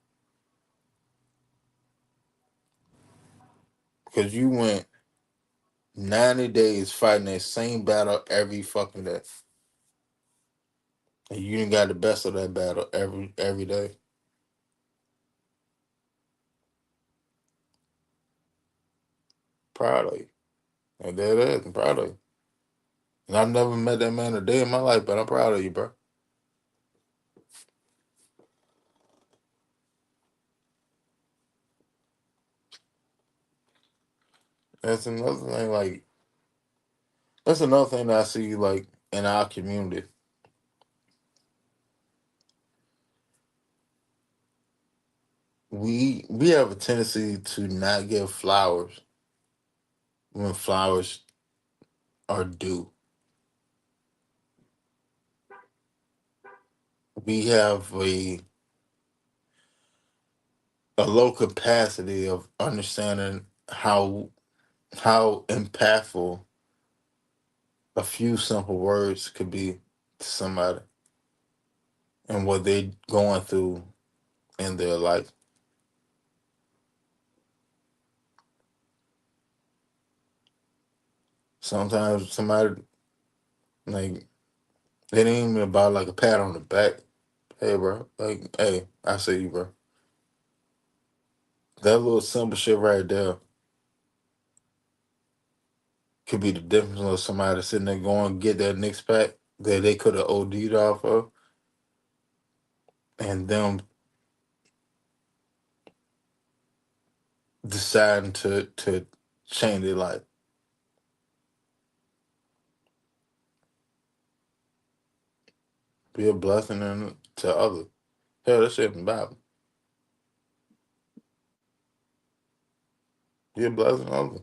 because you went 90 days fighting that same battle every fucking day, and you didn't got the best of that battle every day. Proud of you. And there it is. I'm proud of you. And I've never met that man a day in my life, but I'm proud of you, bro. That's another thing. Like that's another thing that I see like in our community. We have a tendency to not give flowers when flowers are due. We have a low capacity of understanding how impactful a few simple words could be to somebody and what they going through in their life. Sometimes somebody like it ain't even about like a pat on the back. Hey bro, like hey, I see you, bro. That little simple shit right there could be the difference of somebody sitting there going get that Knicks pack that they could have OD'd off of, and them deciding to change their life, be a blessing to others. Hell, that shit in the Bible. Be a blessing to others.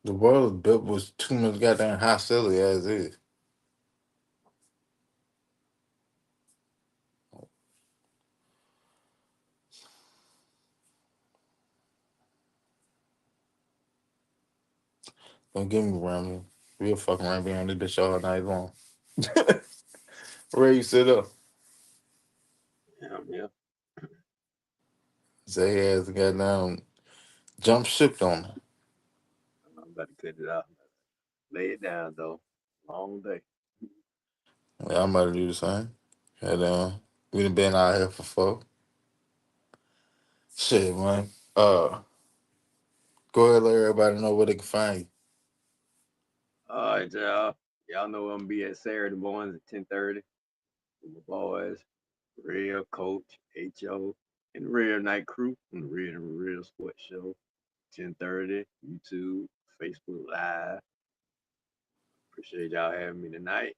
The world is built with too much goddamn hostility as is. Don't get me wrong. We'll fucking around behind this bitch all night long. Where you sit up? Yeah, yeah. Say has got down jump ship on her. I'm about to cut it off. Lay it down though. Long day. Yeah, I'm about to do the same. And we done been out here for 4. Shit, man. Go ahead, let everybody know where they can find you. All right, y'all. Y'all know I'm gonna be at Saturday mornings at 10:30 with my boys, Real Coach, HO, and the Real Night Crew on the Real Sports Show. 10:30, YouTube, Facebook Live. Appreciate y'all having me tonight.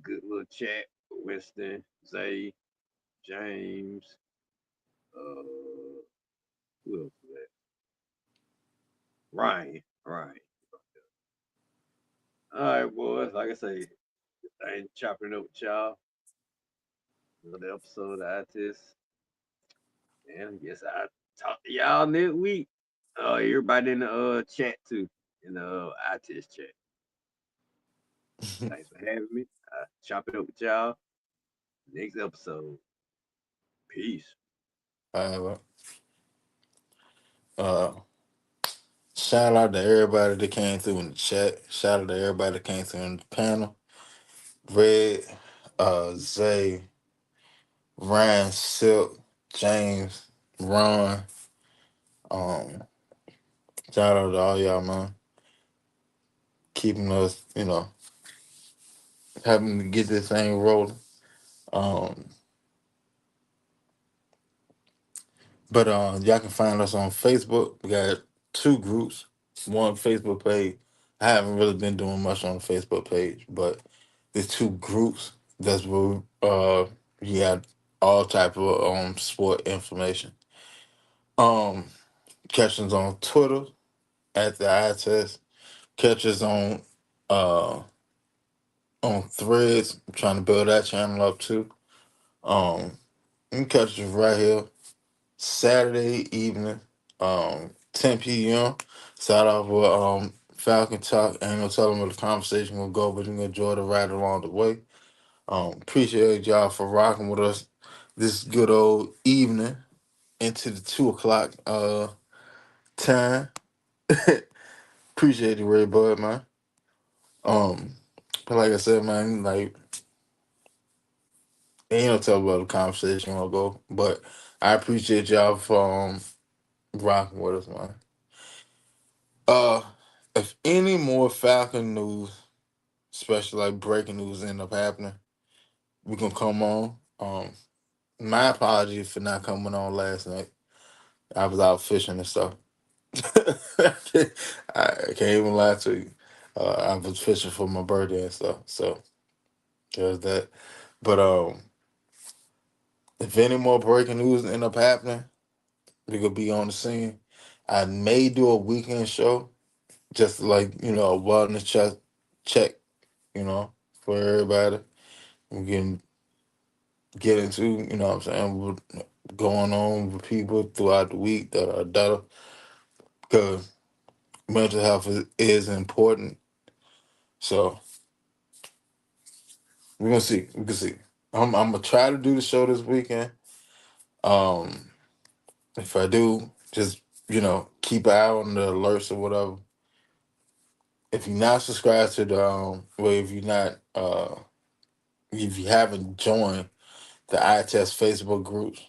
Good little chat with Winston, Zay, James, uh, who else was that? Ryan. Ryan. All right, boys. Like I say, I ain't chopping it up with y'all. Another episode of this. And I guess I'll talk to y'all next week. Everybody in the chat too. In the ITIS chat. Thanks for having me. I'll chop it up with y'all. Next episode. Peace. Uh, uh, Shout out to everybody that came through in the chat. Shout out to everybody that came through in the panel. Red, Zay, Ryan, Silk, James, Ron. Um, Shout out to all y'all, man. Keeping us, having to get this thing rolling. Um, But y'all can find us on Facebook. We got two groups, one Facebook page. I haven't really been doing much on the Facebook page, but there's two groups. That's where you got all type of sport information. Um, Catch us on Twitter at the eye test. Catch us uh on Threads. I'm trying to build that channel up too. Um, you can catch us right here Saturday evening, 10 p.m. Start off with Falcon Talk. Ain't no telling where the conversation will go, but you can enjoy the ride along the way. Appreciate y'all for rocking with us this good old evening into the 2 o'clock time. Appreciate you, Ray Bud, man. Um, but like I said, man, like ain't no telling where the conversation will go, but I appreciate y'all for rocking with us, man. Uh, if any more Falcon news, especially like breaking news, end up happening, we can come on. My apologies for not coming on last night. I was out fishing and stuff. I can't even lie to you. I was fishing for my birthday and stuff, so there's that. But if any more breaking news end up happening, we could be on the scene. I may do a weekend show, just like a wellness check, for everybody. We can get into, what I'm saying, what's going on with people throughout the week that are better. Because mental health is important. So we're gonna see. We can see. I'm gonna try to do the show this weekend. Um, if I do, just keep an eye on the alerts or whatever. If you're not subscribed to the well, if you haven't joined the iTest Facebook groups,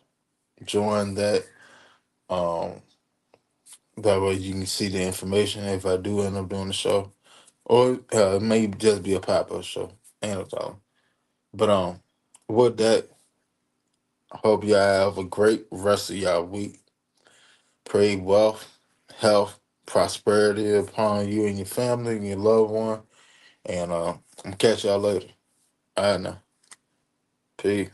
join that. Um, that way you can see the information if I do end up doing the show, or it may just be a pop up show. Ain't no problem. But with that, I hope y'all have a great rest of y'all week. Pray wealth, health, prosperity upon you and your family and your loved one. And I'm catch y'all later. All right now. Peace.